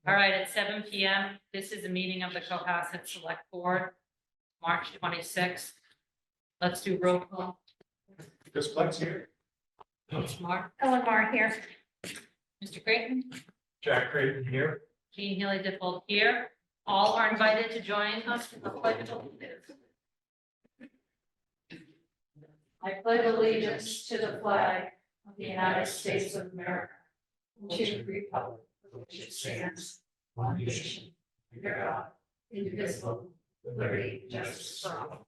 All right, at 7 PM, this is a meeting of the Cohasset Select Board, March 26th. Let's do roll call. This Glenn's here. Ms. Mark, Ellen Mar here. Mr. Creighton, Jack Creighton here. Jean Haley Dipple here. All are invited to join us in the pledge of allegiance. I pledge allegiance to the flag of the United States of America, and to the republic for which it stands, one nation, under God, indivisible, with liberty and justice for all.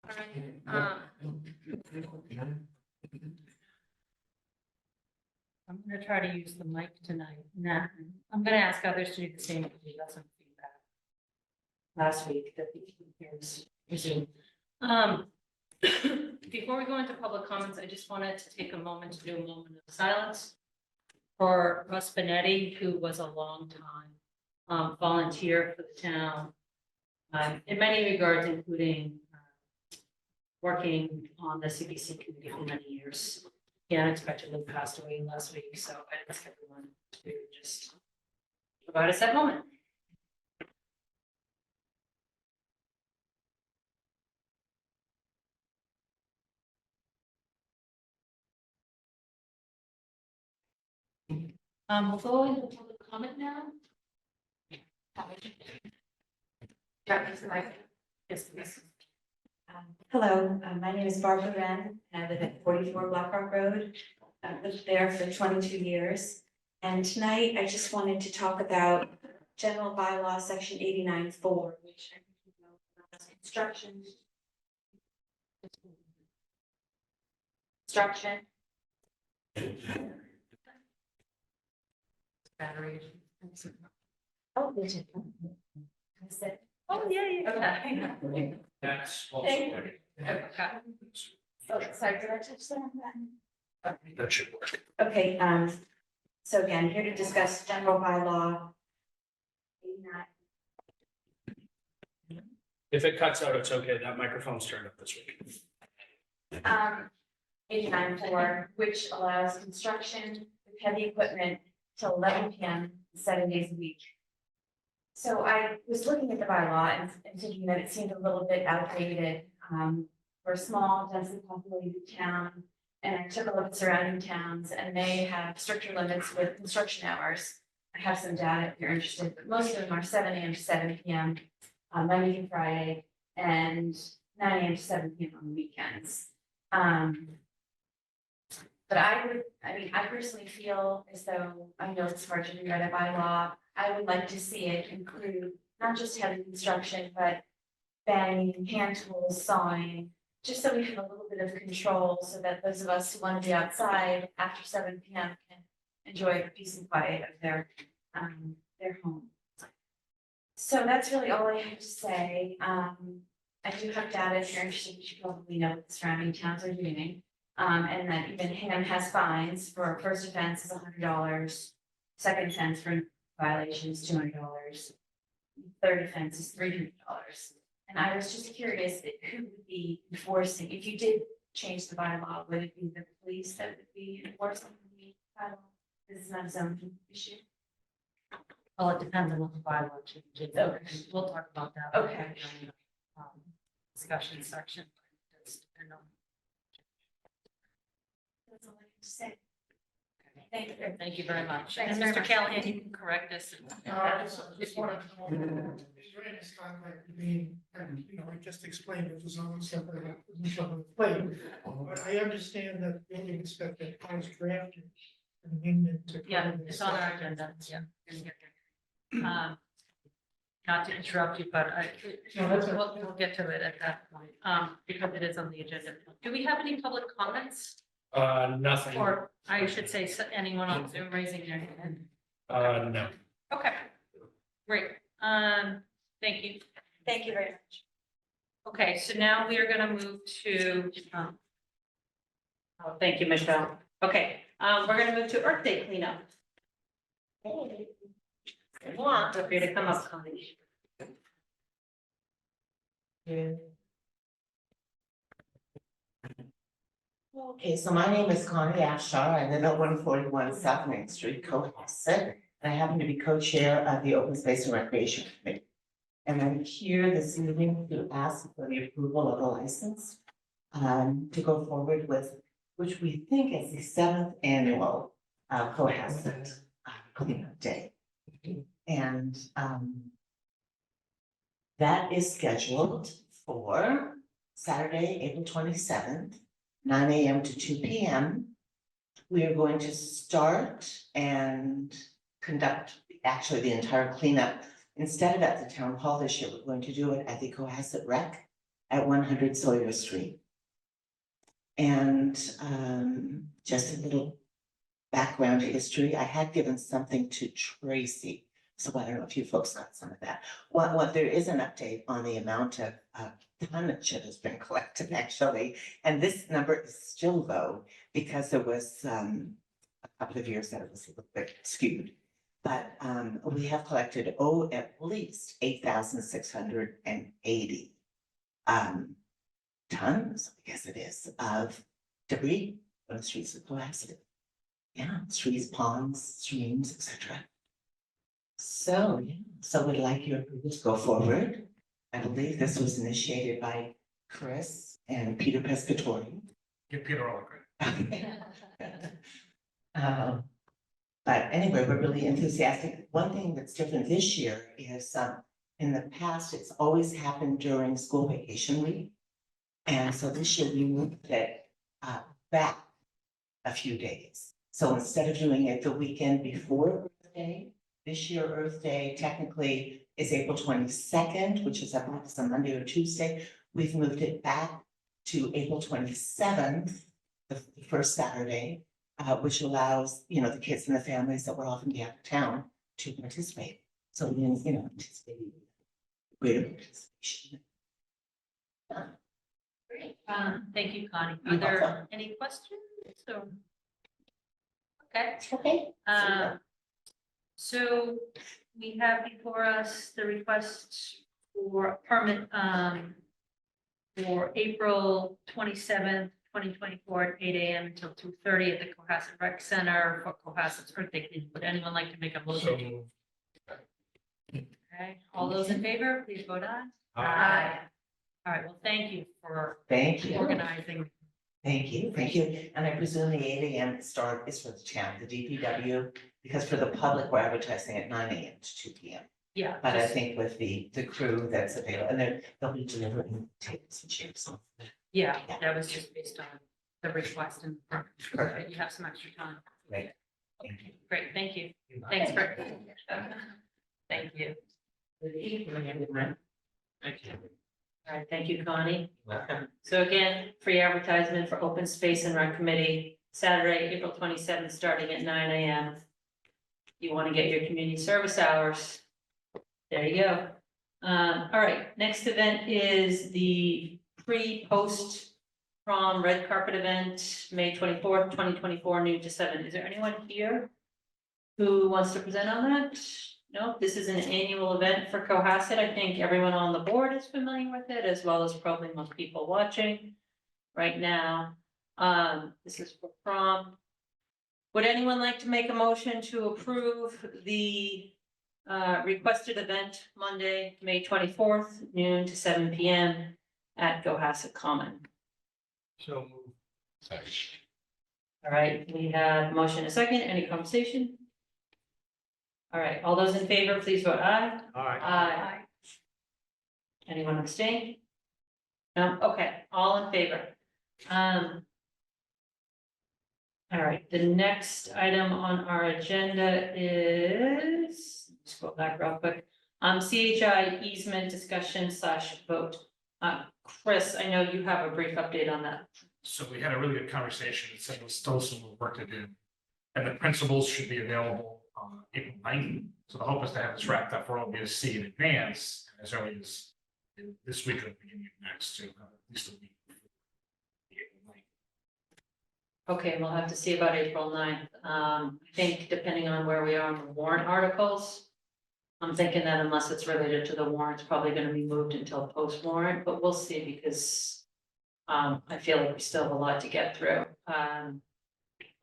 All right, I'm gonna try to use the mic tonight. Nah, I'm gonna ask others to do the same, because we got some feedback last week that we can hear us resume. Before we go into public comments, I just wanted to take a moment to do a moment of silence for Russ Benetti, who was a long time volunteer for the town, in many regards, including working on the CPC committee for many years. He unexpectedly passed away last week, so I ask everyone to just provide us that moment. We'll go into public comment now. Yes, please. Hello, my name is Barbara Wren, and I live at 44 Blackrock Road. I've lived there for 22 years. And tonight I just wanted to talk about general bylaw section 89(4), which I think you know about construction. Battery. Oh, did you? I said, Oh, yeah. Okay. That's Thank also. Okay. oh, sorry, did I touch that? That should work. Okay, so again, here to discuss general bylaw 89. If it cuts out, it's okay. That microphone's turned up this week. 89(4), which allows construction with heavy equipment till 11 PM, 7 days a week. So I was looking at the bylaw and thinking that it seemed a little bit outdated, for a small densely populated town. And I took a look at surrounding towns and they have stricter limits with construction hours. I have some data if you're interested, but most of them are 7 AM to 7 PM, Monday through Friday, and 9 AM to 7 PM on the weekends. But I personally feel as though, I know it's hard to rewrite a bylaw. I would like to see it include not just heavy construction, but banging, hand tools, sawing, just so we have a little bit of control, so that those of us who want to be outside after 7 PM can enjoy the peace and quiet of their home. So that's really all I have to say. I do have data if you're interested, you should probably know what the surrounding towns are doing. And that even Hingham has fines for first offense is $100, second offense for violation is $200, third offense is $300. And I was just curious who would be enforcing, if you did change the bylaw, would it be the police that would be enforcing the bylaw? This is not a zoning issue. Well, it depends on what the bylaw changes. Okay. We'll talk about that. Okay. Discussion section. It's depend on- That's all I have to say. Thank you. Thank you very much. Thanks And very Mr. much. Callahan, you can correct us. I just wanted to know, is there any contact between, and, I just explained it was on something, plate. But I understand that the building inspector has drafted an amendment to. Yeah, it's on our agenda. Yeah. Not to interrupt you, but No, that's okay. we'll get to it at that point, because it is on the agenda. Do we have any public comments? Nothing. Or I should say, anyone on Zoom raising their hand? No. Okay, great. Thank you. Thank you very much. Okay, so now we are gonna move to, oh, thank you, Michelle. Okay, we're gonna move to Earth Day cleanup. Feel free to come up, Connie. Okay, so my name is Connie Afshar. I live at 141 South Main Street, Cohasset. And I happen to be co-chair of the Open Space and Recreation Committee. And I'm here this evening to ask for the approval of a license to go forward with, which we think is the 7th annual Cohasset Cleanup Day. And that is scheduled for Saturday, April 27th. 9 a.m. to 2 p.m. We are going to start and conduct actually the entire cleanup. Instead of at the town hall this year, we're going to do it at the Cohasset Rec at 100 Sawyer Street. And just a little background history. I had given something to Tracy, so I don't know if you folks got some of that. What there is an update on the amount of tonnage that has been collected actually, and this number is still low because there was a couple of years that it was a little bit skewed. But we have collected at least 8,680 tons, I guess it is, of debris on the streets of Cohasset. Yeah, streets, ponds, streams, etc. So, yeah, so we'd like your approval to go forward. I believe this was initiated by Chris and Peter Pescatori. Give Peter all the credit. But anyway, we're really enthusiastic. One thing that's different this year is, in the past, it's always happened during school vacation week. And so this year we moved it back a few days. So instead of doing it the weekend before Earth Day, this year Earth Day technically is April 22nd, which is a Monday or Tuesday. We've moved it back to April 27th, the first Saturday, which allows, the kids and the families that will often be out of town to participate. So we, anticipate greater participation. Great. Thank you, Connie. Are You're there welcome. any questions? So. Okay. Okay. So we have before us the request for a permit for April 27th, 2024 at 8 a.m. until 2:30 at the Cohasset Rec Center for Cohasset's Earth Day Cleanup. Would anyone like to make a So motion? moved. Okay, all those in favor, please vote aye. Aye. All right, well, thank you for Thank you. organizing. Thank you. And I presume the 8 a.m. start is for the town, the DPW, because for the public, we're advertising at 9 a.m. to 2 p.m. Yeah. But I just- think with the crew that's available, and they'll be delivering tables and chairs. Yeah, that was just based on the request and Perfect. you have some extra time. Great. Thank you. Great, thank you. Thanks for. Thank you. Good evening, everyone. Thank you. All right, thank you, Connie. Welcome. So again, free advertisement for Open Space and Rec Committee, Saturday, April 27th, starting at 9 a.m. You want to get your community service hours. There you go. All right, next event is the pre-post prom red carpet event, May 24th, 2024, noon to 7. Is there anyone here who wants to present on that? No, this is an annual event for Cohasset. I think everyone on the board is familiar with it, as well as probably most people watching right now. This is for prom. Would anyone like to make a motion to approve the requested event Monday, May 24th, noon to 7 p.m. at Cohasset Common? So moved. All right, we have motion and a second. Any conversation? All right, all those in favor, please vote aye. Aye. Anyone abstain? No, okay, all in favor. All right, the next item on our agenda is, scroll back real quick. CHI easement discussion / vote. Chris, I know you have a brief update on that. So we had a really good conversation. It said there's still some work to do. And the principles should be available on April 9th. So the hope is to have this wrapped up for all of you to see in advance as early as this week or the beginning of next, so at least a week before the April 9th. Okay, we'll have to see about April 9th. I think depending on where we are on the warrant articles, I'm thinking that unless it's related to the warrant, it's probably gonna be moved until post warrant, but we'll see because I feel like we still have a lot to get through.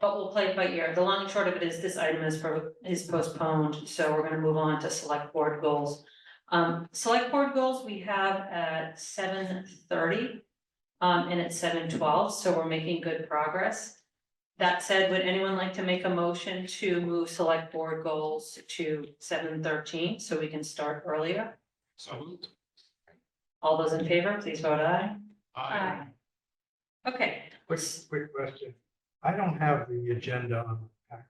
But we'll play it by ear. The long and short of it is this item is postponed, so we're gonna move on to select board goals. Select board goals we have at 7:30, and at 7:12, so we're making good progress. That said, would anyone like to make a motion to move select board goals to 7:13, so we can start earlier? So moved. All those in favor, please vote aye. Aye. Okay. Quick question. I don't have the agenda on the pack.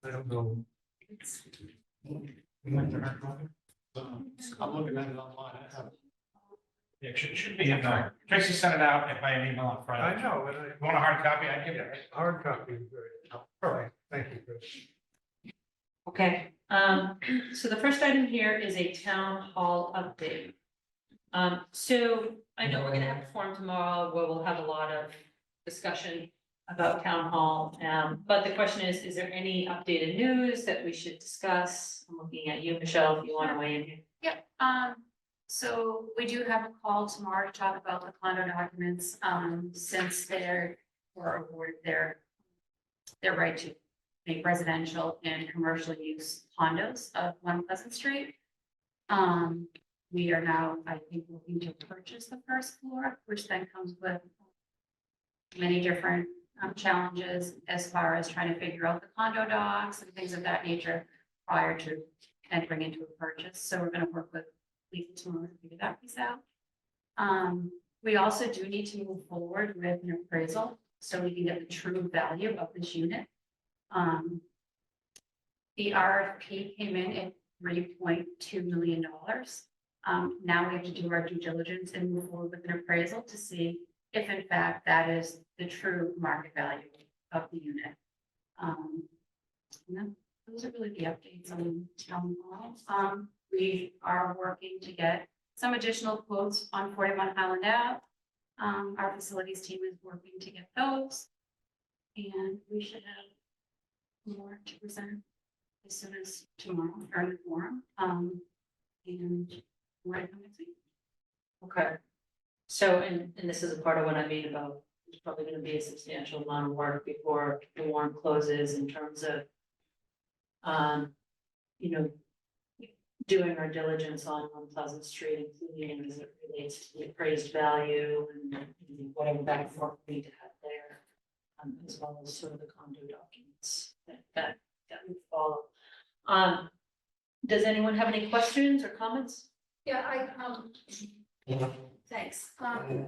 I don't know. I'm looking at it online. I have. Yeah, it should be in there. Tracy sent it out by an email on Friday. I know, and You want a hard copy? I give you. hard copy is great. All right, thank you, Chris. Okay, so the first item here is a town hall update. So I know we're gonna have a forum tomorrow where we'll have a lot of discussion about town hall. But the question is there any updated news that we should discuss? I'm looking at you, Michelle, if you want to weigh in here. Yep, so we do have a call tomorrow to talk about the condo documents, since were awarded their right to make residential and commercial use condos of One Pleasant Street. We are now, I think, looking to purchase the first floor, which then comes with many different challenges as far as trying to figure out the condo docs and things of that nature prior to entering into a purchase. So we're gonna work with legal tomorrow to figure that piece out. We also do need to move forward with an appraisal so we can get the true value of this unit. The RFP came in at $3.2 million. Now we have to do our due diligence and move forward with an appraisal to see if in fact that is the true market value of the unit. And then those are really the updates on town hall. We are working to get some additional quotes on 41 Highland Ave. Our facilities team is working to get those. And we should have more to present as soon as tomorrow during the forum. And more to come next week. Okay. So, and this is a part of what I mean about, there's probably gonna be a substantial amount of work before the warrant closes in terms of, you know, doing our diligence on Pleasant Street, including as it relates to the appraised value and whatever back and forth we need to have there, as well as sort of the condo documents that would follow. Does anyone have any questions or comments? Yeah, thanks.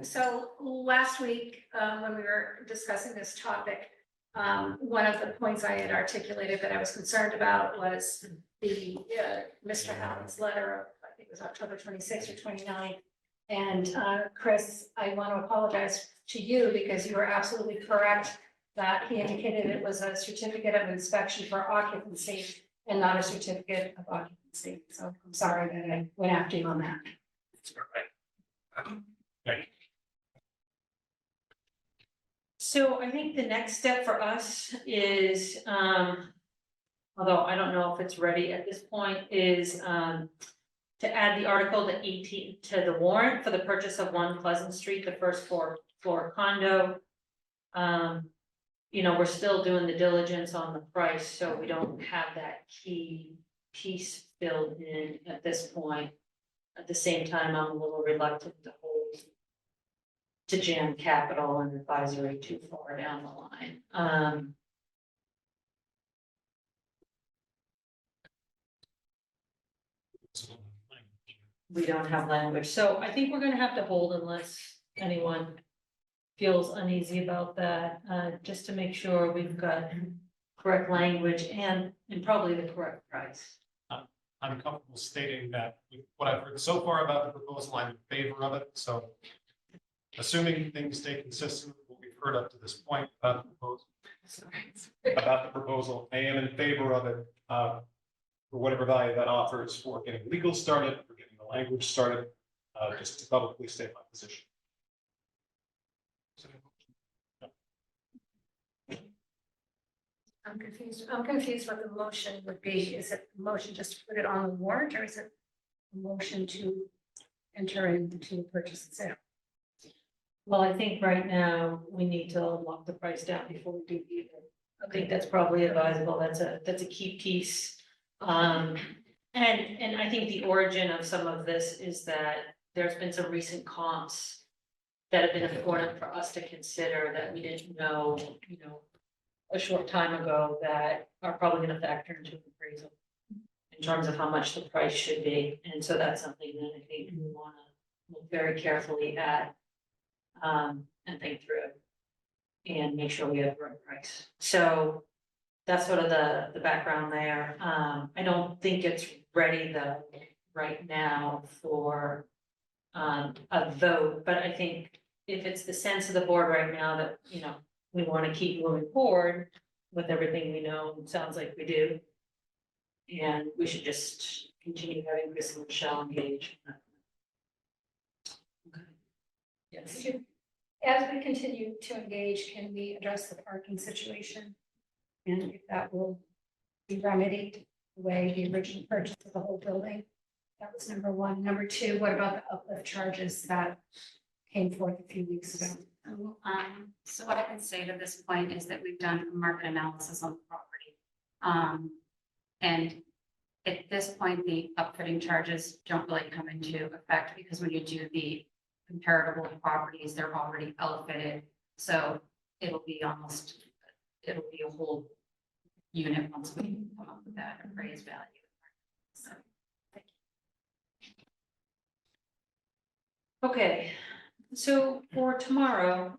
So last week, when we were discussing this topic, one of the points I had articulated that I was concerned about was the Mr. Howland's letter of, I think it was October 26th or 29th. And Chris, I want to apologize to you because you were absolutely correct that he indicated it was a certificate of inspection for occupancy and not a certificate of occupancy. So I'm sorry that I went after you on that. It's all right. Thank you. So I think the next step for us is, although I don't know if it's ready at this point, is to add the article to 18 to the warrant for the purchase of One Pleasant Street, the first floor condo. You know, we're still doing the diligence on the price, so we don't have that key piece filled in at this point. At the same time, I'm a little reluctant to hold to jam capital and advisory too far down the line. We don't have language, so I think we're gonna have to hold unless anyone feels uneasy about that, just to make sure we've got correct language and probably the correct price. I'm comfortable stating that with what I've heard so far about the proposal, I'm in favor of it, so. Assuming things stay consistent with what we've heard up to this point about the proposal, I am in favor of it, for whatever value that offers for getting legal started, for getting the language started, just to publicly state my position. I'm confused what the motion would be. Is it the motion just to put it on the warrant or is it a motion to enter into a purchase and sale. Well, I think right now we need to lock the price down before we do either. I think that's probably advisable. That's a key piece. And I think the origin of some of this is that there's been some recent comps that have been important for us to consider that we didn't know, a short time ago that are probably gonna factor into the appraisal in terms of how much the price should be. And so that's something that I think we wanna look very carefully at, and think through and make sure we have the right price. So that's sort of the background there. I don't think it's ready though, right now for a vote, but I think if it's the sense of the board right now that, we want to keep moving forward with everything we know, it sounds like we do. And we should just continue having Chris and Michelle engage. Okay. Yes. As we continue to engage, can we address the parking situation? And if that will be remedied the way the original purchase of the whole building? That was number one. Number two, what about the uplift charges that came forth a few weeks ago? So what I can say to this point is that we've done a market analysis on the property. And at this point, the upfitting charges don't really come into effect because when you do the comparable properties, they're already outfitted. So it'll be a whole unit once we come up with that appraised value. So, thank you. Okay, so for tomorrow,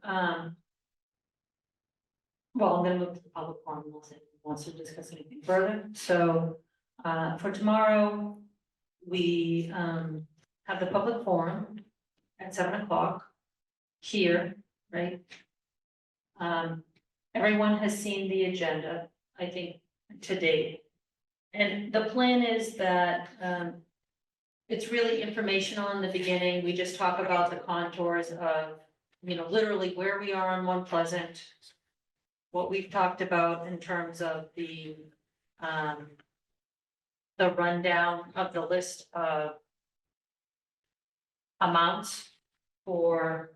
well, I'm gonna move to the public forum unless anyone wants to discuss anything further. So, for tomorrow, we, have the public forum at 7:00 here, right? Everyone has seen the agenda, I think, to date. And the plan is that, it's really informational in the beginning. We just talk about the contours of, literally where we are on One Pleasant. What we've talked about in terms of the rundown of the list of amounts for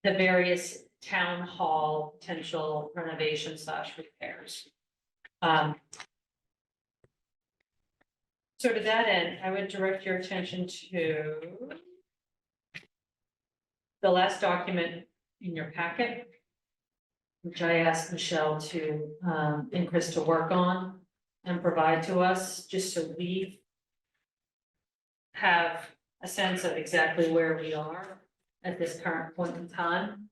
the various town hall potential renovation / repairs. So to that end, I would direct your attention to the last document in your packet, which I asked Michelle to, and Chris to work on and provide to us, just so we have a sense of exactly where we are at this current point in time.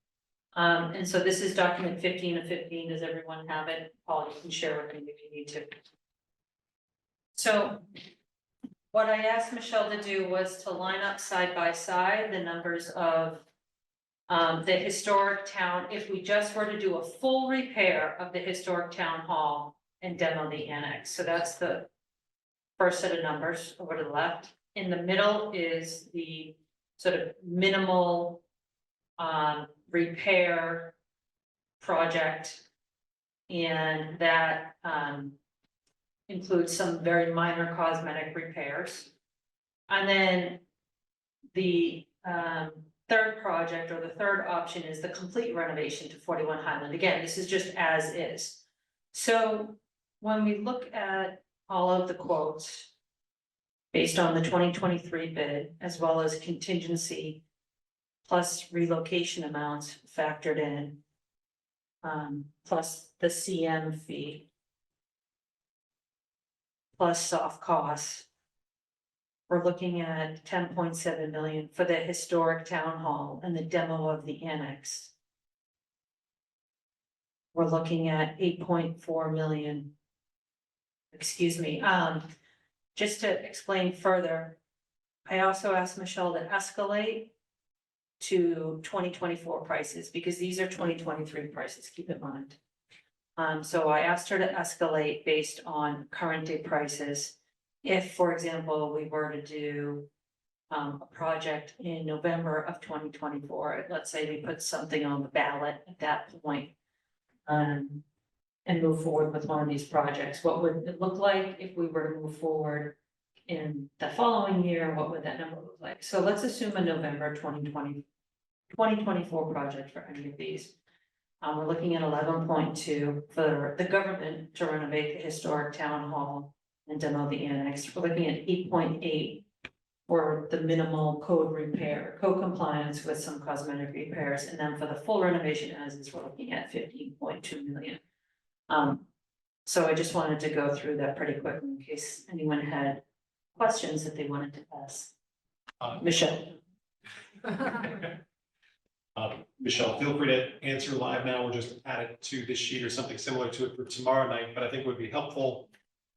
And so this is document 15 of 15. Does everyone have it? Paul, you can share with me if you need to. So what I asked Michelle to do was to line up side by side the numbers of the historic town, if we just were to do a full repair of the historic town hall and demo the annex. So that's the first set of numbers over to the left. In the middle is the sort of minimal repair project. And that includes some very minor cosmetic repairs. And then the third project, or the third option, is the complete renovation to 41 Highland. Again, this is just as is. So when we look at all of the quotes based on the 2023 bid, as well as contingency plus relocation amounts factored in, plus the CM fee, plus soft costs, we're looking at 10.7 million for the historic town hall and the demo of the annex. We're looking at 8.4 million. Excuse me, just to explain further, I also asked Michelle to escalate to 2024 prices, because these are 2023 prices, keep in mind. So I asked her to escalate based on current day prices. If, for example, we were to do a project in November of 2024, let's say we put something on the ballot at that point, and move forward with one of these projects, what would it look like if we were to move forward in the following year, what would that number look like? So let's assume a November 2024 project for any of these. We're looking at 11.2 for the government to renovate the historic town hall and demo the annex. We're looking at 8.8 for the minimal code repair, code compliance with some cosmetic repairs, and then for the full renovation as is, we're looking at 15.2 million. So I just wanted to go through that pretty quickly in case anyone had questions that they wanted to ask. Michelle. Michelle, feel free to answer live now or just add it to this sheet or something similar to it for tomorrow night, but I think it would be helpful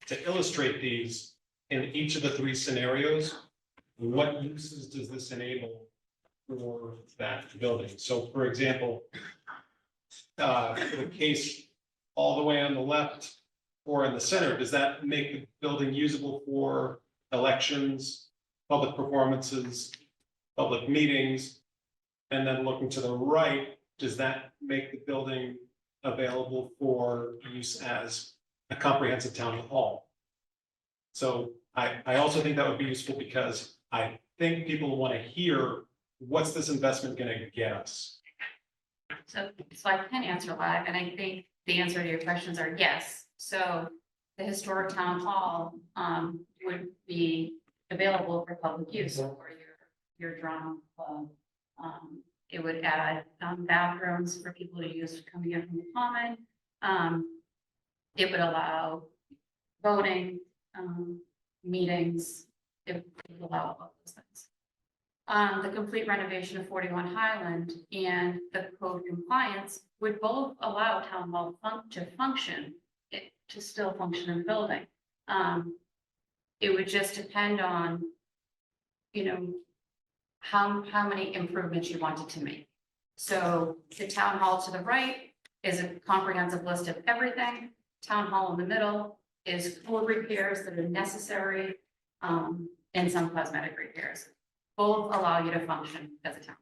to illustrate these in each of the three scenarios. What uses does this enable for that building? So for example, for the case all the way on the left or in the center, does that make the building usable for elections, public performances, public meetings? And then looking to the right, does that make the building available for use as a comprehensive town hall? So I also think that would be useful because I think people want to hear, what's this investment going to get us? So I can answer live, and I think the answer to your questions are yes. So the historic town hall would be available for public use for your drama club. It would add bathrooms for people to use coming in from the common. It would allow voting, meetings. It would allow all those things. The complete renovation of 41 Highland and the code compliance would both allow town hall to function, to still function in the building. It would just depend on, you know, how many improvements you wanted to make. So the town hall to the right is a comprehensive list of everything. Town hall in the middle is code repairs that are necessary, and some cosmetic repairs. Both allow you to function as a town.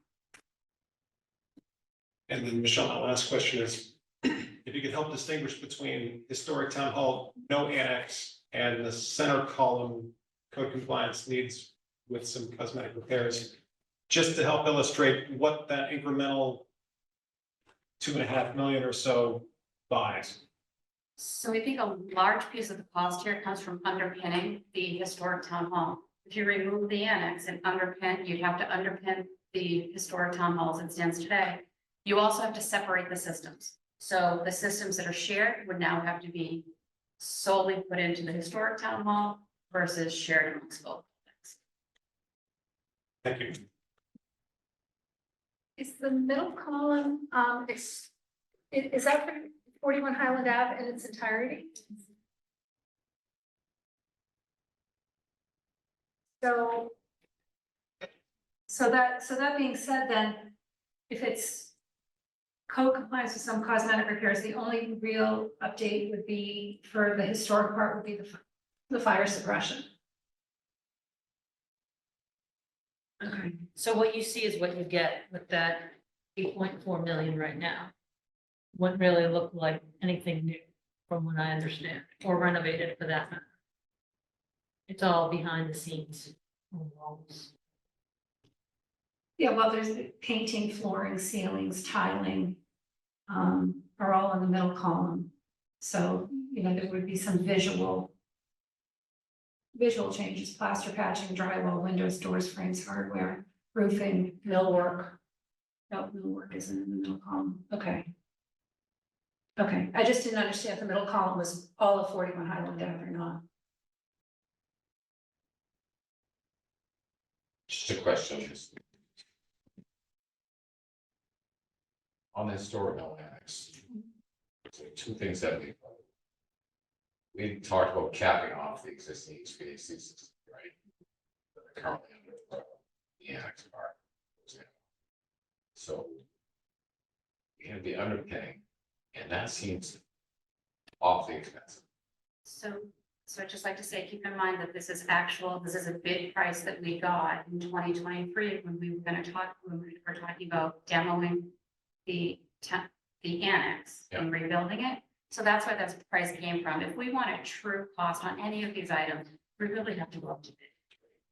And then Michelle, my last question is, if you could help distinguish between historic town hall, no annex, and the center column code compliance needs with some cosmetic repairs, just to help illustrate what that incremental 2.5 million or so buys. So I think a large piece of the cost here comes from underpinning the historic town hall. If you remove the annex and underpin, you'd have to underpin the historic town hall as it stands today. You also have to separate the systems. So the systems that are shared would now have to be solely put into the historic town hall versus shared amongst both buildings. Thank you. Is the middle column, is that for 41 Highland Ave in its entirety? So that being said, then, if it's code compliance with some cosmetic repairs, the only real update would be for the historic part would be the fire suppression. Okay. So what you see is what you get with that 8.4 million right now. Wouldn't really look like anything new from what I understand, or renovated for that matter. It's all behind the scenes on walls. Yeah, well, there's the painting, flooring, ceilings, tiling, are all in the middle column. So, you know, there would be some visual changes, plaster patching, drywall, windows, doors, frames, hardware, roofing, millwork. No, millwork isn't in the middle column. Okay. Okay, I just didn't understand if the middle column was all of 41 Highland Ave or not. Just a question. On the historical annex, so two things that we talked about capping off the existing HVAC system, right? That are currently under the annex part, for example. So we have the underpinning, and that seems awfully expensive. So I'd just like to say, keep in mind that this is a bid price that we got in 2023 when we were talking about demoing the annex and rebuilding it. So that's where that price came from. If we want a true cost on any of these items, we really have to go up to bid.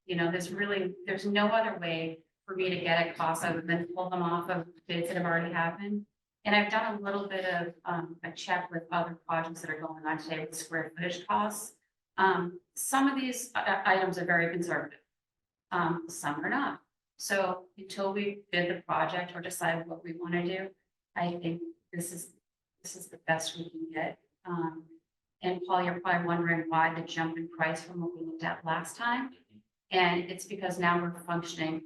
You know, there's no other way for me to get a cost other than pull them off of bids that have already happened. And I've done a little bit of a check with other projects that are going on today with square footage costs. Some of these items are very conservative. Some are not. So until we bid the project or decide what we want to do, I think this is the best we can get. And Paul, you're probably wondering why the jump in price from what we looked at last time. And it's because now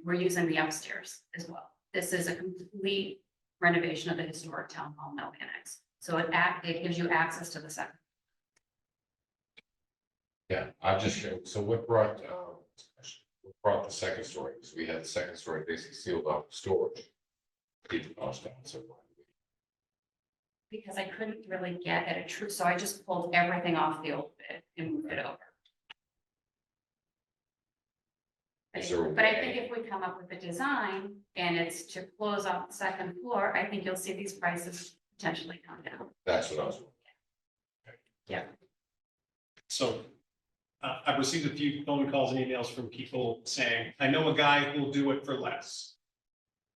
we're using the upstairs as well. This is a complete renovation of the historic town hall, no annex. So it gives you access to the second. Yeah, so what brought the second story? Because we had the second story basically sealed off storage. Keep the cost down, so. Because I couldn't really get at a true, so I just pulled everything off the old bid and moved it over. Is there a But I way- think if we come up with a design and it's to close off the second floor, I think you'll see these prices potentially come down. That's what I was. So I've received a few phone calls and emails from people saying, I know a guy who'll do it for less.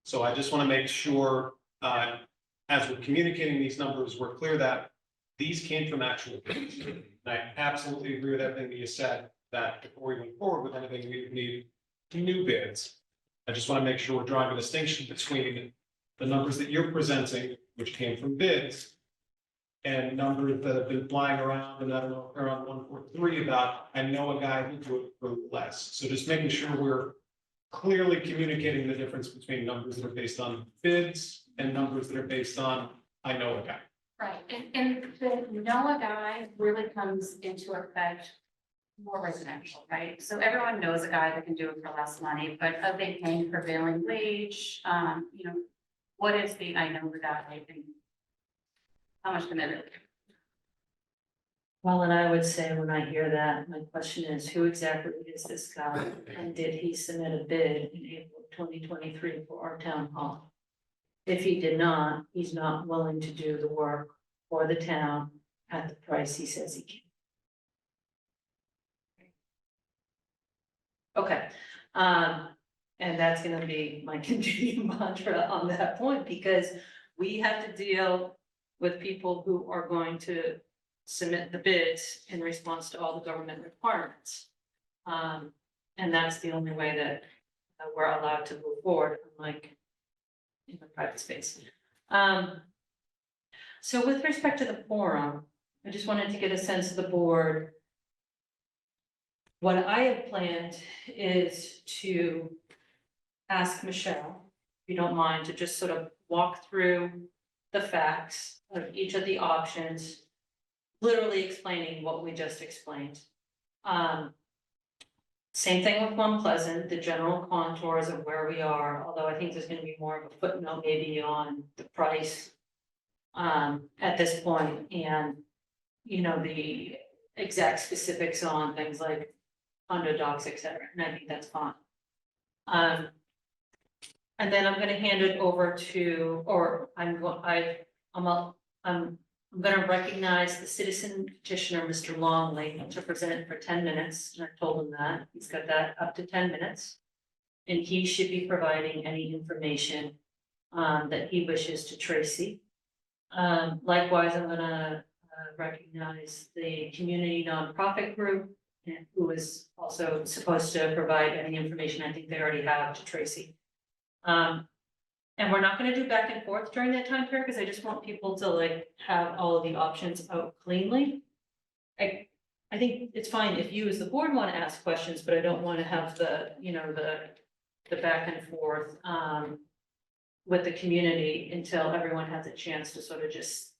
So I just want to make sure, as we're communicating these numbers, we're clear that these came from actual bids. And I absolutely agree with everything that you said, that before we move forward with anything, we need new bids. I just want to make sure we're drawing a distinction between the numbers that you're presenting, which came from bids, and numbers that have been flying around, and I don't know, around 143 about, I know a guy who do it for less. So just making sure we're clearly communicating the difference between numbers that are based on bids and numbers that are based on, I know a guy. Right, and the NOAA guy really comes into effect more residential, right? So everyone knows a guy that can do it for less money, but are they paying prevailing wage? You know, what is the, I know the guy, and how much can they really do? Well, and I would say when I hear that, my question is, who exactly is this guy? And did he submit a bid in April 2023 for our town hall? If he did not, he's not willing to do the work for the town at the price he says he can. Okay, and that's gonna be my continuing mantra on that point, because we have to deal with people who are going to submit the bids in response to all the government requirements. And that's the only way that we're allowed to move forward, unlike in the private space. So with respect to the forum, I just wanted to get a sense of the board. What I have planned is to ask Michelle, if you don't mind, to just sort of walk through the facts of each of the options, literally explaining what we just explained. Same thing with Mount Pleasant, the general contours of where we are, although I think there's gonna be more of a footnote maybe on the price at this point, and, you know, the exact specifics on things like condo docs, et cetera, and I think that's fine. And then I'm gonna hand it over to, or I'm gonna recognize the citizen petitioner, Mr. Longley, to present for 10 minutes, and I told him that, he's got that up to 10 minutes. And he should be providing any information that he wishes to Tracy. Likewise, I'm gonna recognize the community nonprofit group, who is also supposed to provide any information I think they already have to Tracy. And we're not gonna do back and forth during that time period, because I just want people to like have all of the options out cleanly. I think it's fine if you as the board want to ask questions, but I don't want to have the, you know, the back and forth with the community until everyone has a chance to sort of just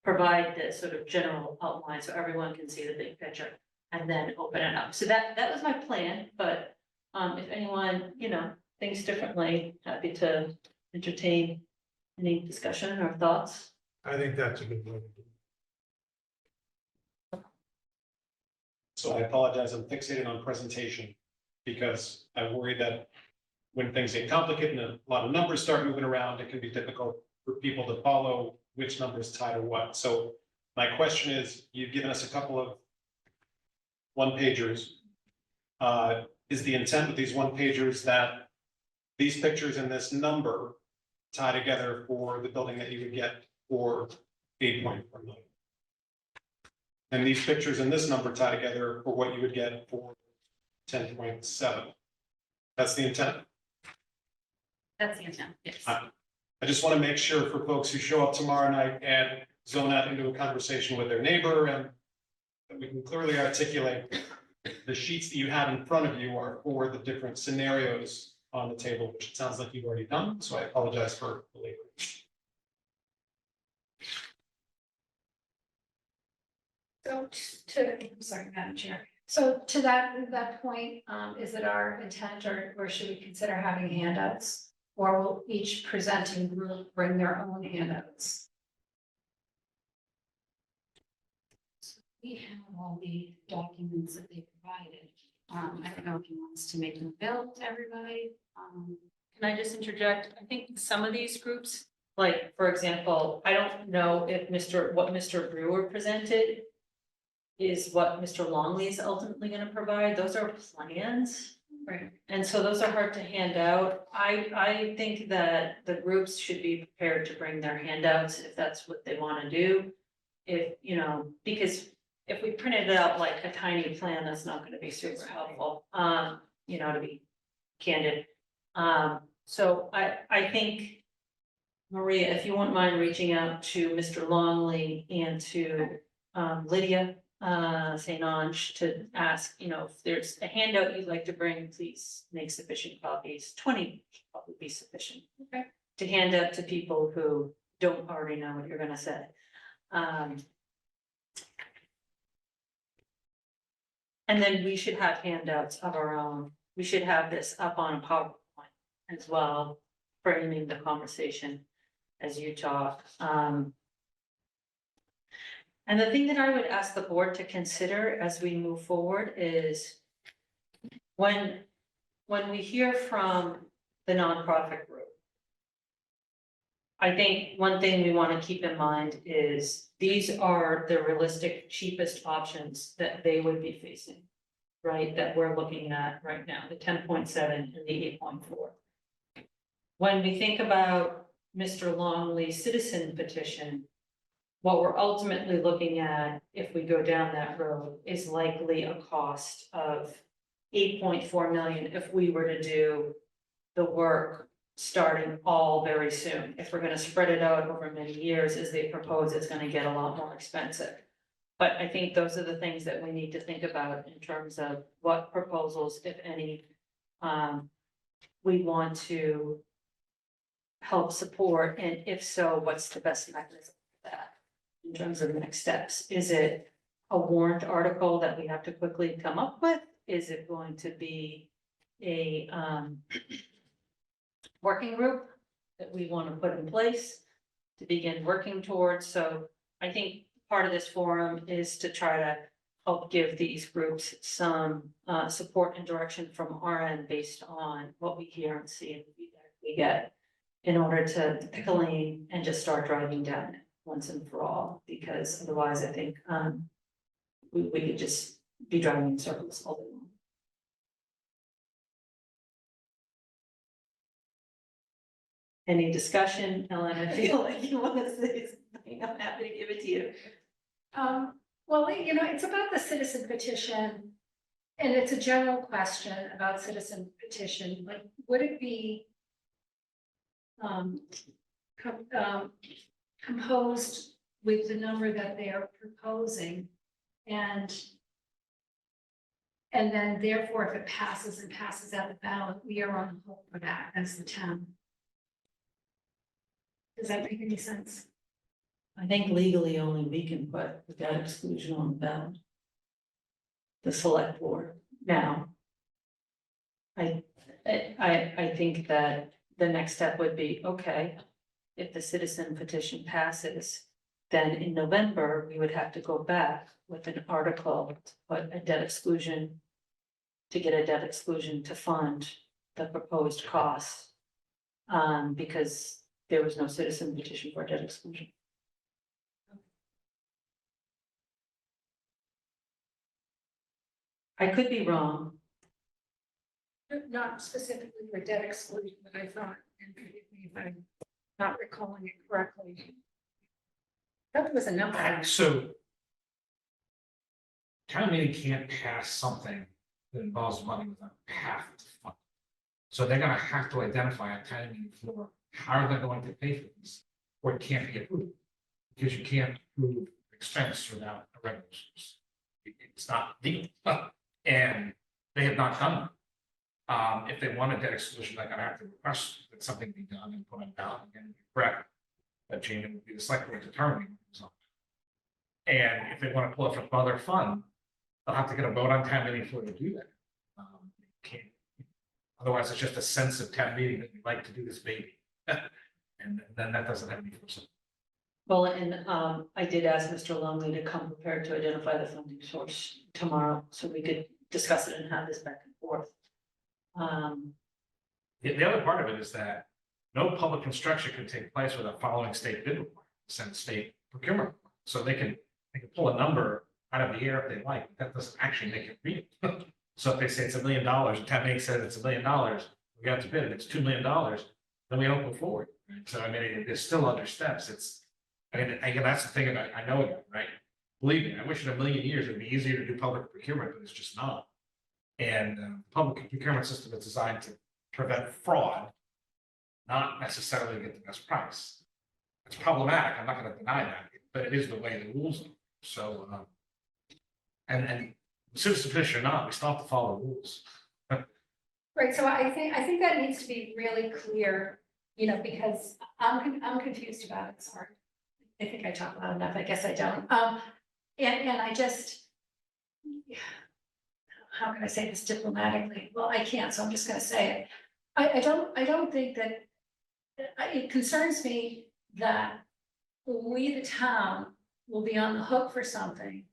provide the sort of general outline so everyone can see the big picture and then open it up. So that was my plan, but if anyone, you know, thinks differently, happy to entertain any discussion or thoughts. I think that's a good way to do it. So I apologize, I'm fixated on presentation because I worry that when things get complicated and a lot of numbers start moving around, it can be difficult for people to follow which numbers tie to what. So my question is, you've given us a couple of one-pagers. is the intent with these one pagers that these pictures and this number tie together for the building that you would get for 8.4 million. And these pictures and this number tie together for what you would get for 10.7. That's the intent. That's the intent, yes. I just want to make sure for folks who show up tomorrow night and zone out into a conversation with their neighbor and that we can clearly articulate the sheets that you have in front of you are for the different scenarios on the table, which it sounds like you've already done. So I apologize for the late. So I'm sorry, Madam Chair. So to that point, is it our intent or should we consider having handouts? Or will each presenting group bring their own handouts? We have all the documents that they provided. I don't know if he wants to make them available to everybody. Can I just interject? I think some of these groups, like, for example, I don't know if what Mr. Brewer presented is what Mr. Longley is ultimately gonna provide. Those are plans. Right. And so those are hard to hand out. I think that the groups should be prepared to bring their handouts if that's what they wanna do. If, because if we printed it out like a tiny plan, that's not gonna be super helpful, to be candid. So I think, Maria, if you wouldn't mind reaching out to Mr. Longley and to Lydia St. Ange to ask, if there's a handout you'd like to bring, please make sufficient copies. 20 should probably be sufficient. Okay. To hand out to people who don't already know what you're gonna say. And then we should have handouts of our own. We should have this up on a PowerPoint as well, framing the conversation as you talk. And the thing that I would ask the board to consider as we move forward is when we hear from the nonprofit group, I think one thing we want to keep in mind is these are the realistic, cheapest options that they would be facing, right? That we're looking at right now, the 10.7 and the 8.4. When we think about Mr. Longley's citizen petition, what we're ultimately looking at, if we go down that road, is likely a cost of 8.4 million if we were to do the work starting all very soon. If we're gonna spread it out over many years as they propose, it's gonna get a lot more expensive. But I think those are the things that we need to think about in terms of what proposals, if any, we want to help support, and if so, what's the best mechanism for that? In terms of the next steps, is it a warrant article that we have to quickly come up with? Is it going to be a working group that we want to put in place to begin working towards? So I think part of this forum is to try to help give these groups some support and direction from our end based on what we hear and see and the feedback we get, in order to pick a lane and just start driving down it once and for all, because otherwise I think we could just be driving in circles all day long. Any discussion, Ellen? I feel like you want to say something. I'm happy to give it to you. Well, it's about the citizen petition. And it's a general question about citizen petition, like, would it be composed with the number that they are proposing? And then therefore, if it passes and passes out the ballot, we are on the hook for that as the town. Does that make any sense? I think legally only we can put the debt exclusion on the ballot. The select board now. I think that the next step would be, okay, if the citizen petition passes, then in November, we would have to go back with an article to put a debt exclusion, to get a debt exclusion to fund the proposed costs. Because there was no citizen petition for debt exclusion. I could be wrong, Not specifically for debt exclusion, but I thought, and forgive me if I'm not recalling it correctly. That was a number. on it. So. Town meeting can't pass something that involves money without a path to fund. So they're gonna have to identify a town meeting floor, how they're going to pay for this, or it can't be approved. Because you can't approve expense without a revenue source. It's not legal, and they have not done that. If they want a debt exclusion, they're gonna have to request that something be done and put on ballot again, correct? That Gina would be the select board determining. So. And if they want to pull it from other fund, they'll have to get a vote on town meeting floor to do that. Can't, otherwise, it's just a sense of town meeting that we'd like to do this baby. And then that doesn't have any force. Well, and I did ask Mr. Longley to come prepared to identify the funding source tomorrow, so we could discuss it and have this back and forth. The other part of it is that no public construction can take place without following state bid requirements and state procurement. So they can pull a number out of the air if they like, but that doesn't actually make it real. So if they say it's $1 million, and town meeting says it's $1 million, we got to bid it, it's $2 million, then we don't go forward. Right? So I mean, it's still under steps. It's, I mean, again, that's the thing I know about, right? Believe me, I wish in a million years it'd be easier to do public procurement, but it's just not. And the public procurement system is designed to prevent fraud, not necessarily get the best price. It's problematic, I'm not gonna deny that, but it is the way the rules are. So, and citizen petition or not, we still have to follow rules. Right, so I think that needs to be really clear, because I'm confused about it, sorry. I think I talk loud enough, I guess I don't. And I just, how can I say this diplomatically? Well, I can't, so I'm just gonna say it. I don't think that, it concerns me that we, the town, will be on the hook for something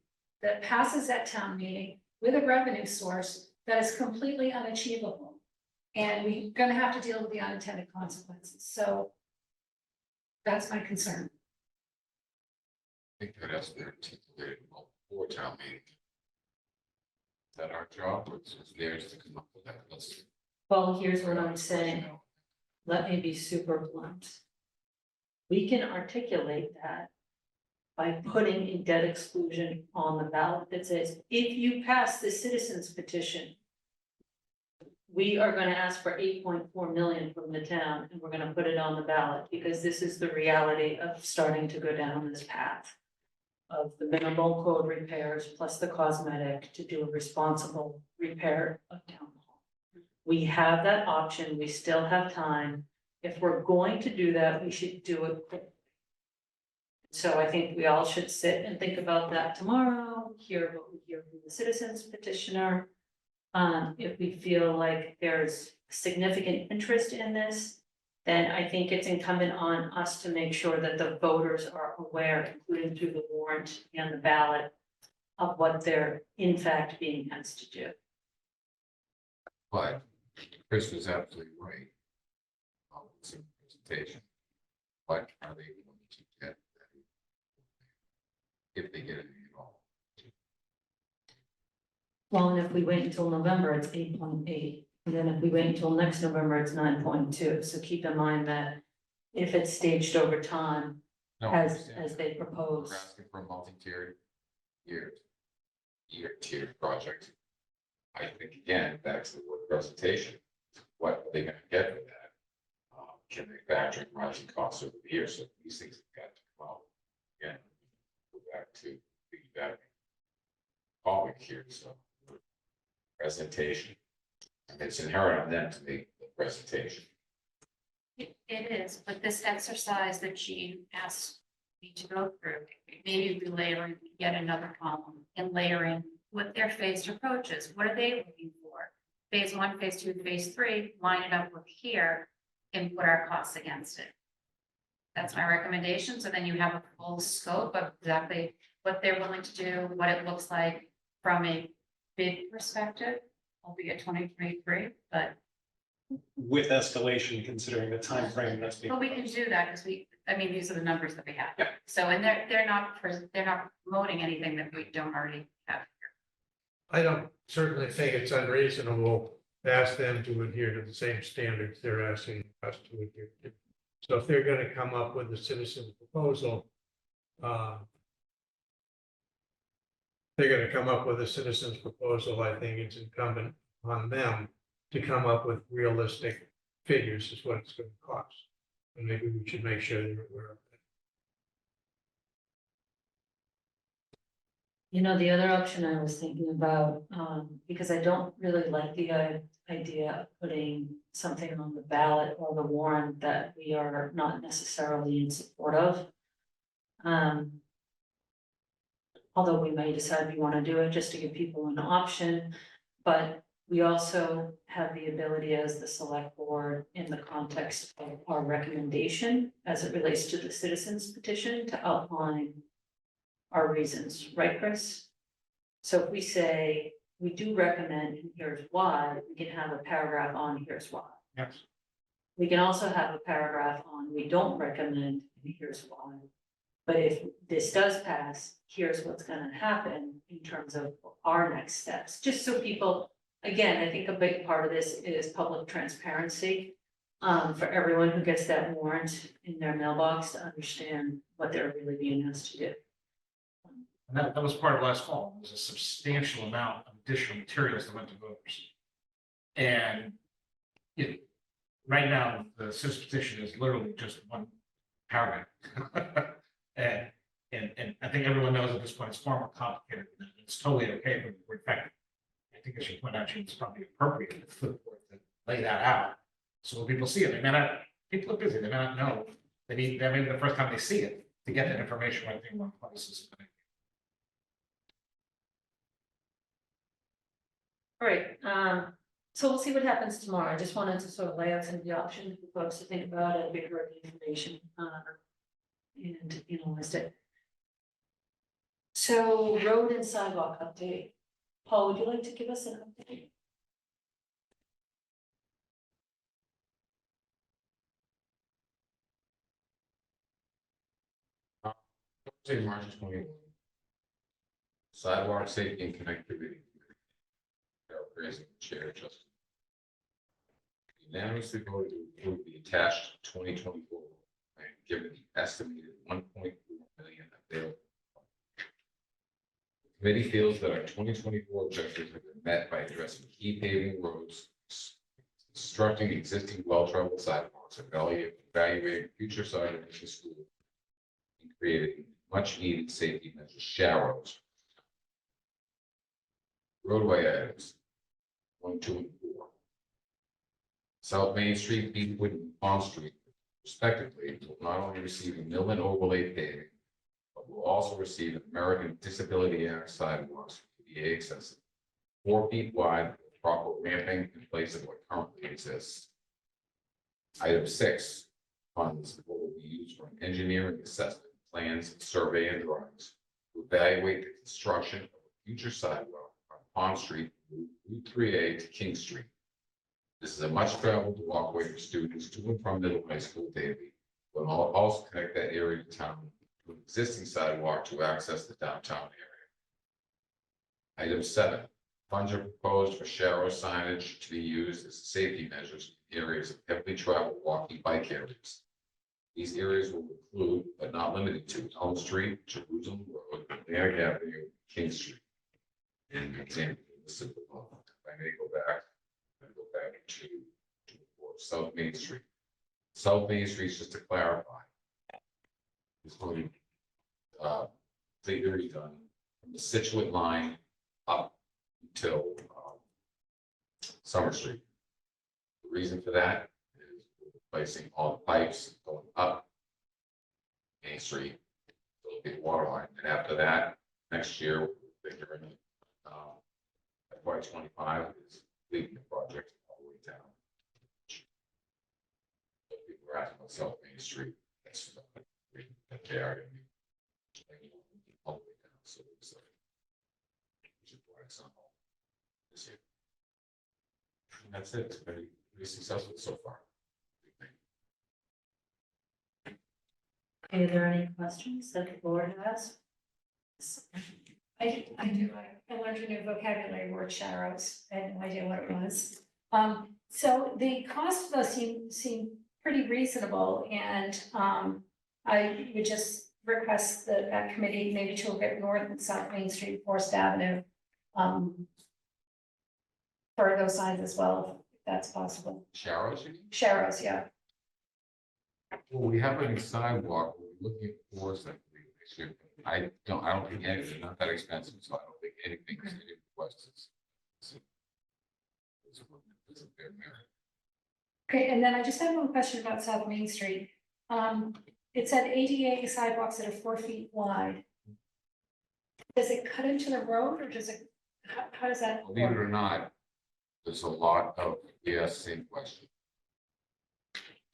that passes at town meeting with a revenue source that is completely unachievable. And we're gonna have to deal with the unintended consequences, so that's my concern. I think that has been articulated before town meeting. Is that our job, or is theirs to come up with that list? Well, here's what I'm saying. Let me be super blunt. We can articulate that by putting a debt exclusion on the ballot that says, if you pass the citizens petition, we are gonna ask for 8.4 million from the town, and we're gonna put it on the ballot, because this is the reality of starting to go down this path of the minimal code repairs plus the cosmetic to do a responsible repair of town hall. We have that option, we still have time. If we're going to do that, we should do it quick. So I think we all should sit and think about that tomorrow, hear what we hear from the citizens petitioner. If we feel like there's significant interest in this, then I think it's incumbent on us to make sure that the voters are aware, including through the warrant and the ballot, of what they're in fact being asked to do. But Chris was absolutely right. It's a presentation. What are they going to get? If they get it at all. Well, and if we wait until November, it's 8.8, and then if we wait until next November, it's 9.2, so keep in mind that if it's staged over time, No, I as understand. they propose. We're asking for a multi-tiered, tiered project. I think again, back to the word presentation, what are they gonna get with that? Can they factor in rising costs over the years? So these things have got to come out. Again, go back to feedback. Following here, so. Presentation. And it's inherent on them to make the presentation. It is, but this exercise that Jean asked me to go through, maybe we layer in yet another column and layer in what their phased approach is. What are they looking for? Phase 1, phase 2, phase 3, line it up with here and put our costs against it. That's my recommendation. So then you have a full scope of exactly what they're willing to do, what it looks like from a bid perspective, albeit 2023, but With escalation, considering the time frame that's being. But we can do that because these are the numbers that we have. Yeah. So, and they're not promoting anything that we don't already have. I don't certainly think it's unreasonable ask them to adhere to the same standards they're asking us to adhere to. So if they're gonna come up with a citizen proposal, they're gonna come up with a citizen's proposal, I think it's incumbent on them to come up with realistic figures is what it's gonna cost. And maybe we should make sure they're aware of that. You know, the other option I was thinking about, because I don't really like the idea of putting something on the ballot or the warrant that we are not necessarily in support of. Although we may decide we want to do it just to give people an option, but we also have the ability as the select board in the context of our recommendation as it relates to the citizens petition to outline our reasons, right, Chris? So if we say, we do recommend, and here's why, we can have a paragraph on here's why. Yes. We can also have a paragraph on, we don't recommend, and here's why. But if this does pass, here's what's gonna happen in terms of our next steps, just so people, again, I think a big part of this is public transparency. For everyone who gets that warrant in their mailbox to understand what they're really being asked to do. And that was part of last fall. There was a substantial amount of additional materials that went to voters. And right now, the citizen petition is literally just one paragraph. And I think everyone knows at this point, it's far more complicated than that. It's totally okay for the board. In fact, I think as you point out, it's probably appropriate for the board to lay that out. So when people see it, they may not, people are busy, they may not know. That may be the first time they see it to get that information right there in one place. All right, so we'll see what happens tomorrow. I just wanted to sort of lay out some of the options for folks to think about as we heard the information, and analyzed it. So road and sidewalk update. Paul, would you like to give us an update? Say March 21. Sidewalk safety and connectivity. Raising the chair, Justin. Unanimously voted to approve the attached 2024 plan, given the estimated 1.4 million available. The committee feels that our 2024 objectives have been met by addressing key paving roads, constructing existing well-traveled sidewalks, evaluating future sidewalks in school, and creating much-needed safety measures, shallows. Roadway items. 1, 2, and 4. South Main Street, Beechwood, and Palm Street, respectively, will not only receive a mill and overlay paving, but will also receive an American Disability Act sidewalks for ADA accessible, 4 feet wide, with proper ramping in place of what currently exists. Item 6, funds will be used for an engineering assessment, plans, survey, and drawings to evaluate the construction of a future sidewalk on Palm Street, Route 3A to King Street. This is a much-traveled walkway for students to and from middle high school daily, but will also connect that area to town to an existing sidewalk to access the downtown area. Item 7, funds are proposed for shallow signage to be used as safety measures in areas of heavily traveled walking bike areas. These areas will include, but not limited to, Elm Street, Jerusalem Road, Atlantic Avenue, King Street. And example. If I may go back to South Main Street. South Main Street, just to clarify, is going to the area done from the Situate line up until Summer Street. The reason for that is replacing all the pipes going up Main Street, the big water line, and after that, next year, they're in FY25 is leading the project all the way down. So people are asking about South Main Street, that's that they are going to be all the way down. So it's this year. And that's it. It's very successful so far. Are there any questions that the board has? I do, I learned a new vocabulary word, sharrows, I had no idea what it was. So the cost of those seem pretty reasonable, and, I would just request that committee maybe to look at North and South Main Street, Forest Avenue. For those signs as well, if that's possible. Sharrows, you mean? Sharrows, yeah. Well, we have a sidewalk, we're looking at fours, I believe, next year. I don't think any, they're not that expensive, so I don't think anything is any requests. It's a fair merit. Okay, and then I just have one question about South Main Street. It said ADA sidewalks that are 4 feet wide. Does it cut into the road, or does it, how does that Believe it work? or not, there's a lot of, yes, same question.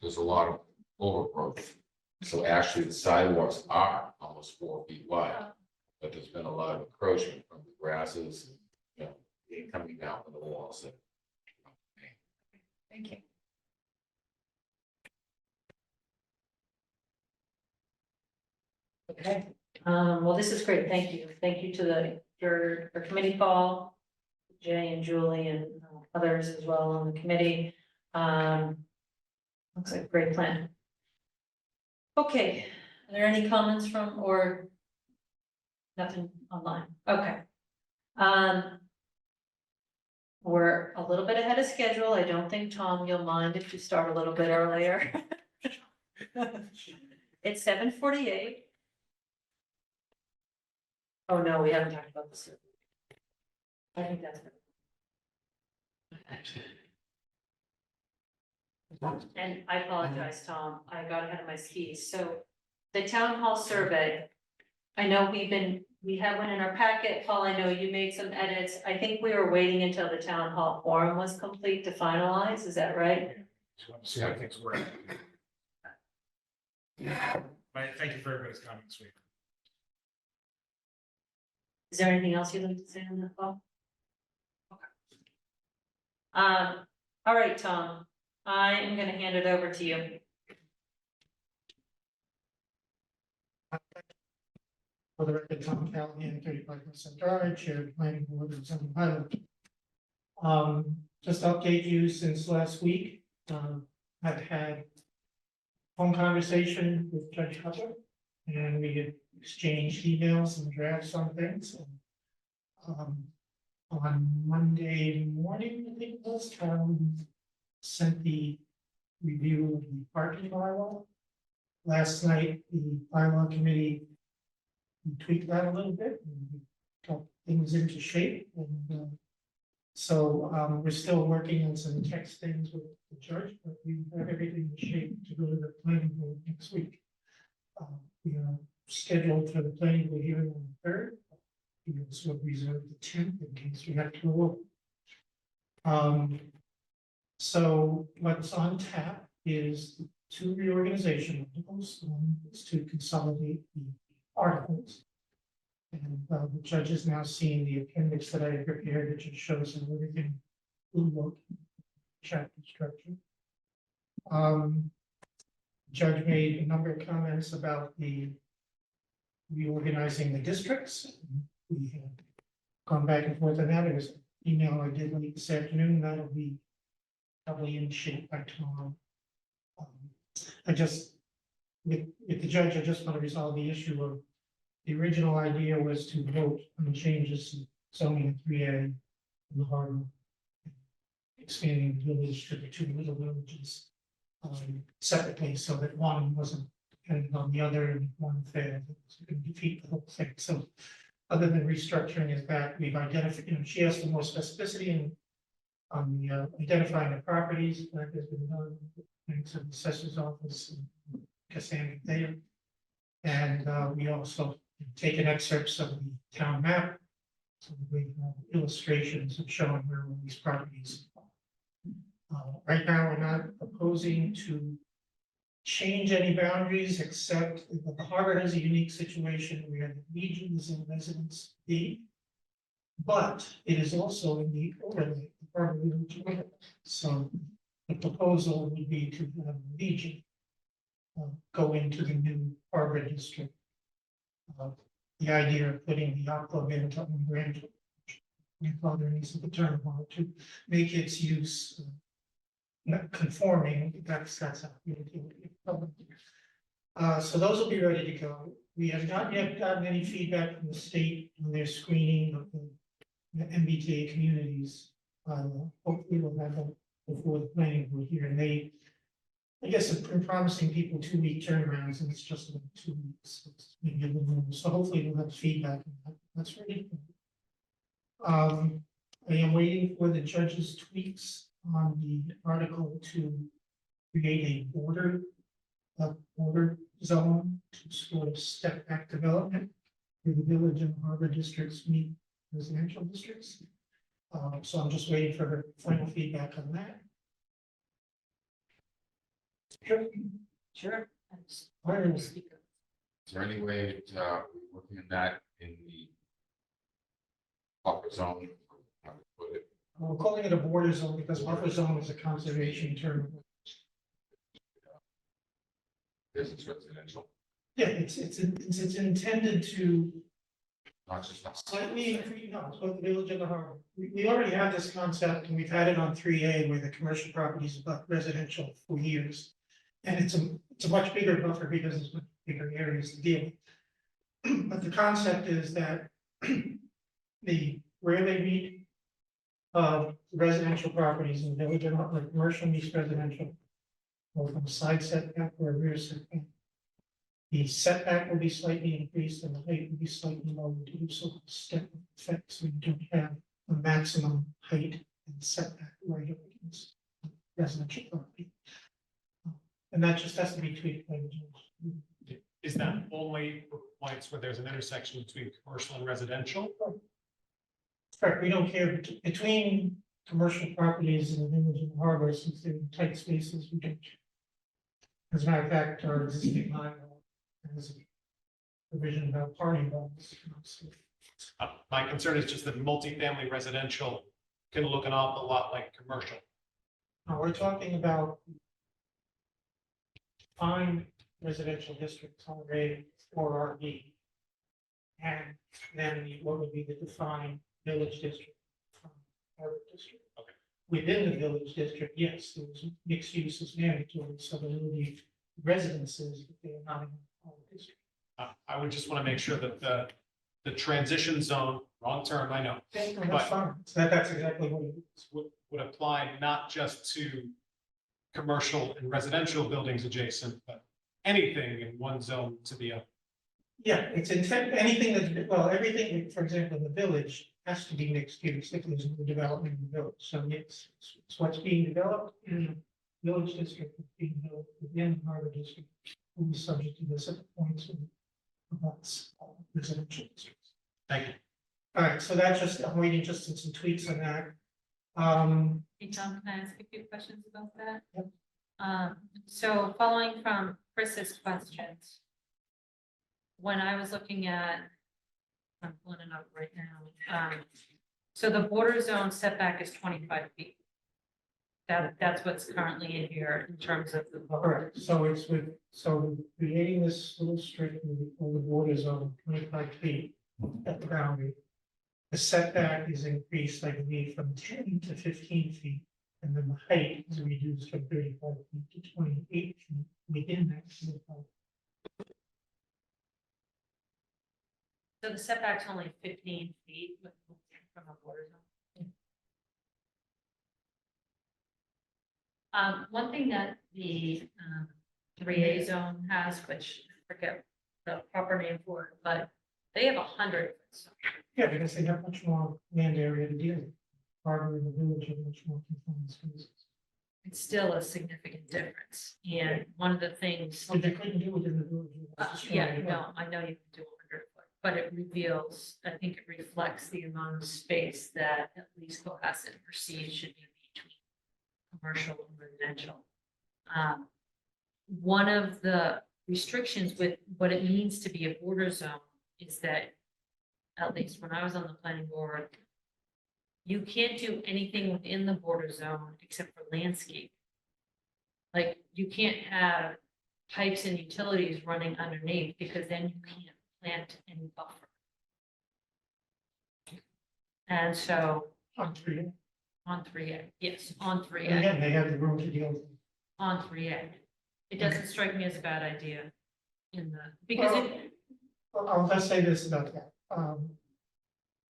There's a lot of overgrowth. So actually, the sidewalks are almost 4 feet wide, but there's been a lot of encroachment from the grasses, you know, coming down from the walls. Thank you. Okay, well, this is great, thank you. Thank you to your committee, Paul, Jay and Julie and others as well on the committee. Looks like a great plan. Okay, are there any comments from or nothing online? Okay. We're a little bit ahead of schedule. I don't think, Tom, you'll mind if you start a little bit earlier. It's 7:48. Oh, no, we haven't talked about this. I think that's good. And I apologize, Tom, I got ahead of my skis. So the town hall survey, I know we have one in our packet. Paul, I know you made some edits. I think we were waiting until the town hall forum was complete to finalize. Is that right? Just want to see how things work. But thank you for everybody's comments. Is there anything else you'd like to say on that, Paul? Okay. All right, Tom, I am gonna hand it over to you. For the record, Tom Callahan, 35 Center Drive, Chair of the Planning Board of Zoning Bylaw. Just to update you since last week, I've had phone conversation with Judge Cutler, and we had exchanged emails and drafts on things. On Monday morning, I think it was, sent the review of the parking bylaw. Last night, the bylaw committee tweaked that a little bit and got things into shape. And so we're still working on some text things with the judge, but we have everything in shape to go to the planning board next week. We are scheduled for the planning board hearing on the 3rd. We also reserved the 10th in case we have to go over. So what's on tap is 2 reorganization articles. One is to consolidate the articles. And the judge is now seeing the appendix that I prepared, which just shows how everything will look, chapter structure. Judge made a number of comments about the reorganizing the districts. We have gone back and forth on that. It was an email I did late this afternoon. That'll be probably in shape by tomorrow. With the judge, I just want to resolve the issue of the original idea was to vote on the changes to zoning in 3A in the harbor, expanding the village to the 2 little villages separately, so that one wasn't dependent on the other and one failed. It was going to defeat the whole thing. So other than restructuring is that we've identified, she asked for more specificity on the identifying the properties that has been done, thanks to the assessor's office and Cassandra Thayer. And we also taken excerpts of the town map. So we have illustrations of showing where all these properties are. Right now, we're not proposing to change any boundaries, except that the harbor has a unique situation where the Legion is in Residence B. But it is also in the overlay, the harbor village overlay. So the proposal would be to have Legion go into the new harbor district. The idea of putting the aqua into Grand grandfathering is the term, or to make its use not conforming, that's how we would do it. So those will be ready to go. We have not yet gotten any feedback from the state on their screening of the MBTA communities. Hopefully we'll have them before the planning board here, and they, I guess, have been promising people 2-week turnarounds, and it's just about 2 weeks. It's maybe a little more. So hopefully we'll have feedback on that. That's ready. I am waiting for the judge's tweaks on the article to create a border zone to sort of step back development where the village and harbor districts meet residential districts. So I'm just waiting for her final feedback on that. Sure. Sure. Fire. Is there any way that we're looking at that in the buffer zone? How to put it? We're calling it a border zone because buffer zone is a conservation term. Business residential, Yeah, it's intended to not just. slightly increase, no, it's both the village and the harbor. We already have this concept and we've had it on 3A where the commercial properties abut residential for years. And it's a much bigger buffer because it's much bigger areas to deal with. But the concept is that where they meet residential properties in the village and like commercial meets residential, both on a side setback or a rear setback. The setback will be slightly increased and the height will be slightly lower to do so step effect, so you don't have a maximum height and setback right up against residential property. And that just has to be tweaked by the judge. Is that only for points where there's an intersection between commercial and residential? Correct, we don't care between commercial properties in the village and the harbor, since they're in tight spaces, we don't. As a matter of fact, our existing bylaw has a provision about parking lots. My concern is just that multifamily residential can look an awful lot like commercial. Now, we're talking about fine residential districts, RA or RB. And then what would be the defined village district? Harbor district. Okay. Within the village district, yes, there's mixed use is mandatory, so there will be residences, but they are not in the harbor district. I would just want to make sure that the transition zone, wrong term, I know, Okay, no, But- that's fine, so that's exactly what it is. would apply not just to commercial and residential buildings adjacent, but anything in one zone to the other. Yeah, it's anything that, well, everything, for example, in the village has to be mixed use, if there's new development in the village, so yes, it's what's being developed in the village district, is being developed within the harbor district, will be subject to this at the points of that's residential districts. Thank you. All right, so that's just, I'm waiting just on some tweaks on that. Hey, Tom, can I ask a few questions about that? Yep. So following from Chris's questions. When I was looking at, I'm pulling it up right now, so the border zone setback is 25 feet. That's what's currently in here in terms of the border. Correct, so it's so creating this little strip with the border zone, 25 feet at the boundary. The setback is increased, I believe, from 10 to 15 feet, and then the height is reduced from 35 feet to 28 feet within that. 25. So the setback's only 15 feet from the border zone. One thing that the 3A zone has, which I forget the proper name for it, but they have 100. Yeah, because they have much more land area to deal with. Harbor in the village have much more confined spaces. It's still a significant difference. And one of the things. So they couldn't do it in the village. Yeah, no, I know you can do 100 foot, but it reveals, I think it reflects the amount of space that at least Cohasset perceives should be between commercial and residential. One of the restrictions with what it means to be a border zone is that, at least when I was on the planning board, you can't do anything within the border zone except for landscape. Like, you can't have pipes and utilities running underneath because then you can't plant any buffer. And so On three, on 3A, yes, on 3A, and again, they have the room to deal with. on 3A. It doesn't strike me as a bad idea in the, because it, Well, I'll just say this about that.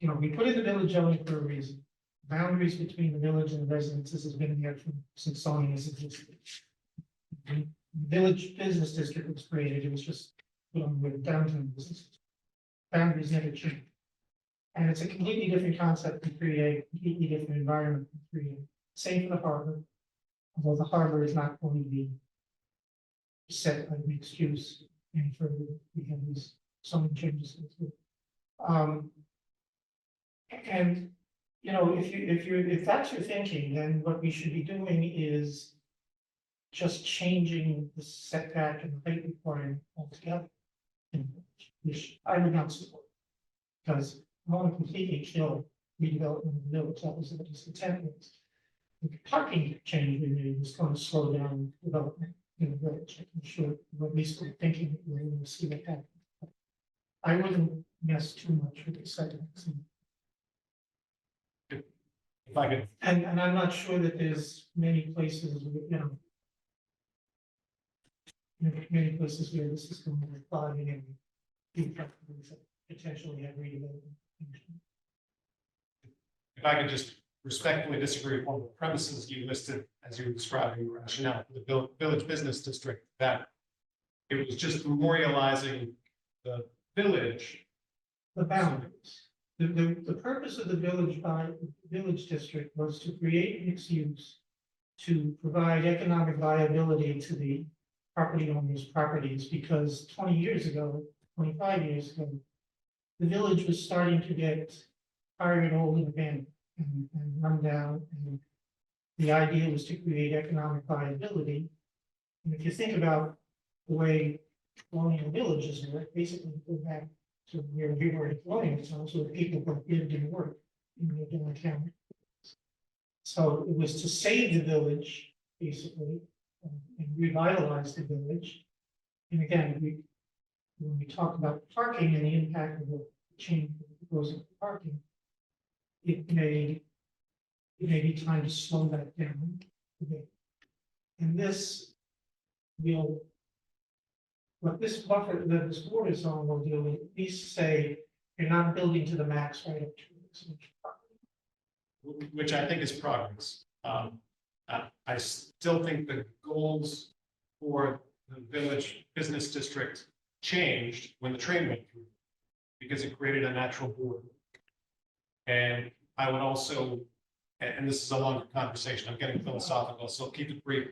You know, we put in the village zoning for a reason. Boundaries between the village and the residences has been there since zoning has existed. The village business district was created, it was just, with downtown businesses. Boundaries never change. And it's a completely different concept to create, completely different environment to create. Same for the harbor. Although the harbor is not going to be set by mixed use any further, we have these some changes. And, you know, if that's your thinking, then what we should be doing is just changing the setback and height requirement altogether. Which I would not support. Because I want to completely kill redevelopment of the village, that was the intent was. The parking change we made was going to slow down development in the village, I'm sure, or at least we're thinking that we're going to see that happen. I wouldn't mess too much with the setbacks. If I could, And I'm not sure that there's many places, many places where this is going to apply in any potentially have redevelopment. if I could just respectfully disagree with one of the premises you listed as you were describing your rationale for the village business district, that it was just memorializing the village. The boundaries. The purpose of the village district was to create mixed use. To provide economic viability to the property owners' properties, because 20 years ago, 25 years ago. The village was starting to get tired and old and abandoned and run down, and the idea was to create economic viability. And if you think about the way colonial villages work, basically go back to where we were in colonial times, where people lived and worked in the downtown. So it was to save the village, basically, and revitalize the village. And again, when we talk about parking and the impact of the change that goes into parking, it may be time to slow that down a bit. And this will, what this buffer, this border zone will do, is at least say, you're not building to the max right up to this. Which I think is progress. I still think the goals for the village business district changed when the train went through, because it created a natural border. And I would also, and this is a longer conversation, I'm getting philosophical, so I'll keep it brief.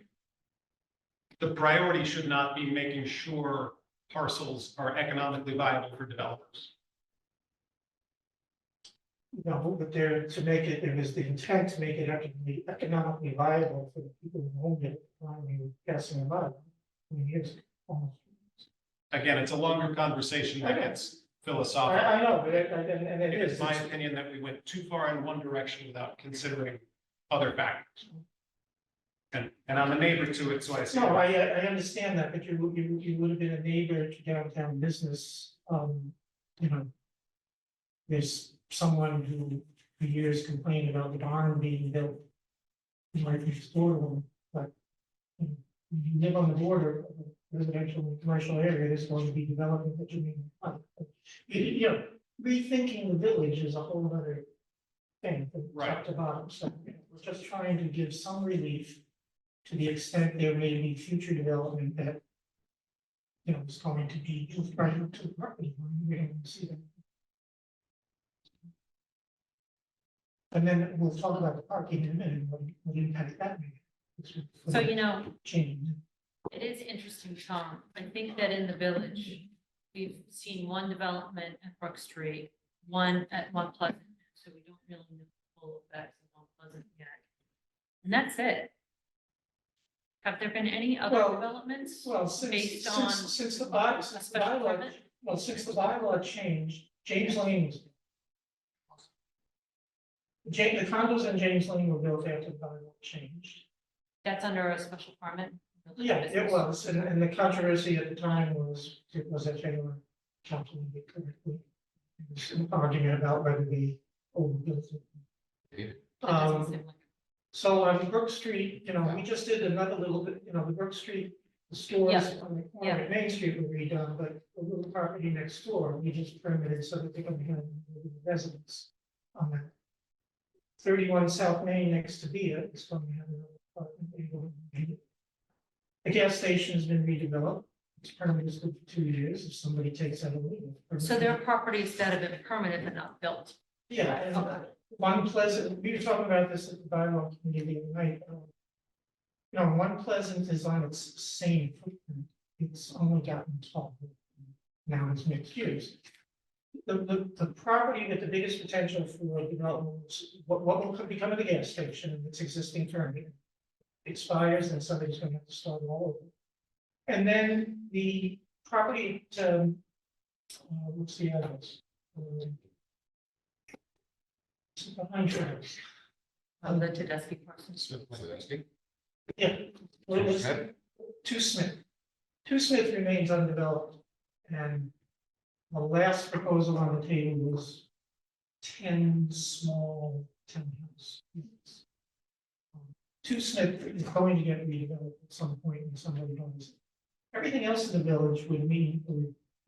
The priority should not be making sure parcels are economically viable for developers. No, but there, to make it, there was the intent to make it economically viable for the people who owned it, when we were passing them out. I mean, here's almost. Again, it's a longer conversation that gets philosophical. I know, but and it It is. is my opinion that we went too far in one direction without considering other factors. And I'm a neighbor to it, so I see. No, I understand that, but you would have been a neighbor to downtown business, you know. There's someone who for years complained about the barn being built. Right next door to them, but you know, you live on the border of a residential and commercial area, there's going to be development that you may not. You know, rethinking the village is a whole other thing, from top to bottom, so we're just trying to give some relief. To the extent there may be future development that. You know, is going to be just right up to the property, we don't see that. And then we'll talk about the parking in a minute, what impact that may. so you know, Change. it is interesting, Tom. I think that in the village, we've seen one development at Brook Street, one at Mount Pleasant, so we don't really know the full effects of Mount Pleasant yet. And that's it. Have there been any other Well, developments? Well, Based on since the a special bylaw, permit? well, since the bylaw changed, James Lane was. The condos in James Lane were built after the bylaw changed. That's under a special permit? Yeah, it was, and the controversy at the time was, it was a favor, calculated correctly. There was an argument about whether the overbuilt. Yeah. That doesn't Um, seem like- so on Brook Street, you know, we just did another little bit, you know, the Brook Street, the stores Yeah. on the corner of Main Street were redone, but the little property next door, we just permitted so that they can have residents on that. 31 South Main next to Via is going to have another apartment. The gas station has been redeveloped. It's permitted for 2 years. If somebody takes that away. So there are properties that have been permanent but not built. Yeah, and One Pleasant, we were talking about this at the bylaw committee the other night. You know, One Pleasant is on its same footprint. It's only gotten taller. Now it's mixed use. The property with the biggest potential for development is what will become of the gas station and its existing term expires, and somebody's gonna have to start all over. And then the property, what's the address? It's behind Travis. The Tedeschi parcel. Smith. Yeah. Well, it was Smith? Two Smith. Two Smith remains undeveloped, and the last proposal on the table was 10 small townhouse units. Two Smith is going to get redeveloped at some point in somebody knows. Everything else in the village would mean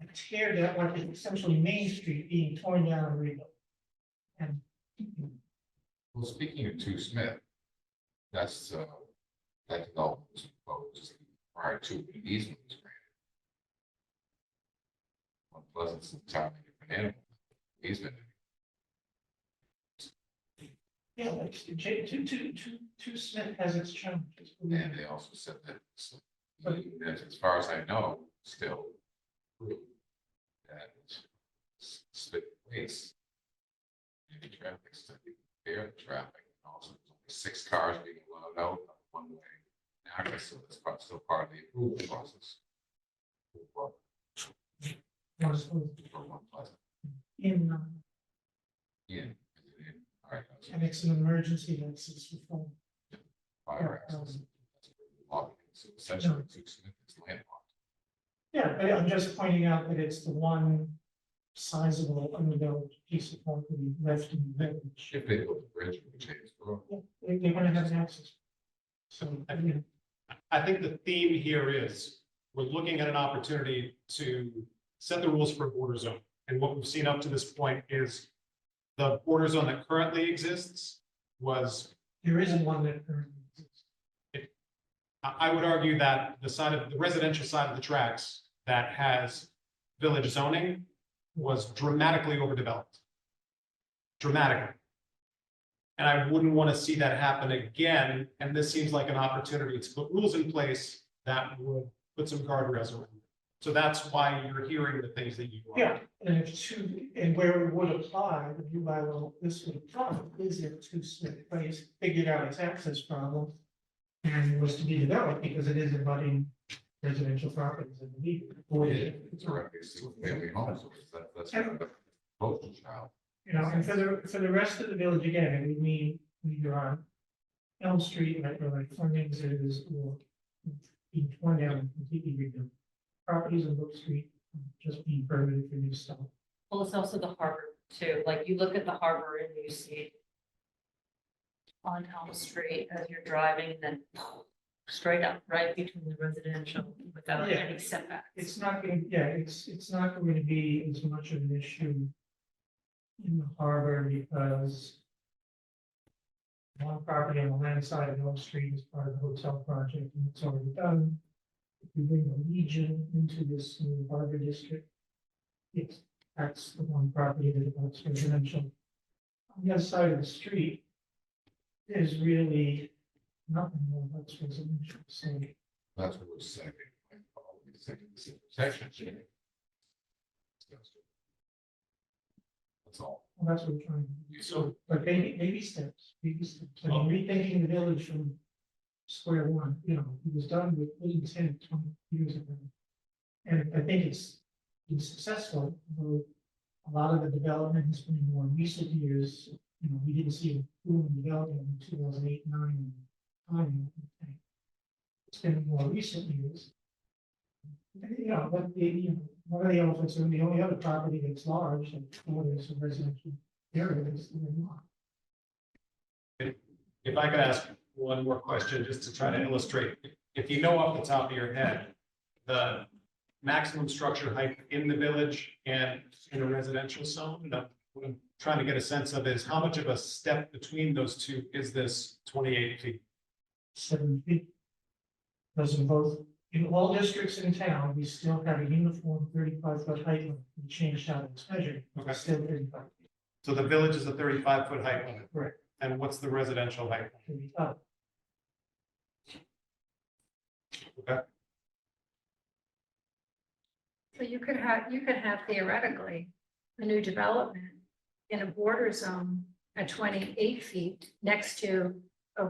a tear down, like essentially Main Street being torn down and rebuilt. And Well, speaking of Two Smith, that's, that development was proposed prior to the easement was granted. One Pleasant's entirely different animal, easement. yeah, like Two Smith has its challenges. And they also said that, as far as I know, still. That split place. Maybe traffic study, fair traffic, also there's only 6 cars being allowed out on one way. Access, so that's still part of the approval process. For One Pleasant. In, Yeah. All right. and it's an emergency access reform. Fire access. So essentially, Two Smith is landlocked. Yeah, I'm just pointing out that it's the one sizable undeveloped piece of property left in the village. If they build a bridge, which is, They're gonna have an access. So, I mean, I think the theme here is, we're looking at an opportunity to set the rules for a border zone. And what we've seen up to this point is the border zone that currently exists was, there isn't one that currently exists. I would argue that the side of the residential side of the tracks that has village zoning was dramatically overdeveloped. Dramatically. And I wouldn't want to see that happen again, and this seems like an opportunity to put rules in place that would put some guardrails around it. So that's why you're hearing the things that you are. Yeah, and and where it would apply, the new bylaw, this would apply, is if Two Smith Place figured out its access problem. And was to be developed because it is abutting residential properties in the it's already a single family home, so that's the poster child. You know, and for the rest of the village, again, it would mean either on Elm Street, like Fleming's is, or being torn down and completely rebuilt. Properties on Brook Street just being permitted for new stuff. Well, it's also the harbor too, like you look at the harbor and you see on Elm Street as you're driving, then straight up, right between the residential without Yeah. any setbacks. It's not going, yeah, it's not going to be as much of an issue in the harbor because one property on the land side of Elm Street is part of the hotel project and it's already done. If you bring the Legion into this new harbor district, that's the one property that abuts residential. On the other side of the street, there's really nothing more that's residential, so. That's what we're saying. Protection. That's all. Well, that's what we're trying to do. So But baby steps. I mean, rethinking the village from square one, you know, it was done with good intent 20 years ago. And I think it's been successful, although a lot of the development has been in more recent years. You know, we didn't see a boom in development in 2008, 9, and 10. It's been in more recent years. And, you know, but one of the elephants, and the only other property that's large, and is a residential areas. If I could ask one more question, just to try to illustrate, if you know off the top of your head, the maximum structure height in the village and in a residential zone, what I'm trying to get a sense of is how much of a step between those two is this 28 feet? 7 feet. Those in both, in all districts in town, we still have a uniform 35-foot height limit. We changed how it's measured. Okay. Still 35 feet. So the village is a 35-foot height limit. Correct. And what's the residential height? 35. Okay, So you could have theoretically a new development in a border zone at 28 feet next to a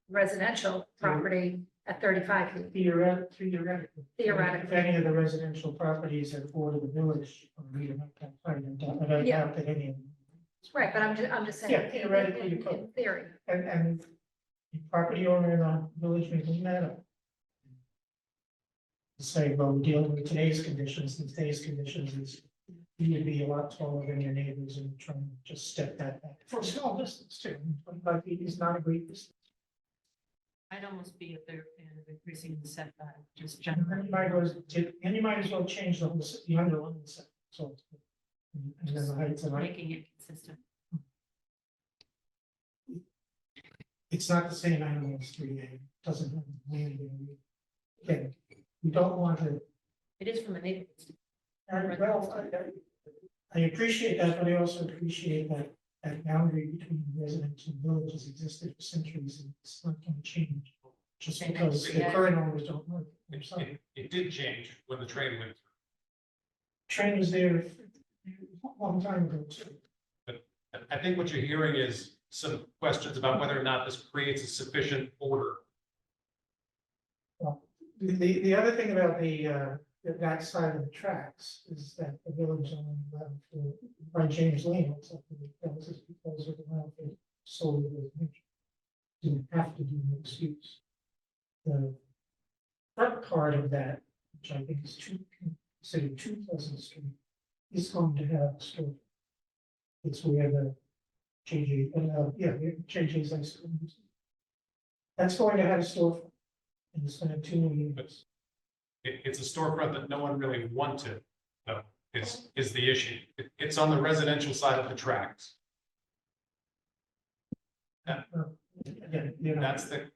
residential property at 35 feet. Theoretically. Theoretically. If any of the residential properties that border the village, we don't have that height, I don't Yeah. doubt that any of them. Right, but I'm just saying. Yeah, theoretically, you could. In theory. And the property owner in the village may clean that up. Say, well, we're dealing with today's conditions, and today's conditions is you would be a lot taller than your neighbors and trying to just step that back for a small distance too. 25 feet is not a great distance. I'd almost be a bigger fan of increasing the setback, just And then you might as well change the whole, the underlying set, so. And then the heights and height, making it consistent. it's not the same animal as 3A, doesn't have landing. Again, we don't want to. It is from a neighborhood. Well, I appreciate that, but I also appreciate that boundary between residents and villages existed for centuries and it's not going to change. Just Same because as the 3A. current owners don't like it. I'm sorry. it did change when the train went Train was there a long time ago too. through. I think what you're hearing is some questions about whether or not this creates a sufficient order. The other thing about that side of the tracks is that the village owned by James Lane, it's up to the premises because of the land for solar residential. Didn't have to do mixed use. The front part of that, which I think is considered 2 Pleasant Street, is going to have a store. It's where the JJ's ice cream is. That's going to have a storefront. And it's going to have 2 new units. It's a storefront that no one really wanted, though, is the issue. It's on the residential side of the tracks. Again, That's the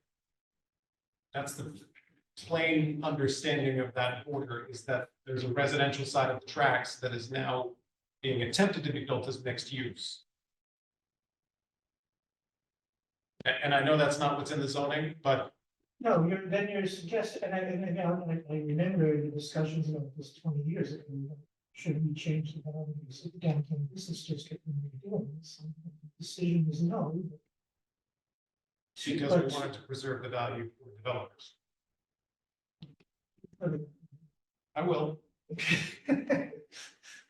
plain understanding of that order, is that there's a residential side of the tracks that is now being attempted to be built as mixed use. And I know that's not what's in the zoning, but no, you're suggesting, and I remember the discussions about this 20 years ago. Should we change the boundaries of the downtown business district when we're doing this? And the decision was no. because we wanted to preserve the value for developers. I will,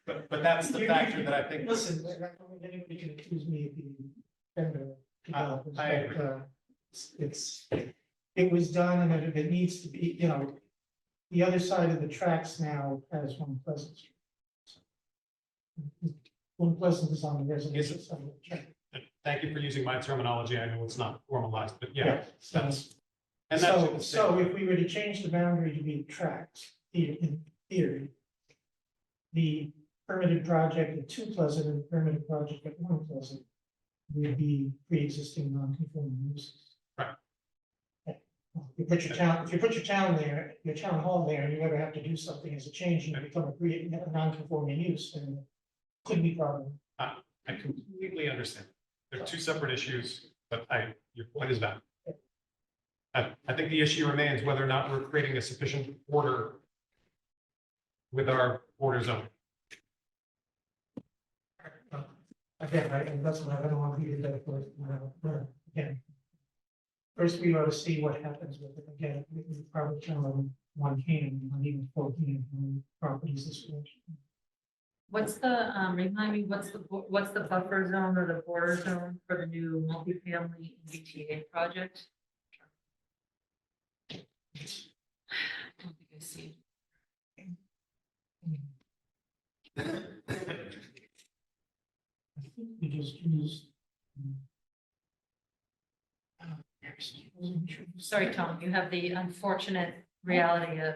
but that's the factor that I think. Listen, I don't think anybody can accuse me of being better. I agree. It was done and if it needs to be, the other side of the tracks now has One Pleasant Street. One Pleasant is on the residential side of the track. Thank you for using my terminology. I know it's not formalized, but yeah, so- that's. And that's. So if we were to change the boundary to be tracks, in theory. The permitted project at 2 Pleasant and the permitted project at 1 Pleasant. Would be pre-existing non-conforming uses. Right. If you put your town there, your town hall there, and you ever have to do something as a change, and you become a non-conforming use, then it could be problem. I completely understand. They're 2 separate issues, but your point is valid. I think the issue remains whether or not we're creating a sufficient order with our border zone. Again, that's what I don't want to be there for, again. First, we ought to see what happens with it, again, we probably count on 1 hand, not even 4 hand, properties this way. What's the, remind me, what's the buffer zone or the border zone for the new multifamily BTA project? I don't think I see. I think we just used. Sorry, Tom, you have the unfortunate reality of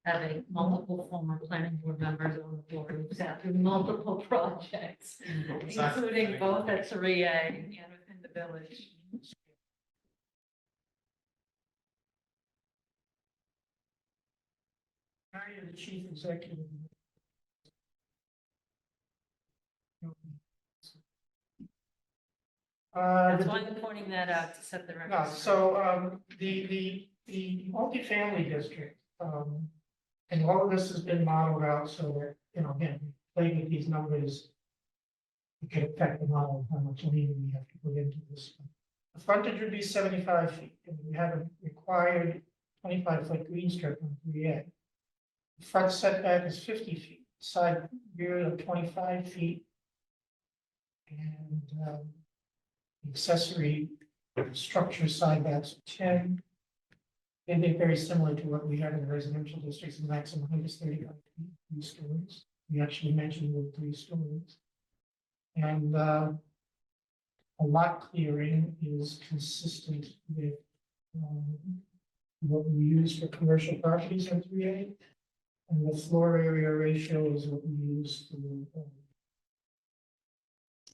having multiple former planning board members on the board who've sat through multiple projects, including both at 3A and within the village. I am the chief executive. That's why I'm pointing that out to set the record. No, so, the multifamily district, and all of this has been modeled out so that, you know, again, playing with these numbers. It could affect the model, of how much land we have to put into this. The frontage would be 75 feet, and we have a required 25-foot green strip on 3A. The front setback is 50 feet, side rear of 25 feet. And, accessory structure side that's 10. And they're very similar to what we have in the residential districts, the maximum height is 35 feet, 3 stories. We actually mentioned the 3 stories. And a lot clearing is consistent with what we use for commercial properties on 3A. And the floor area ratio is what we use for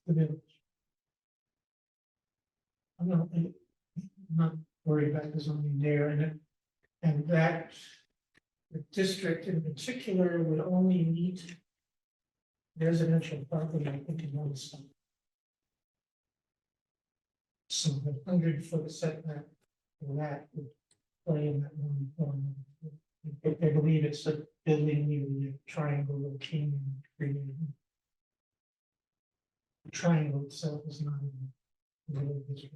the village. I'm not worried about the zoning there, and that the district in particular would only meet residential property, I think, in one side. So the 100-foot setback for that would play in that one corner. I believe it's a building near the triangle of King and Green. The triangle itself is not in the village district.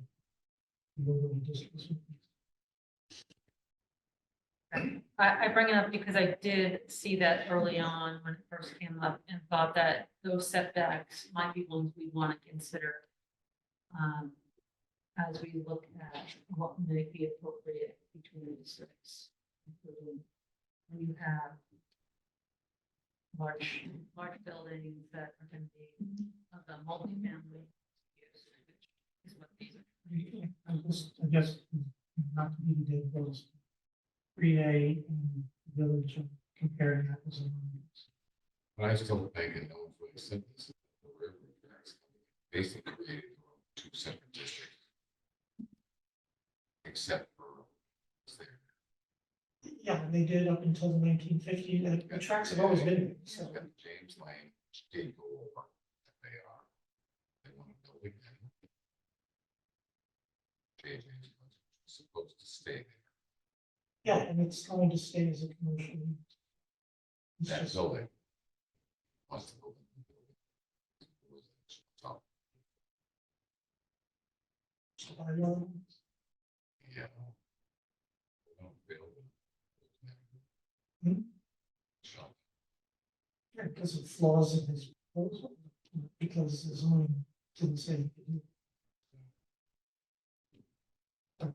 I bring it up because I did see that early on when it first came up and thought that those setbacks might be ones we want to consider. As we look at what may be appropriate between the districts. Including when you have large buildings that are going to be of the multifamily use, which is what these are. I guess, not to be the dead horse. 3A and village, comparing apples and oranges. But I still think in those ways, the river tracks basically created 2 separate districts. Except for what's there. Yeah, they did up until the 1950s. The tracks have always been there, so. James Lane did go over. They want to build again. James Lane's supposed to stay there. Yeah, and it's going to stay as a commercial. It's That just- building. Wants to build. So, yeah. Don't build. Hmm? So, Yeah, because of flaws in his proposal, because the zoning didn't say. he could do it.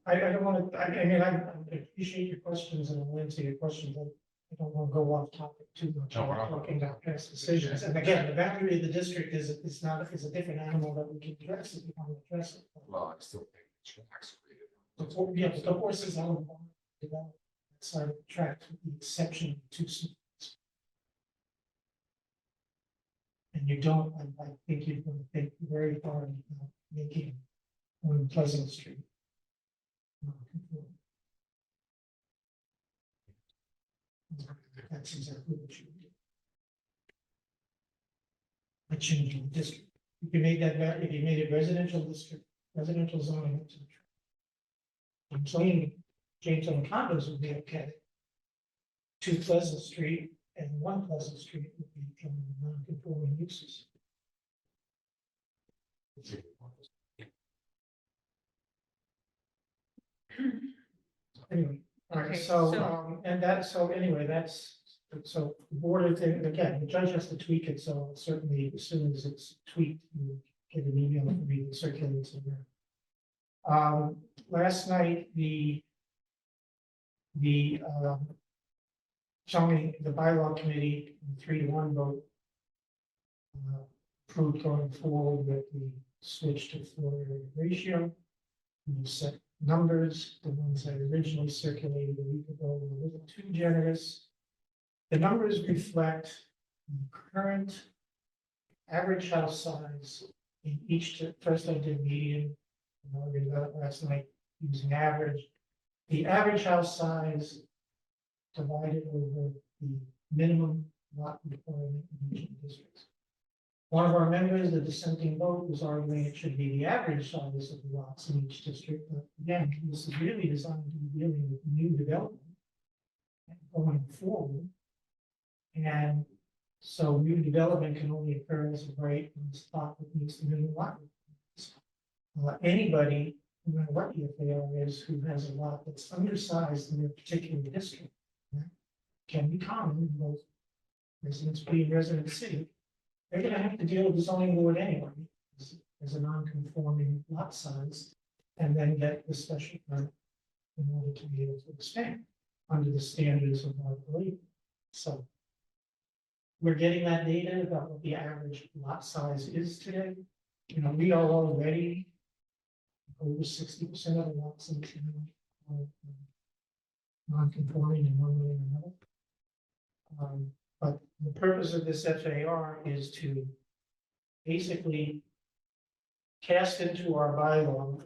I don't want to, I mean, I appreciate your questions and I'll answer your questions, but I don't want to go off topic too much. No, I'm we're not. talking about past decisions, and again, the boundary of the district is a different animal that we can address if we want to address it. well, I still think the tracks created. Yeah, but the horses on the side of the track, with the exception of 2 spots. And you don't, I think you're going to think very hard about making on Pleasant Street. That's exactly what you do. A change in the district. If you made that, if you made it residential district, residential zoning. That's a I'm saying James and condos would be okay. 2 Pleasant Street and 1 Pleasant Street would become non-conforming uses. Anyway, all right, Okay, so, so- and that, so anyway, that's, so the board of thing, again, the judge has to tweak it, so certainly as soon as it's tweaked, you get an email from me that circulates in there. Last night, the zoning, the bylaw committee, 3-1 vote. approved going forward with the switch to floor area ratio. We set numbers, the ones that originally circulated a week ago were a little too generous. The numbers reflect the current average house size in each, first I did median, and I did that last night using average. The average house size divided over the minimum lot requirement in each of the districts. One of our members, the dissenting vote, was arguing it should be the average size of the lots in each district, but again, this is really designed to be dealing with new development going forward. And so new development can only occur as of right when it's thought that meets the minimum lot requirements. Anybody, no matter what the FAR is, who has a lot that's undersized in their particular district, can be common in both residents B and resident C. They're gonna have to deal with the zoning board anyway, as a non-conforming lot size, and then get the special permit in order to be able to expand under the standards of our belief. So we're getting that data about what the average lot size is today. You know, we are already over 60% of the lots in town are non-conforming in one way or another. But the purpose of this FAR is to basically cast into our bylaw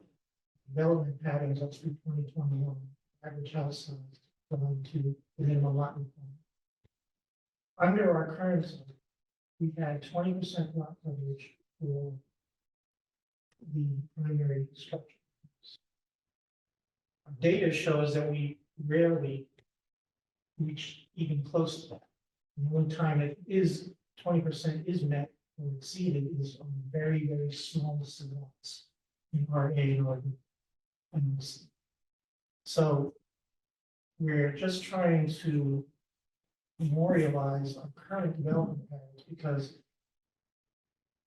development patterns up through 2021, average house size going to the minimum lot requirement. Under our current zone, we had 20% lot coverage for the primary structure. Our data shows that we rarely reach even close to that. The only time it is 20% is met or exceeded is on very, very small lots in RA or MC. So we're just trying to memorialize our current development patterns, because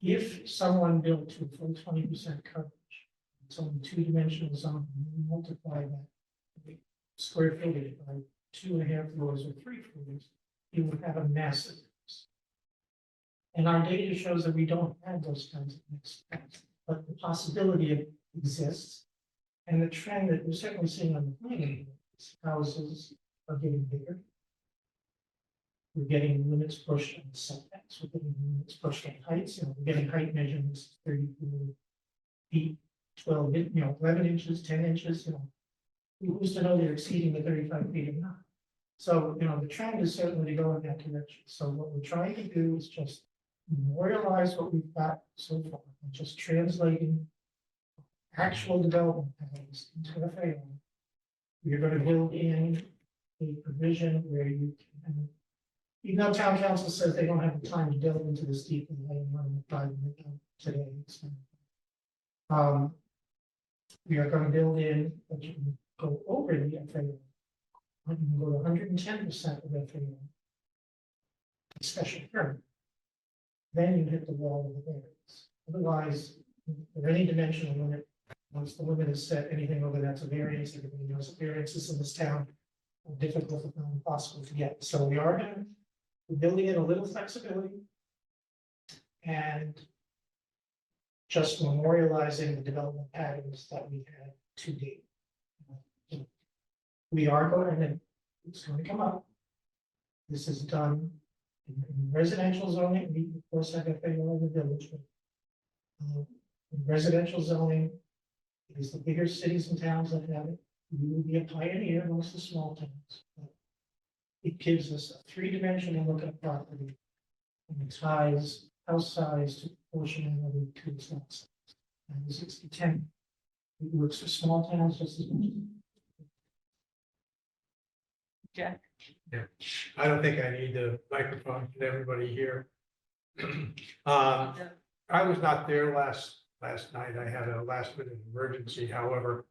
if someone built to a full 20% coverage, it's only two-dimensional zone, and you multiply that square footage by 2.5 floors or 3 floors, you would have a massive difference. And our data shows that we don't have those kinds of mixed effects, but the possibility exists. And the trend that we're certainly seeing on the planning board is houses are getting bigger. We're getting limits pushed on setbacks, we're getting limits pushed on heights, we're getting height measurements, 34 feet, 12, 11 inches, 10 inches, who's to know they're exceeding the 35 feet or not? So, the trend is certainly to go in that direction. So what we're trying to do is just memorialize what we've got so far, and just translating actual development patterns into FAR. We're going to build in a provision where you can, even though town council says they don't have the time to delve into this deeply, I am running the 5 minute today. We are going to build in that you can go over the FAR. You can go to 110% of FAR. Special permit. Then you hit the wall of the variance. Otherwise, for any dimensional limit, once the limit is set, anything over that's a variance. Everybody knows that variances in this town are difficult, if not impossible to get. So we're building in a little flexibility and just memorializing the development patterns that we had to date. We are going, and it's going to come up. This is done in residential zoning. We of course have FAR in the village, but in residential zoning, it is the bigger cities and towns that have it. We will be a pioneer amongst the small towns. But it gives us a three-dimensional look at property and it ties house size to proportionality to its lot size. And the 60-10, it works for small towns just as much. Jack? Yeah, I don't think I need the microphone. Can everybody hear? I was not there last night. I had a last minute emergency. However,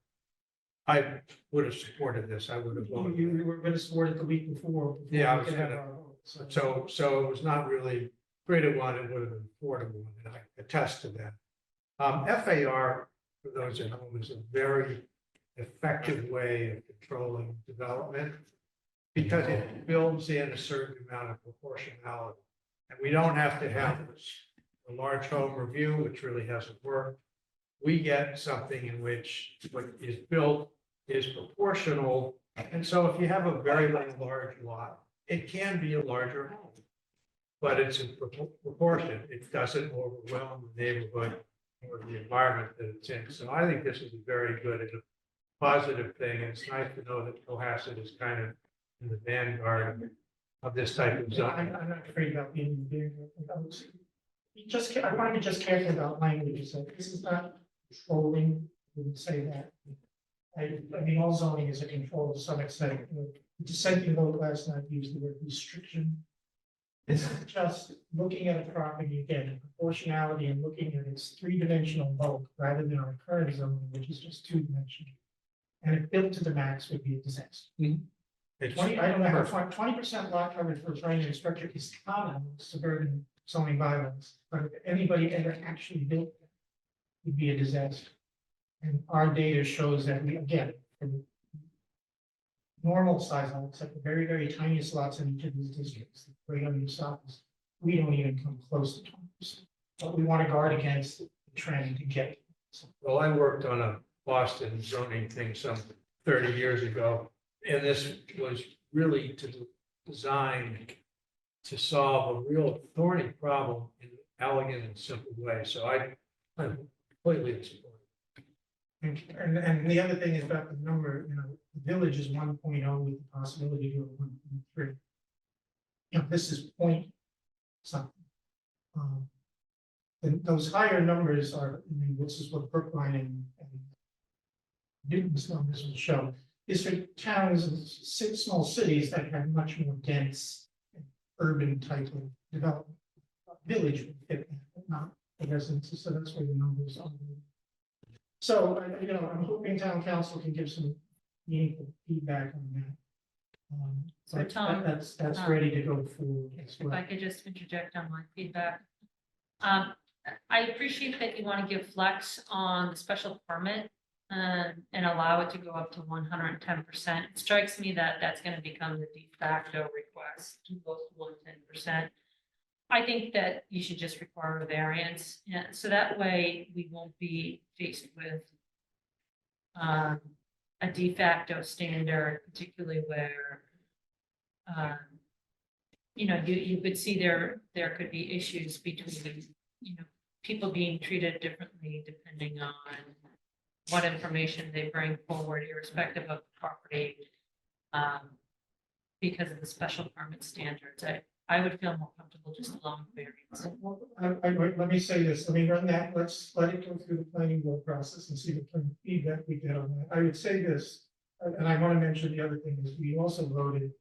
I would have supported this. I would have voted. You were going to support it the week before. Yeah, I we was could have gonna- our vote, So it was not really greater one. It would have been affordable one, and I attest to that. FAR, for those at home, is a very effective way of controlling development, because it builds in a certain amount of proportionality. And we don't have to have this a large home review, which really hasn't worked. We get something in which what is built is proportional. And so if you have a very large lot, it can be a larger home. But it's in proportion. It doesn't overwhelm the neighborhood or the environment that it's in. So I think this is a very good and a positive thing. And it's nice to know that Cohasset is kind of in the vanguard of this type of zoning. I'm not afraid about being there. I want to be just careful about language, so this is not controlling, I wouldn't say that. I mean, all zoning is a control to some extent. The dissenting vote last night used the word restriction. It's just looking at a property again, proportionality and looking at its three-dimensional bulk rather than our current zoning, which is just two-dimensional. And if built to the max would be a disaster. It's 20, I don't know how far, 20% lot coverage for a primary structure is common in suburban zoning bylaws, but if anybody ever actually built it, it would be a disaster. And our data shows that we, again, for the normal size lots, like the very, very tiniest lots in each of these districts, right on your size, we don't even come close to 20%. But we want to guard against the trend to get. Well, I worked on a Boston zoning thing some 30 years ago, and this was really to design to solve a real thorny problem in an elegant and simple way. So I'm completely supportive. And the other thing is about the number, the village is 1.0 with the possibility to go 1.3. This is point something. And those higher numbers are, this is what Brookline and Newton's numbers will show. Is for towns and six small cities that have much more dense urban type of development. Village would fit that, but not the residences, so that's where the numbers are. So, I'm hoping town council can give some meaningful feedback on that. So But Tom, that's ready to go forward as If I well. could just interject on my feedback. I appreciate that you want to give flex on the special permit and allow it to go up to 110%. It strikes me that that's going to become the de facto request to go to 110%. I think that you should just require a variance, so that way we won't be faced with a de facto standard, particularly where you could see there could be issues between, people being treated differently depending on what information they bring forward, irrespective of the property, because of the special permit standards. I would feel more comfortable just allowing variance. Let me say this, let me run that, let's let it go through the planning board process and see what kind of feedback we get on that. I would say this, and I want to mention the other thing is we also voted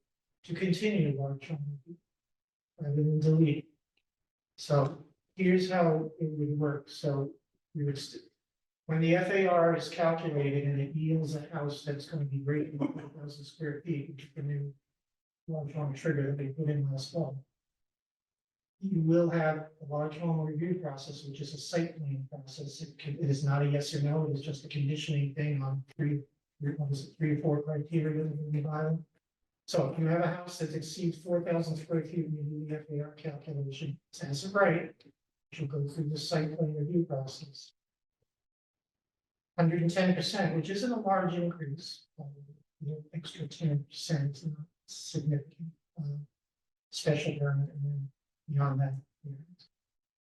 to continue large home review rather than delete. So here's how it would work. So we would, when the FAR is calculated and it yields a house that's going to be greater than 4,000 square feet, which is the new large home trigger that they put in last fall, you will have a large home review process, which is a site plan process. It is not a yes or no, it is just a conditioning thing on three or four criteria in the bylaw. So if you have a house that exceeds 4,000 square feet, when you do the FAR calculation, as of right, you'll go through the site plan review process. 110%, which isn't a large increase, extra 10%, is not significant. Special permit, and then beyond that.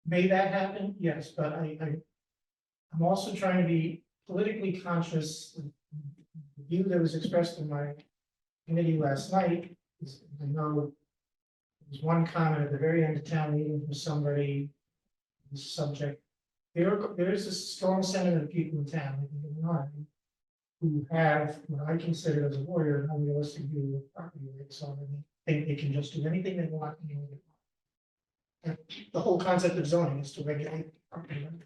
May that happen? Yes, but I'm also trying to be politically conscious. The view that was expressed in my committee last night is, I know there was one comment at the very end of town meeting from somebody on this subject. There is a strong sentiment of people in town, I think in the minority, who have what I consider as a lawyer an unrealistic view of property rights already. Think they can just do anything they want. And the whole concept of zoning is to regulate property rights.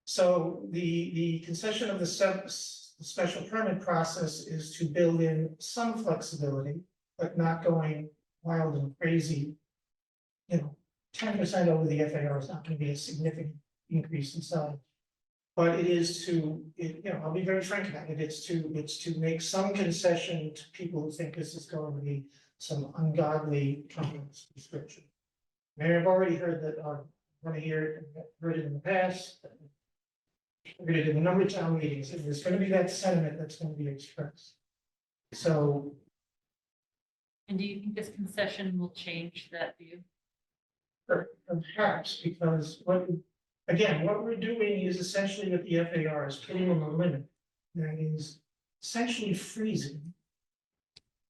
So the concession of the special permit process is to build in some flexibility, but not going wild and crazy. 10% over the FAR is not going to be a significant increase in size. But it is to, I'll be very frank about it, it's to make some concession to people who think this is going to be some ungodly restriction. Mary, I've already heard that our want to hear it, and I've heard it in the past. Heard it in a number of town meetings, and there's gonna be that sentiment that's gonna be expressed. So, And do you think this concession will change that view? perhaps, because again, what we're doing is essentially with the FAR is putting them a limit. That is essentially freezing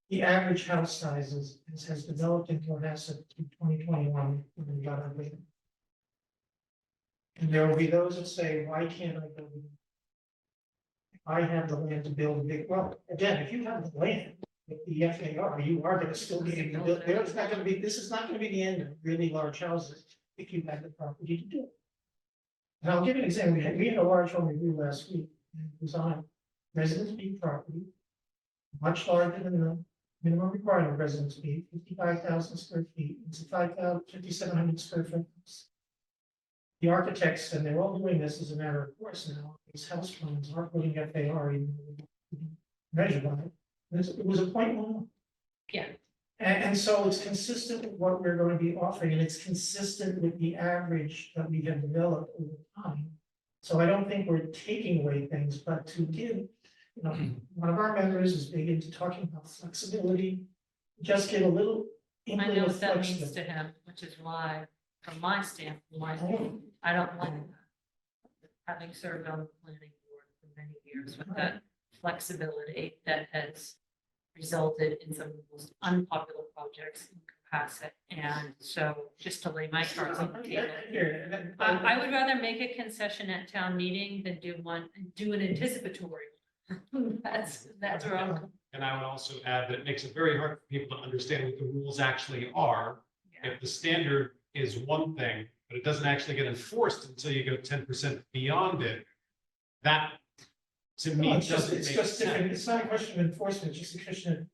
the average house sizes as has developed in Cohasset through 2021 when we got our data. And there will be those that say, why can't I build? If I have the land to build a big, well, again, if you have the land with the FAR, you are gonna still be able to build, there's not gonna be, this is not gonna be the end of really large houses if you have the property to do it. And I'll give you an example, we had a large home review last week, and it was on Residence B property, much larger than the minimum requirement of Residence B, 55,000 square feet, it's a 5,700 square foot house. The architects, and they're all doing this as a matter of course now, these house plans are putting FAR in, measured by it. It was a 0.1. Yeah. And so it's consistent with what we're going to be offering, and it's consistent with the average that we have developed over time. So I don't think we're taking away things, but to give, one of our members is big into talking about flexibility. Just give a little I inkling know of what that means to flexibility. him, which is why, from my standpoint, I don't like that. Having served on the planning board for many years with that flexibility that has resulted in some of the most unpopular projects in Cohasset. And so just to lay my cards on the table. I would rather make a concession at town meeting than do an anticipatory. one. That's where I'm. And I would also add that it makes it very hard for people to understand what the rules actually are. If the standard is one thing, but it doesn't actually get enforced until you go 10% beyond it, that to me It's just, doesn't it's make just different, sense. it's not a question of enforcement, it's just a question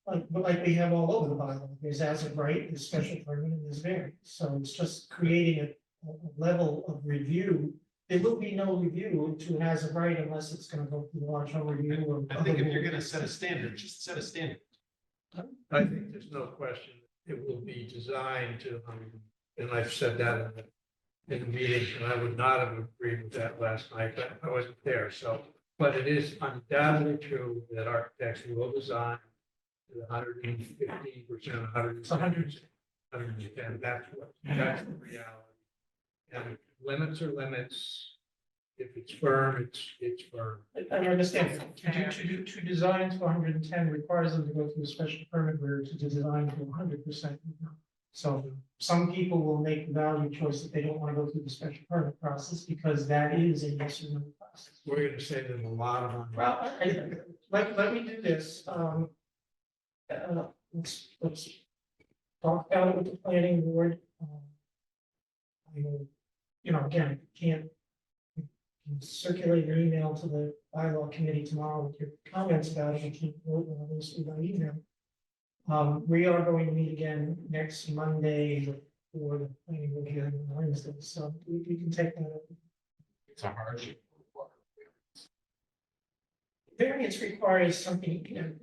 of, like we have all over the bylaw, there's as of right, there's special permit, and there's variance. So it's just creating a level of review. There will be no review to as of right unless it's gonna go through the large home review or. I think if you're gonna set a standard, just set a standard. I think there's no question it will be designed to, and I've said that in the meeting, and I would not have agreed with that last night, but I wasn't there, so. But it is undoubtedly true that architects will design to 115%, 100%, 110, that's the reality. And limits are limits. If it's firm, it's firm. I understand, to design to 110 requires them to go through a special permit where to design to 100%. So some people will make the value choice that they don't want to go through the special permit process because that is a yes or no process. We're gonna save them a lot of money. Well, let me do this, let's talk about it with the planning board. I will, again, can't circulate an email to the bylaw committee tomorrow with your comments about it, you can't vote on this by email. We are going to meet again next Monday for the planning board hearing on Wednesday, so we can take that up. It's a hardship. Variance requires something,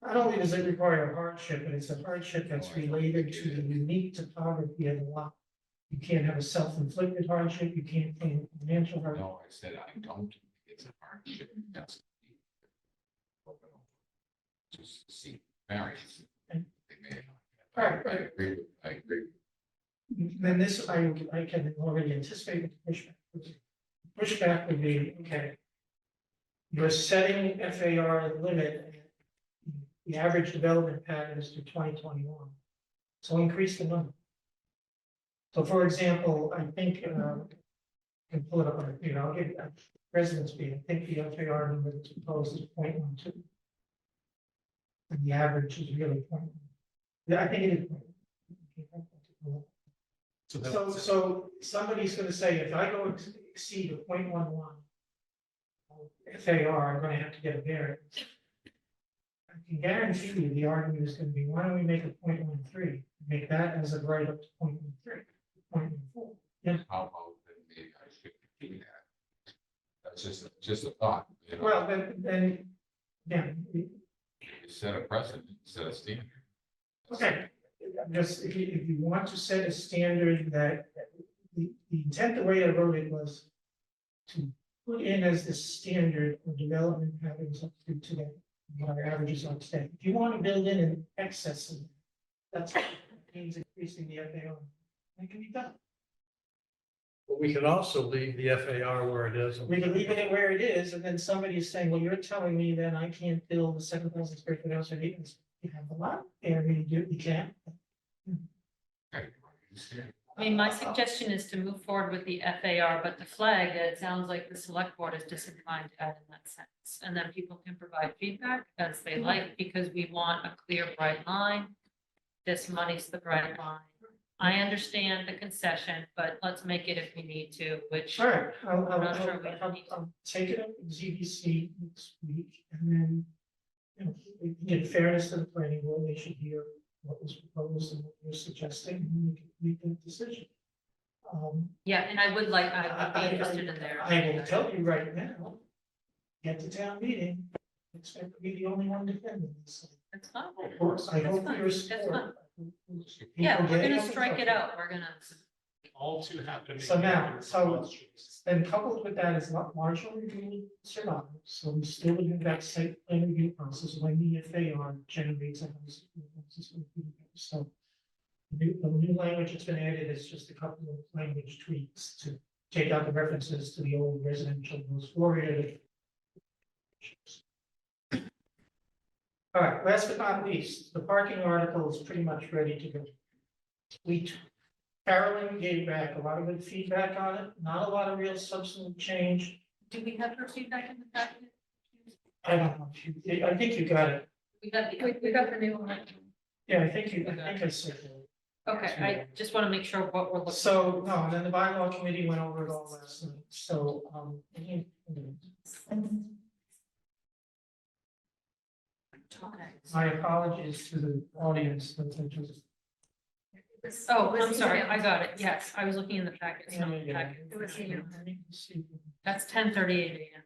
not only does it require a hardship, but it's a hardship that's related to the unique topography of the lot. You can't have a self-inflicted hardship, you can't claim financial hardship. No, I said I don't, think it's a hardship, that's. Just see variance. Okay. They may not. Right, I right. agree, I agree. Then this, I can already anticipate the pushback. Pushback would be, okay. You're setting FAR limit, the average development pattern is to 2021. So increase the number. So for example, I think, can pull it up on, I'll give Residence B, I think the FAR number that's proposed is 0.12. And the average is really 0.1. Yeah, I think it is. So somebody's gonna say, if I go exceed a 0.11 FAR, I'm gonna have to get a variance. I can guarantee you the argument is gonna be, why don't we make a 0.13, make that as a right up to 0.13, 0.14. Yeah, How about that maybe I should do that? That's just a thought, well, then, You set a precedent, set a standard. okay. Just if you want to set a standard that the intent, the way I wrote it was to put in as the standard of development patterns up to today, what our averages are today. If you want to build in an excess of that, that's what means increasing the FAR. It can be done. But we could also leave the FAR where it is. We can leave it where it is, and then somebody is saying, well, you're telling me then I can't build a 7,000 square foot house or 8,000. You have a lot, and you can't. I mean, my suggestion is to move forward with the FAR, but the flag, it sounds like the select board is disinclined to add in that sentence. And then people can provide feedback as they like, because we want a clear, bright line. This money's the bright line. I understand the concession, but let's make it if we need to, which. Sure, I'm not sure we need to. I'll take it up with ZBC next week, and then, you know, in fairness to the planning board, they should hear what was proposed and what you're suggesting, and we can make that decision. Yeah, and I would be interested in there. I will tell you right now, get to town meeting, expect to be the only one defending this. That's fine. Of course, I That's hope fine. your That's support. fine. Yeah, People we're getting gonna up and strike it talking. out. We're gonna. All too happen. So now, so then coupled with that is not marginal review survival, so we still would have that site plan review process when the FAR generates a house. So the new language that's been added is just a couple of language tweaks to take out the references to the old residential most florid. All right, last but not least, the parking article is pretty much ready to go. Carolyn gave back a lot of good feedback on it, not a lot of real substantive change. Do we have her feedback in the packet? I don't know, if you, I think you got it. We got the new one. Yeah, I think I said that. Okay, I just want to make sure what we're looking. So, no, and then the bylaw committee went over it all last night, so, my apologies to the audience. That I just- Oh, I'm sorry, I got it. Yes, I was looking in the packet. It's not in the packet. That's 10:38 a.m.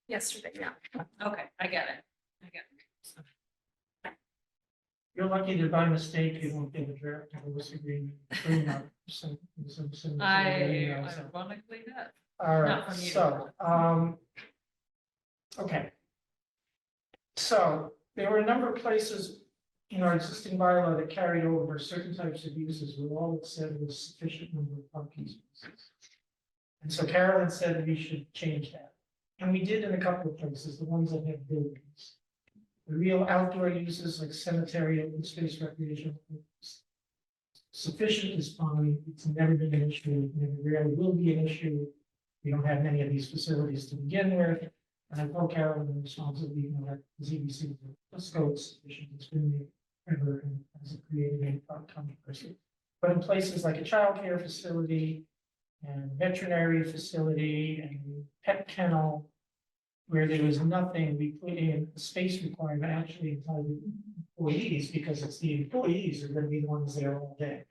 Yesterday, yeah. Okay, I get it. You're lucky that by mistake you don't get a draft of this agreement. Ironically that. All right, Not from you. so, okay. So there were a number of places in our existing bylaw that carried over certain types of uses where all it said was sufficient number of parking spaces. And so Carolyn said we should change that. And we did in a couple of places, the ones that have buildings. The real outdoor uses like cemetery, open space, recreation. Sufficient is fine, it's never been an issue, it never really will be an issue. We don't have many of these facilities to begin with. And I told Carolyn in response to the, that ZBC, let's go, it's sufficient, it's been there ever, and hasn't created any controversy. But in places like a childcare facility and veterinary facility and pet kennel, where there was nothing, we put in a space requirement actually entitled employees, because it's the employees who are gonna be the ones there all day.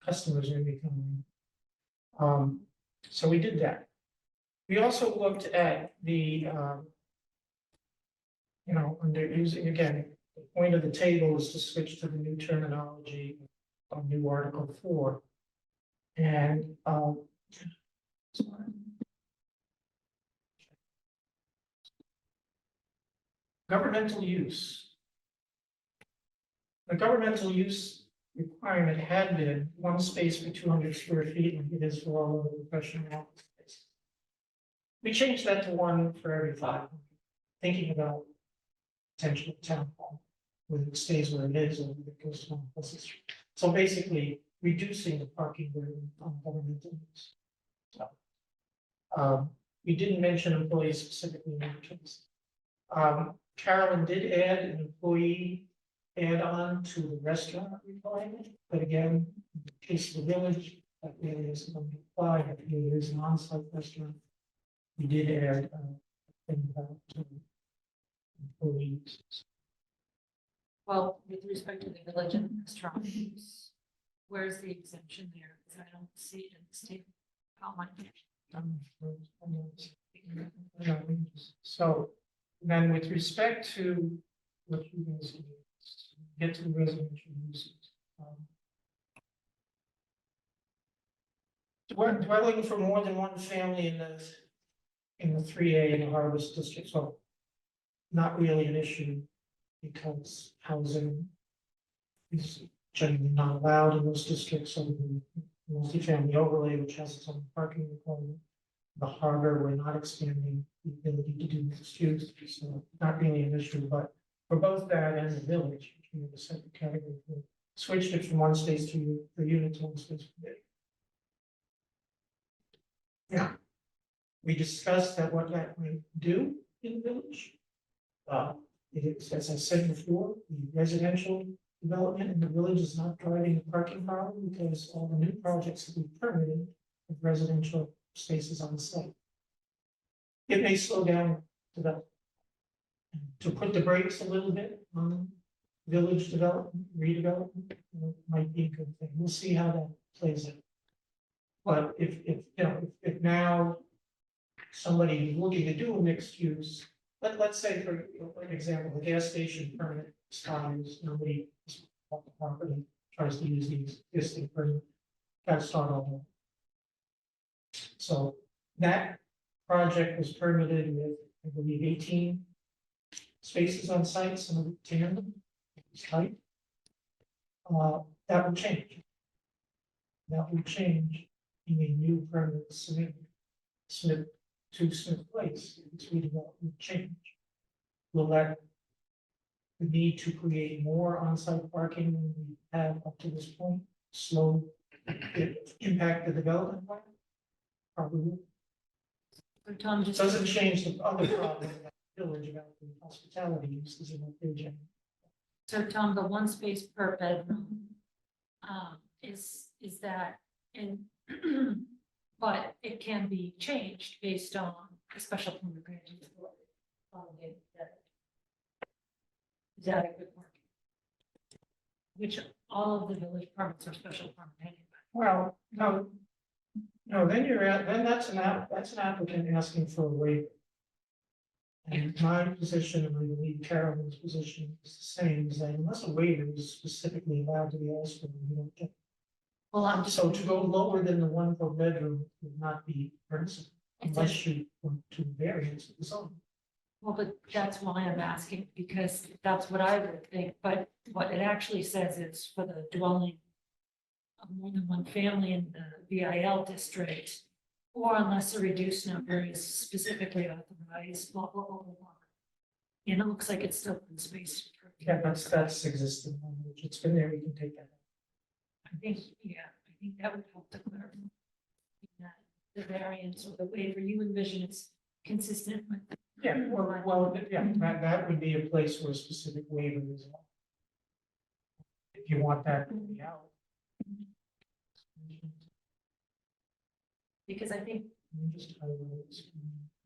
Customers are gonna be coming in. So we did that. We also looked at the, under using, again, the point of the table is to switch to the new terminology of new Article 4. And, governmental use. The governmental use requirement had been one space for 200 square feet, and it is for all of the professional office space. We changed that to one for every 500, thinking about potential town hall, whether it stays where it is or whether it goes to one plus. So basically, reducing the parking burden on governmental use. So, we didn't mention employees specifically in the case. Carolyn did add an employee add-on to the restaurant requirement, but again, in the case of the village, that really isn't going to apply. If there is an on-site restaurant, we did add a thing about employees. Well, with respect to the village and restaurant use, where's the exemption there? Because I don't see it in the statement. How much? So then with respect to what you guys do, get to the residential uses. Dwelling for more than one family in the 3A in the Harvest District, so not really an issue because housing is generally not allowed in those districts, so the multifamily overlay, which has its own parking requirement. The harbor, we're not expanding the ability to do mixed use, so not really an issue, but for both that and the village, which we have a separate category, we switched it from one space per unit to one space per day. Yeah. We discussed that what that might do in the village. It is, as I said before, the residential development in the village is not driving the parking problem because all the new projects that we permitted have residential spaces on the site. It may slow down development. To put the brakes a little bit on village development, redevelopment, might be a good thing. We'll see how that plays out. But if now somebody looking to do a mixed use, let's say for example, the gas station permit expires, nobody bought the property, tries to use the existing permit, gotta start all over. So that project was permitted with, I believe, 18 spaces on site, some of it tandem, it's tight. That will change. That will change in a new permit Smith Place, it's redevelopment change. Will that the need to create more on-site parking than we have up to this point, slow impact the development plan? Probably. So Tom, It just. doesn't change the other problem in that village about the hospitality uses in that region. So Tom, the one space per bedroom, is that in, but it can be changed based on a special permit granted. Is that a good market? Which all of the village permits are special permit anyway. Well, no, then that's an applicant asking for a waiver. And my position, and I believe Carolyn's position is the same, is that unless a waiver is specifically allowed to be asked for, you don't get. Well, I'm just. So to go lower than the one per bedroom would not be permissible unless you want to variance the zone. Well, but that's why I'm asking, because that's what I would think, but what it actually says is for the dwelling of more than one family in the VIL district, or unless a reduced number is specifically authorized, blah, blah, blah, blah, blah. And it looks like it's still in space. Yeah, that's existing language. It's been there, we can take that. I think that would help to clarify. That the variance or the waiver you envision is consistent with. Yeah, that would be a place where a specific waiver is. If you want that to be out. Because I think Let me just highlight this.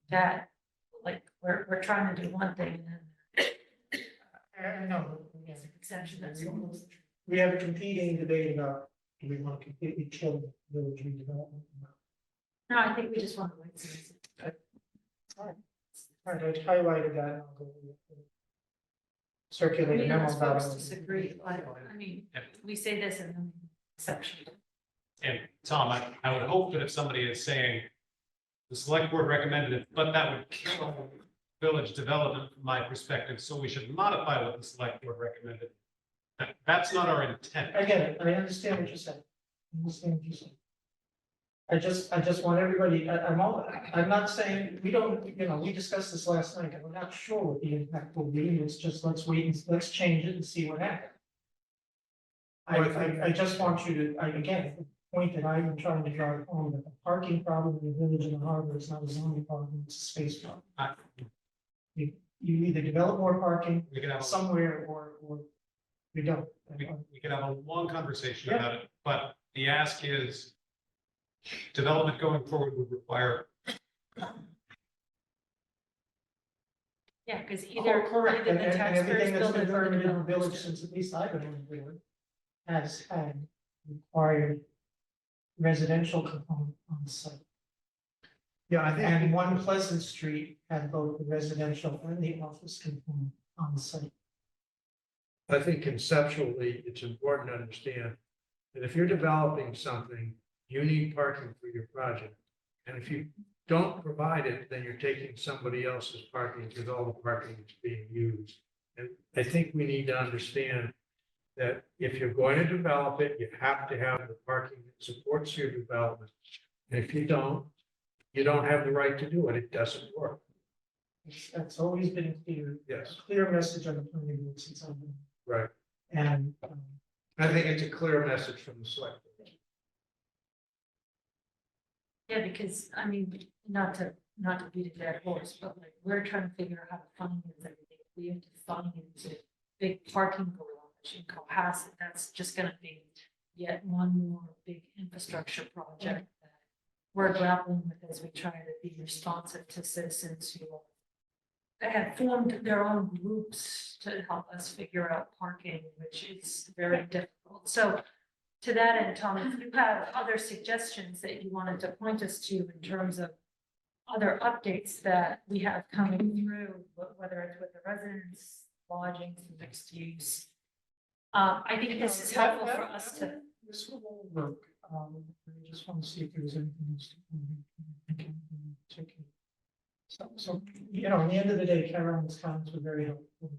that, like, we're trying to do one thing and then No, it's an exception that's almost. we have a competing debate about, do we want to completely kill the village redevelopment? No, I think we just want to wait. All right, I highlighted that. And I'll go circulate a Maybe memo those about folks it. disagree, I mean, we say this and then exception. And Tom, I would hope that if somebody is saying, the select board recommended it, but that would kill village development from my perspective, so we should modify what the select board recommended. That's not our intent. I get it, I understand what you're saying. I just want everybody, I'm not saying, we don't, we discussed this last night, and we're not sure what the impact will be, it's just let's wait and let's change it and see what happens. I just want you to, again, the point that I've been trying to drive home, that the parking problem in the village and the harbor is not a zoning problem, it's a space problem. You either develop more parking We can have, somewhere or you don't. we can have a long conversation about it, but the ask is development going forward would require. Yeah, because either, Correct, either and the and everything taxpayers that's build been it or the permitted in the developers village do. since at least I've been on the board has had required residential component on the site. Yeah, I think, And One Pleasant Street had both the residential and the office component on the site. conceptually, it's important to understand that if you're developing something, you need parking for your project. And if you don't provide it, then you're taking somebody else's parking because all the parking is being used. And I think we need to understand that if you're going to develop it, you have to have the parking that supports your development. And if you don't have the right to do it. It doesn't work. That's always been Yes, a clear message on the planning board since I've been, right. and, I think it's a clear message from the select. board. Yeah, because, I mean, not to beat a dead horse, but like, we're trying to figure out how to finance everything. We have to finance a big parking garage in Cohasset. That's just gonna be yet one more big infrastructure project that we're grappling with as we try to be responsive to citizens who have formed their own groups to help us figure out parking, which is very difficult. So to that end, Tom, if you have other suggestions that you wanted to point us to in terms of other updates that we have coming through, whether it's with the residents, lodging, mixed use. I think this is helpful for us to. this will all work. I just want to see if there's anything else. So, you know, at the end of the day, Carolyn's comments were very helpful.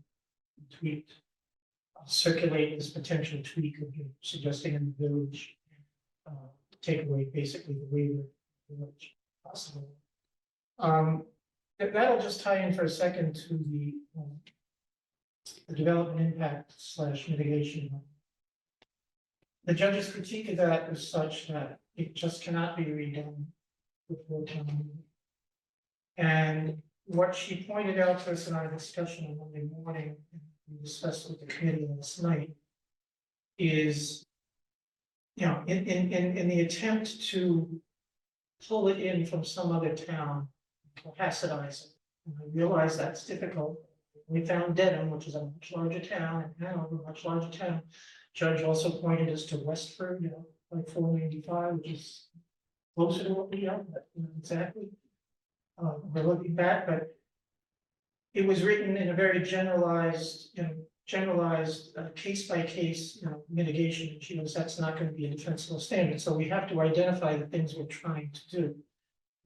Tweaked, circulate this potential tweak of suggesting in the village, take away basically the waiver, village possible. That'll just tie in for a second to the development impact / mitigation. The judge's critique of that is such that it just cannot be redone before town meeting. And what she pointed out to us in our discussion on Monday morning, and we discussed with the committee last night, is, you know, in the attempt to pull it in from some other town, Cohasset-ize it. And I realize that's difficult. We found Dedham, which is a much larger town, and Hanover, a much larger town. Judge also pointed us to Westford, you know, like 495, which is closer to what we have, but you know, exactly. We're looking back, but it was written in a very generalized, you know, case by case, you know, mitigation. And she knows that's not going to be a defensible standard. So we have to identify the things we're trying to do.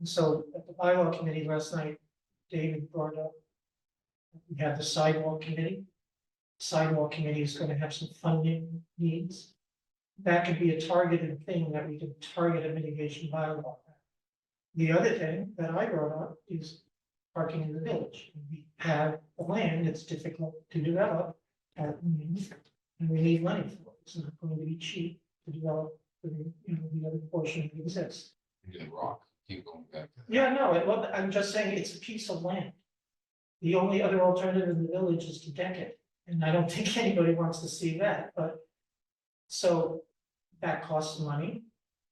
And so at the bylaw committee last night, David brought up, we have the sidewalk committee. Sidewalk committee is going to have some funding needs. That could be a targeted thing that we can target a mitigation bylaw. The other thing that I brought up is parking in the village. We have the land, it's difficult to develop, and we need money for it. It's not going to be cheap to develop, you know, the other portion that exists. You did rock, keep going back. to that. Yeah, no, well, I'm just saying it's a piece of land. The only other alternative in the village is to deck it, and I don't think anybody wants to see that, but. So that costs money.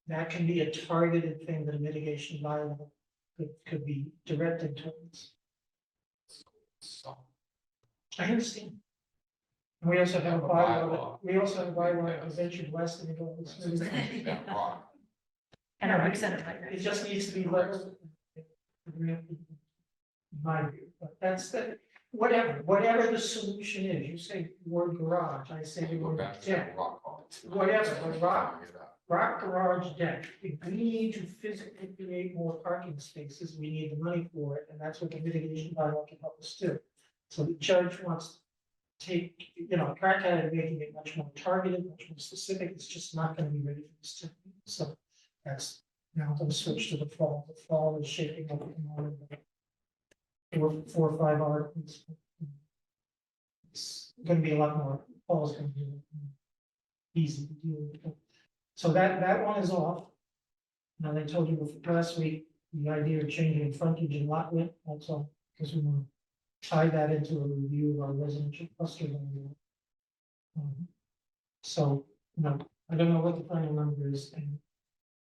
That can be a targeted thing that a mitigation bylaw could be directed towards. So, I understand. And we also have a bylaw, that was ventured west and it goes. that rock. And I'm excited by that. It just needs to be leveled. In my view, but that's the, whatever the solution is, you say the word garage, I say the Go word back to deck, that rock. on it. Whatever, but rock garage deck. If we need to physically create more parking spaces, we need the money for it, and that's what the mitigation bylaw can help us do. So the judge wants to take, you know, crack at it, making it much more targeted, much more specific. It's just not gonna be ready for this time. So that's now gonna switch to the fall. The fall is shaping up in order. 4 or 5 articles. It's gonna be a lot more. Fall's gonna be easy to deal with. So that one is off. Now, they told you last week, the idea of changing frontage and lot width, that's all, because we want to tie that into a review of our residential cluster. So, you know, I don't know what the final number is, and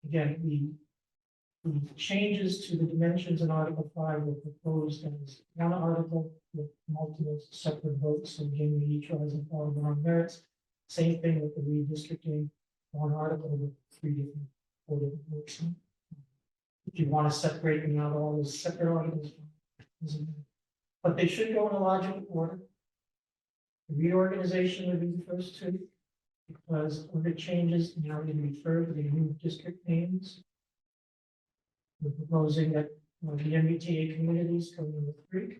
again, the changes to the dimensions in Article 5 were proposed as one article with multiple separate votes, so again, we each rise and fall on our own merits. Same thing with the redistricting, one article with 4 different votes. If you want to separate them out, all those separate articles. But they should go in a logical order. The reorganization would be the first 2. because of the changes now being referred to the new district names. We're proposing that the MBTA communities go number 3.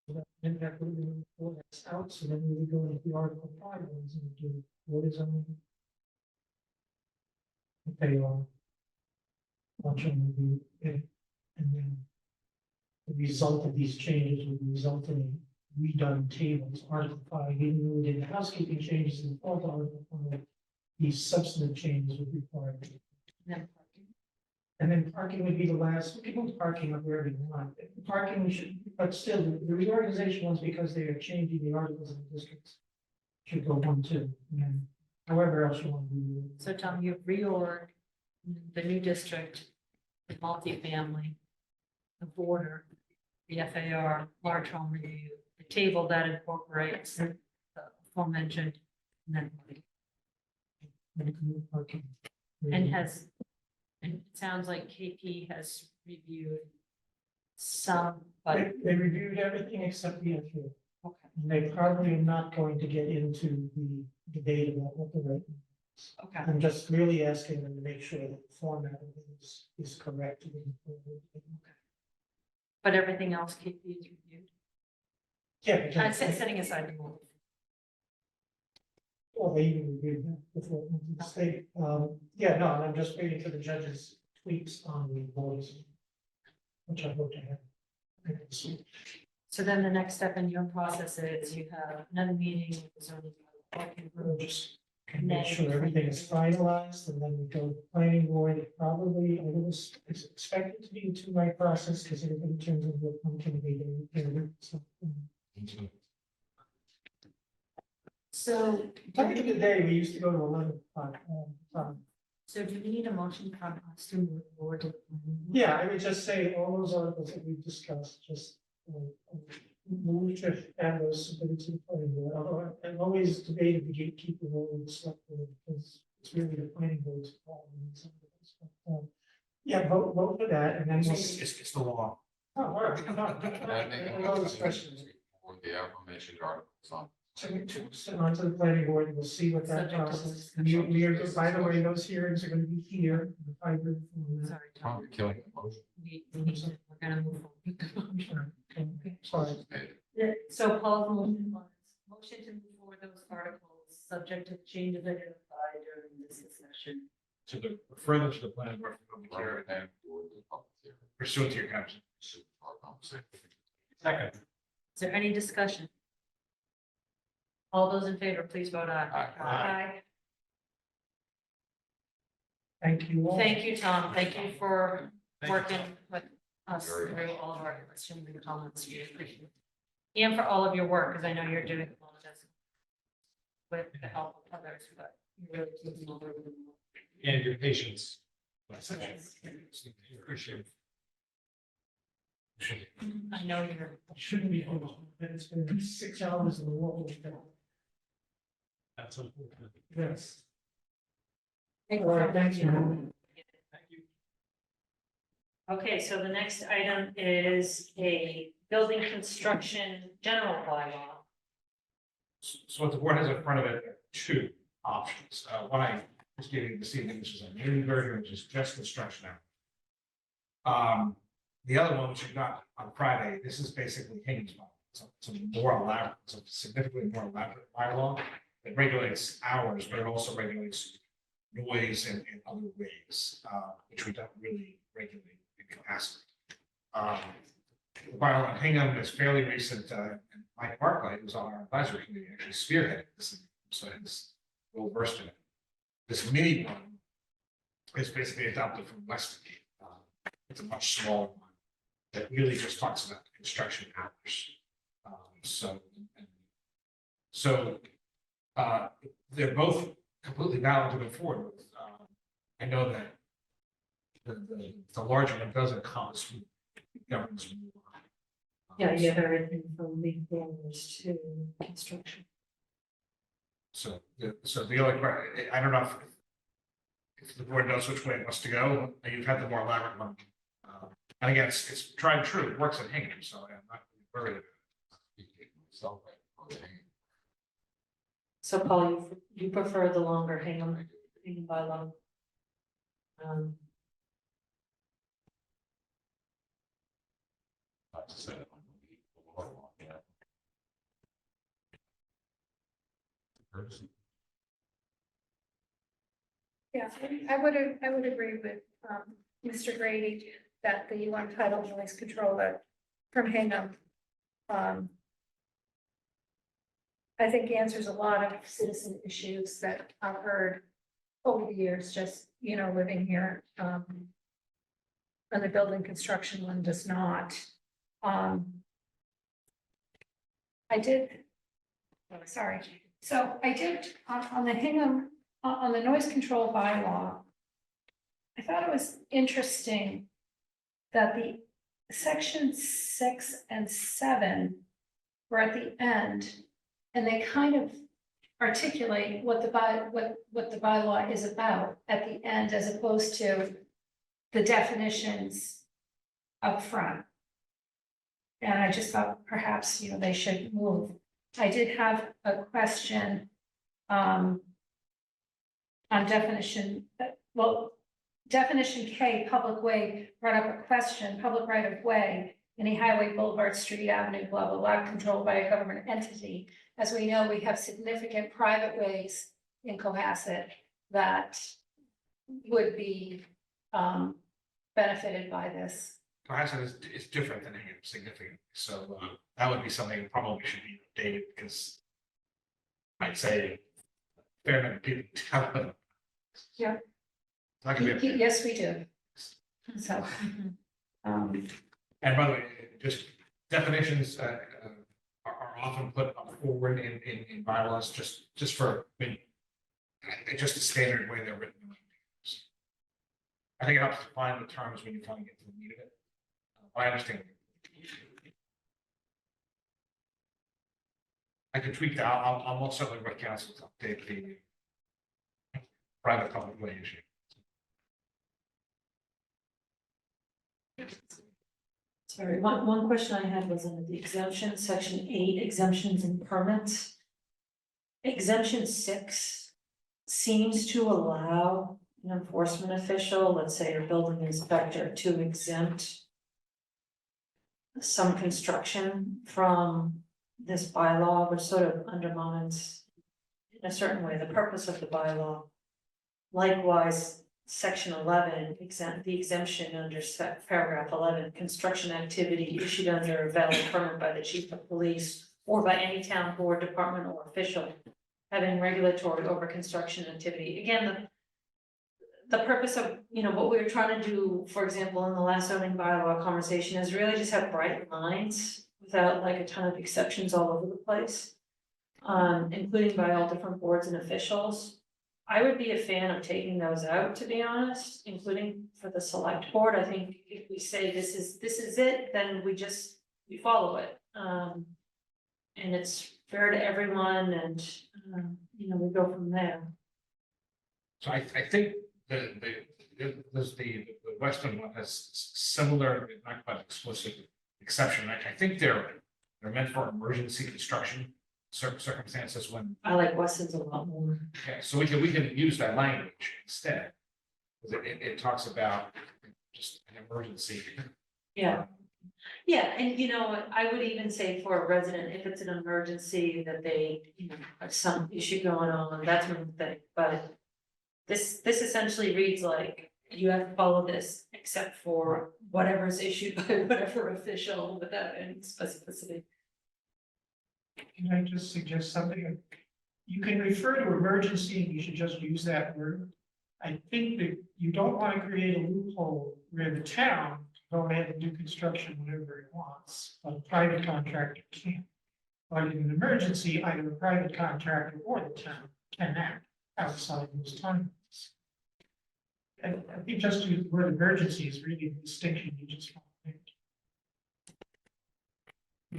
So that, then that would be 4 that's out, so then we would go into the Article 5 ones and do what is on. They are. Watch them review it, and then. The result of these changes would result in redone tables, Article 5, even though we did the housekeeping changes in the fourth Article 5, these substantive changes would require. And then parking would be the last, we can move parking up wherever you want, parking we should, but still, the reorganization ones, because they are changing the articles in the districts. Should go 1, 2, and however else you want to do it. So Tom, you've reorged the new district, the multifamily, the border, the FAR, large home review, the table that incorporates the aforementioned, and then Parking. and has, and it sounds like KP has reviewed some, but They reviewed everything except the FAR. okay. And they probably are not going to get into the debate about what the right. Okay, I'm just really asking them to make sure that the format of it is correct. but everything else KP is reviewed. Yeah. I'm setting aside the move. Well, they even reviewed that before it went to the state. Yeah, no, I'm just waiting for the judge's tweaks on the boards. Which I hope to have. So then the next step in your process is you have another meeting with the zoning working We'll group. just make sure everything is finalized and then we go to the planning board. Probably, I was expected to be a 2-night process because everything turns into a pumpkin meeting. So, Back in the day, we used to go to 11 o'clock. so do we need a motion from us to move forward? to- Yeah, I would just say all those articles that we've discussed, just move to add those submitted to the planning board. Although I've always debated the gatekeeper role of the select board because it's really the planning board's problem. in some of this. But, yeah, vote for that and then we'll. It's the law. Oh, all right. And I make a No motion discussion. for the aforementioned articles on. To send on to the planning board and we'll see what that Subject to process. discussion. We are, by the way, those hearings are gonna be here. in the hybrid format. Sorry, Tom. Probably killing the motion. We need to, we're gonna move forward. Okay, sorry. Yeah, so Paul's motion was, motion to move forward those articles, subject to changes identified during this discussion. To the, further to the planning board for public hearing, And for the public hearing. pursuant to your counsel. Our conversation. Second. Is there any discussion? All those in favor, please vote aye. Aye. Thank you all. Thank you, Tom. Thank you for Thank you, working Tom. with us Very through all of our questions and comments. We appreciate it. And for all of your work, because I know you're doing all of this with the help of others, but you're really keeping all of them. And your patience. Appreciate it. I know you're, Shouldn't be, but it's been 6 hours in the wall. That's unfortunate. Yes. Thank All right, you. thanks, man. Thank you. Okay, so the next item is a building construction general bylaw. So what the board has in front of it, are 2 options. One I was giving this evening, which is a new version, which is just construction now. The other one, which you got on Friday, this is basically Haines bylaw. So it's a more elaborate, it's a significantly more elaborate bylaw. It regulates hours, but it also regulates noise in other ways, which we don't really regulate in capacity. The bylaw on Hingham is fairly recent, and Mike Barclay, who's on our advisory committee, actually spearheaded this, so he's well versed in it. This mini one is basically adopted from Weston. It's a much smaller one that really just talks about the construction hours. They're both completely valid to go forward with. I know that the larger one does encompass governance more. Yeah, you have everything from legal orders to construction. So the other, I don't know if the board knows which way it wants to go, you've had the more elaborate one. And again, it's tried and true, it works at Hingham, so I'm not worried about it. Myself, So Paul, you prefer the longer Hingham bylaw? Not to say that I'm gonna be long, yeah. Courtesy. Yeah, I would agree with, Mr. Grady that the untitled noise controller from Hingham, I think answers a lot of citizen issues that I've heard over the years, just, living here. And the building construction one does not. I did, sorry, so I did, on the Hingham, on the noise control bylaw, I thought it was interesting that the section 6 and 7 were at the end, and they kind of articulate what the bylaw is about at the end, as opposed to the definitions up front. And I just thought perhaps, they should move. I did have a question on definition, definition K, public way, brought up a question, public right of way, any highway, boulevard, street, avenue, blah, blah, blah, controlled by a government entity. As we know, we have significant private ways in Cohasset that would be benefited by this. Cohasset is different than Hingham significantly, so that would be something that probably should be updated, because I'd say fair enough people tell them. Yeah. Not gonna be. Yes, we do. So, And by the way, just definitions are often put up forward in bylaws, just for, just a standard way they're written. I think it helps define the terms when you finally get to the meat of it. I understand. I can tweak that. I'll most certainly with council to update the private public way issue. Sorry, one question I had was under the exemption, section 8, exemptions and permits. Exemption 6 seems to allow an enforcement official, let's say a building inspector, to exempt some construction from this bylaw, which sort of undermines in a certain way the purpose of the bylaw. Likewise, section 11, the exemption under paragraph 11, construction activity issued under a valid permit by the chief of police or by any town board, department, or official having regulatory over construction activity. Again, the purpose of, what we were trying to do, for example, in the last zoning bylaw conversation, is really just have bright lines without like a ton of exceptions all over the place, including by all different boards and officials. I would be a fan of taking those out, to be honest, including for the select board. I think if we say this is it, then we follow it. And it's fair to everyone, and we go from there. So I think the Western one has similar, not quite explicit exception. I think they're meant for emergency construction circumstances when. I like Weston's a lot more. Okay, so we can use that language instead. Because it talks about just an emergency. Yeah. Yeah, and I would even say for a resident, if it's an emergency that they, have some issue going on, that's one thing, but. This essentially reads like, you have to follow this except for whatever's issued by whatever official without any specificity. Can I just suggest something? You can refer to emergency, and you should just use that word. I think that you don't want to create a loophole where the town can go ahead and do construction whenever it wants, but a private contractor can't. But in an emergency, either a private contractor or the town can act outside those times. And I think just the word emergency is really the distinction you just want to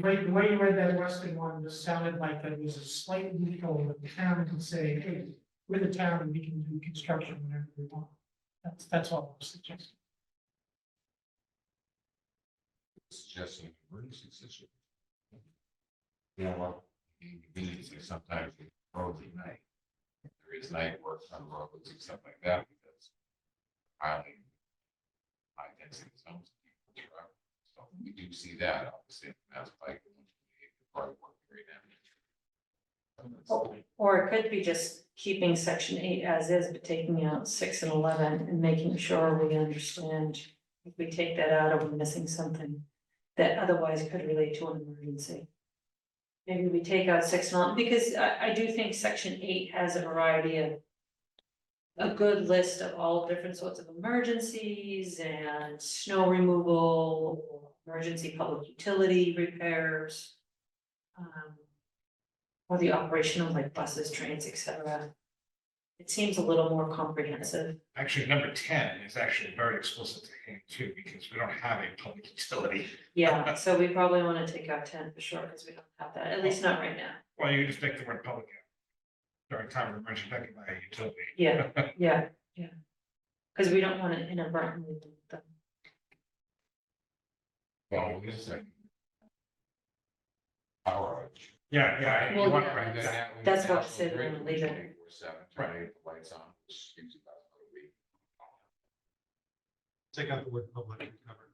make. The way you read that Western one just sounded like there was a slight loophole that the town can say, hey, we're the town and we can do construction whenever we want. That's all I'm suggesting. Suggesting emergency situation. You know what? Sometimes roads at night. There is night work on roads and stuff like that, because highly high density zones. So we do see that, obviously, that's like probably work right now. Or it could be just keeping section 8 as is, but taking out 6 and 11 and making sure we understand if we take that out, are we missing something that otherwise could relate to an emergency? Maybe we take out 6 and 11, because I do think section 8 has a variety of a good list of all different sorts of emergencies and snow removal, emergency public utility repairs. Or the operation of like buses, trains, etc. It seems a little more comprehensive. Actually, number 10 is actually very explicit to him too, because we don't have a public utility. Yeah, so we probably want to take out 10 for sure, because we don't have that, at least not right now. Well, you just make the word public during time of emergency, that could buy a utility. Yeah. Because we don't want to inadvertently do them. Well, we just like. Power outage. Yeah, Well, you want, yeah. right, That's what I said, we're gonna leave it. 24/7, turn the lights on, which gives you about a week. Take out the word public and cover.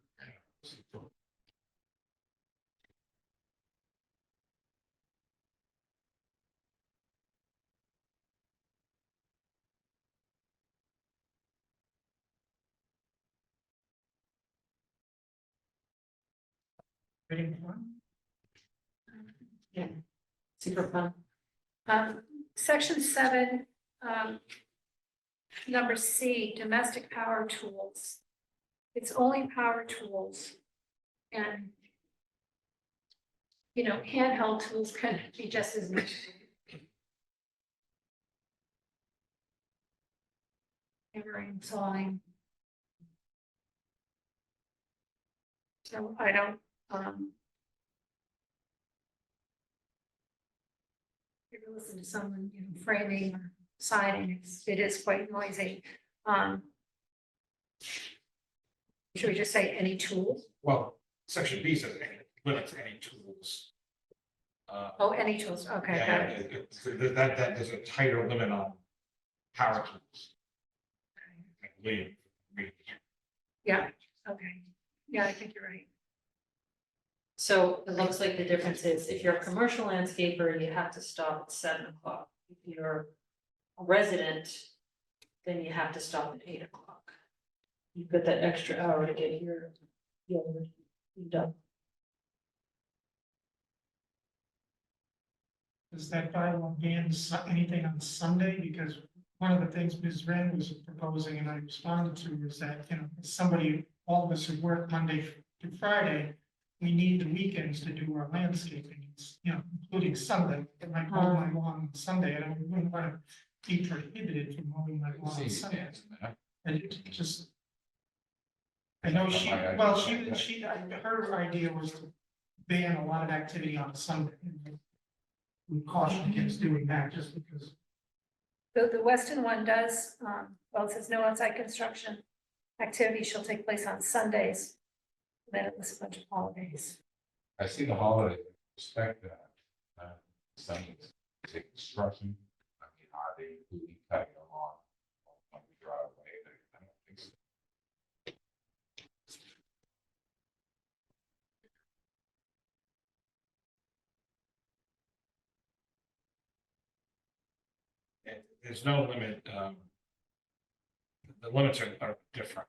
Ready for one? Super fun. Section 7, number C, domestic power tools. It's only power tools. And, you know, handheld tools can be just as much. Hammering, sawing. So I don't, if you listen to someone, you know, framing or siding, it is quite noisy. Should we just say any tool? well, section B says any, limits any tools. Oh, any tools, okay, got it. So that there's a tighter limit on power tools. I believe. Yeah, okay, yeah, I think you're right. So it looks like the difference is if you're a commercial landscaper, you have to stop at 7 o'clock. If you're a resident, then you have to stop at 8 o'clock. You've got that extra hour to get your done. Does that bylaw ban anything on Sunday? Because one of the things Ms. Rand was proposing and I responded to is that, you know, somebody, all of us who work Monday to Friday, we need the weekends to do our landscaping, it's, you know, including Sunday. If I mow my lawn on Sunday, I wouldn't want to be prohibited from mowing my lawn on Sunday. And it just. I know she, well, her idea was to ban a lot of activity on Sunday. We caution against doing that just because. The Weston one does, well, it says no outside construction activity shall take place on Sundays. Then it lists a bunch of holidays. I see the holiday, respect that. Some take construction, I mean, are they including cutting along on the driveway? I don't think so. There's no limit, the limits are different.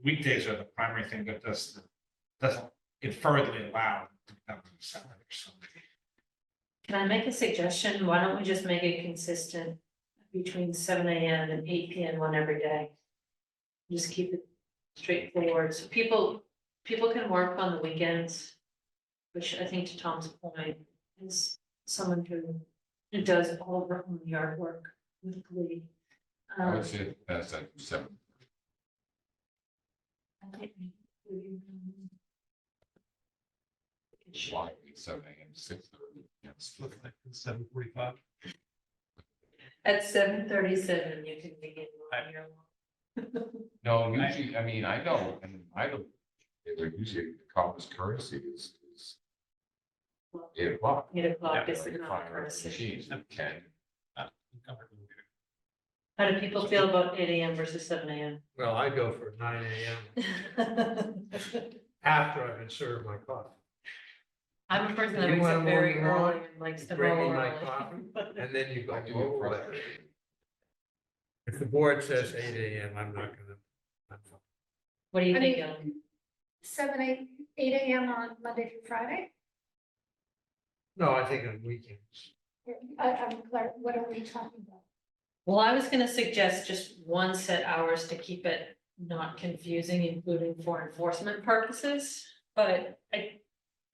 Weekdays are the primary thing that doesn't inferredly allow to become Saturday or Sunday. Can I make a suggestion? Why don't we just make it consistent between 7 AM and 8 PM on every day? Just keep it straightforward, so people can work on the weekends. Which I think, to Tom's point, is someone who does all of her own yard work with glee. I would say that's at 7. Why 7 AM, 6:30? It's looking like 7:45. At 7:37, you can begin your No, usually, I mean, I don't, they were usually the common courtesy is 8 o'clock. 8 o'clock is the Like, common fire courtesy. machines, okay. How do people feel about 8 a.m. versus 7 Well, I go for 9 a.m. a.m.? after I've been served my coffee. I'm a person that You wakes want up to very mow your lawn? early and likes to Bring mow me my early. coffee, and then you go. I do mow get away. frustrated. If the board says 8 a.m., I'm not gonna. I'm fine. What do you I think, mean- Ellen? 8 a.m. on Monday through Friday? No, I think on weekends. I'm clear, what are we talking about? Well, I was gonna suggest just one set hours to keep it not confusing, including for enforcement purposes. But I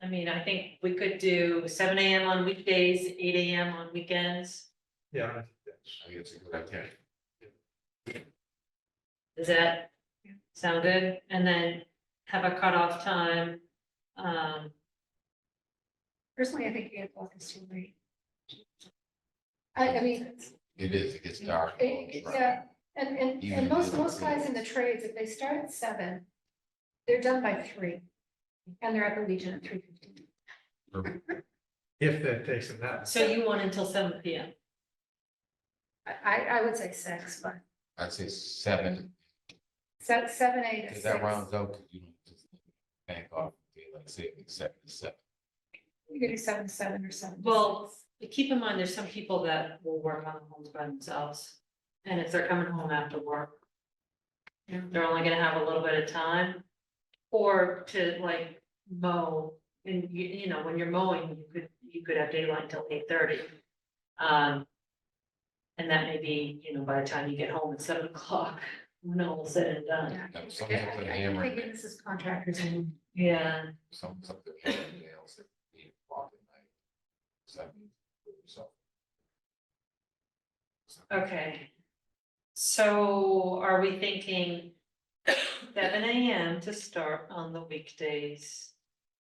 mean, I think we could do 7 a.m. on weekdays, 8 a.m. on weekends. Yeah, I think that's. I think it's a good idea. Does that sound good? And then have a cutoff time. Personally, I think 8 o'clock is too late. I mean, It is, it gets dark. yeah, and most guys in the trades, if they start at 7, they're done by 3. And they're at the Legion at 3:15. If that takes them that. So you want until 7 p.m. I would say 6, but I'd say 7, 7, 8 to because 6. that rounds out to, you know, just bank off daylight savings, 7 to 7. You could do 7 to 7 or 7 to Well, 6. keep in mind, there's some people that will work on the homes by themselves. And if they're coming home after work, they're only gonna have a little bit of time. Or to like mow, and you know, when you're mowing, you could have daylight until 8:30. And that may be, you know, by the time you get home at 7 o'clock, when all is said and done. Yeah. Now, someone's up to hammer, Thinking this is contractors and Yeah, someone's up to hammer nails at 8 o'clock at night. 7, so. okay. So are we thinking 7 a.m. to start on the weekdays,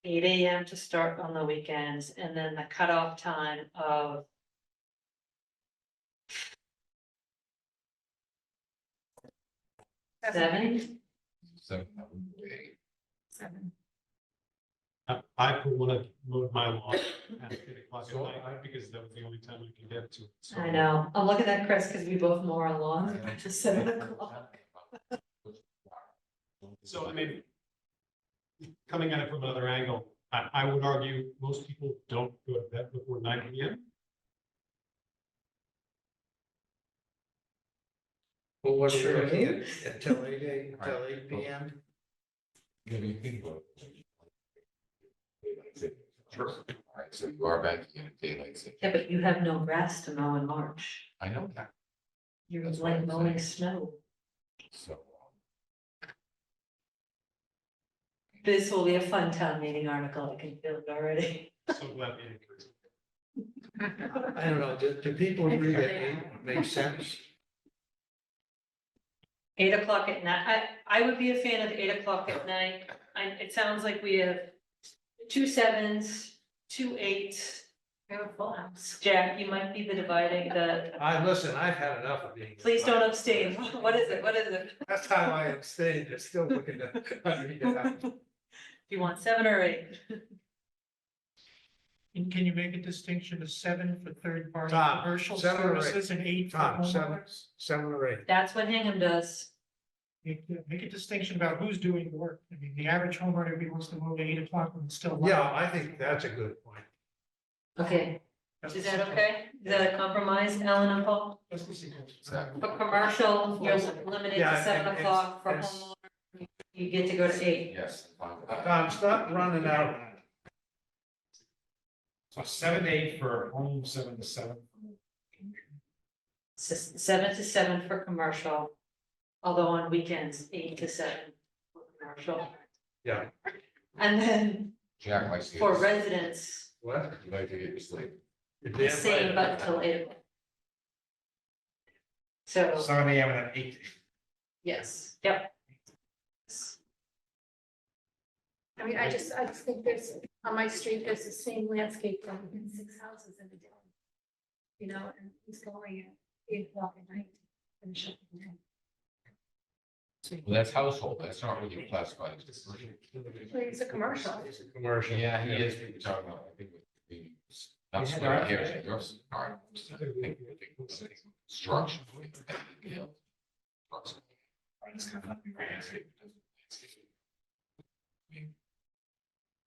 8 a.m. to start on the weekends, and then the cutoff time of 7? 7, that would be 8. 7. I would want to move my lawn at 8 o'clock at night, because that was the only time I could get to it. So- I know, I'm looking at Chris because we both mow our lawns to 7 o'clock. So I mean, coming at it from another angle, I would argue most people don't go to bed before 9 p.m. Well, what are we True. looking at, until 8 p.m.? Maybe you think about it. Daylight savings. Sure. All right, so you are banking in daylight savings. Yeah, but you have no grass to mow in March. I know that, You're That's what like I'm mowing saying. snow. so. This will be a fun town meeting article, I can feel it already. So glad we encourage. I don't know, do people agree that 8 makes sense? 8 o'clock at night, I would be a fan of 8 o'clock at night. It sounds like we have 2 7s, 2 8s. We have a full house. Jack, you might be the dividing, Listen, I've had enough of being. please don't abstain. What is it? What is it? That's how I abstained, they're still looking to. read it out. Do you want 7 or 8? And can you make a distinction of 7 for third-party Tom, commercial 7 or 8? services and 8 for Tom, 7 homeowners? or 8. That's what Hingham does. Make a distinction about who's doing the work. I mean, the average homeowner, if he wants to move at 8 o'clock when it's still. light. Yeah, I think that's a good point. Okay, is that okay? Is that a compromise, Ellen and Paul? That's the sequence. Exactly. For commercial, you're limited Yeah, to 7 and o'clock. For it's- homeowner, you get to go to 8. Yes. I'm fine with that. Tom, stop running out. So 7 to 8 for home, 7 to 7. 7 to 7 for commercial, although on weekends, 8 to 7 for commercial. Yeah. And then Jack likes to. for get- residents, What? You like to get your sleep. You're the damn same, right. but until 8 o'clock. So, 7 a.m. and then 8. yes, yep. I mean, I just think there's, on my street, there's the same landscape from 6 houses in a day. You know, and he's going at 8 o'clock at night. Finish up at night. Well, that's household, that's not really classified as commercial. Well, it's a commercial. It's a commercial. Yeah, he is, what you're talking about, I think. That's had what I our- hear, yours, are, I think, structure.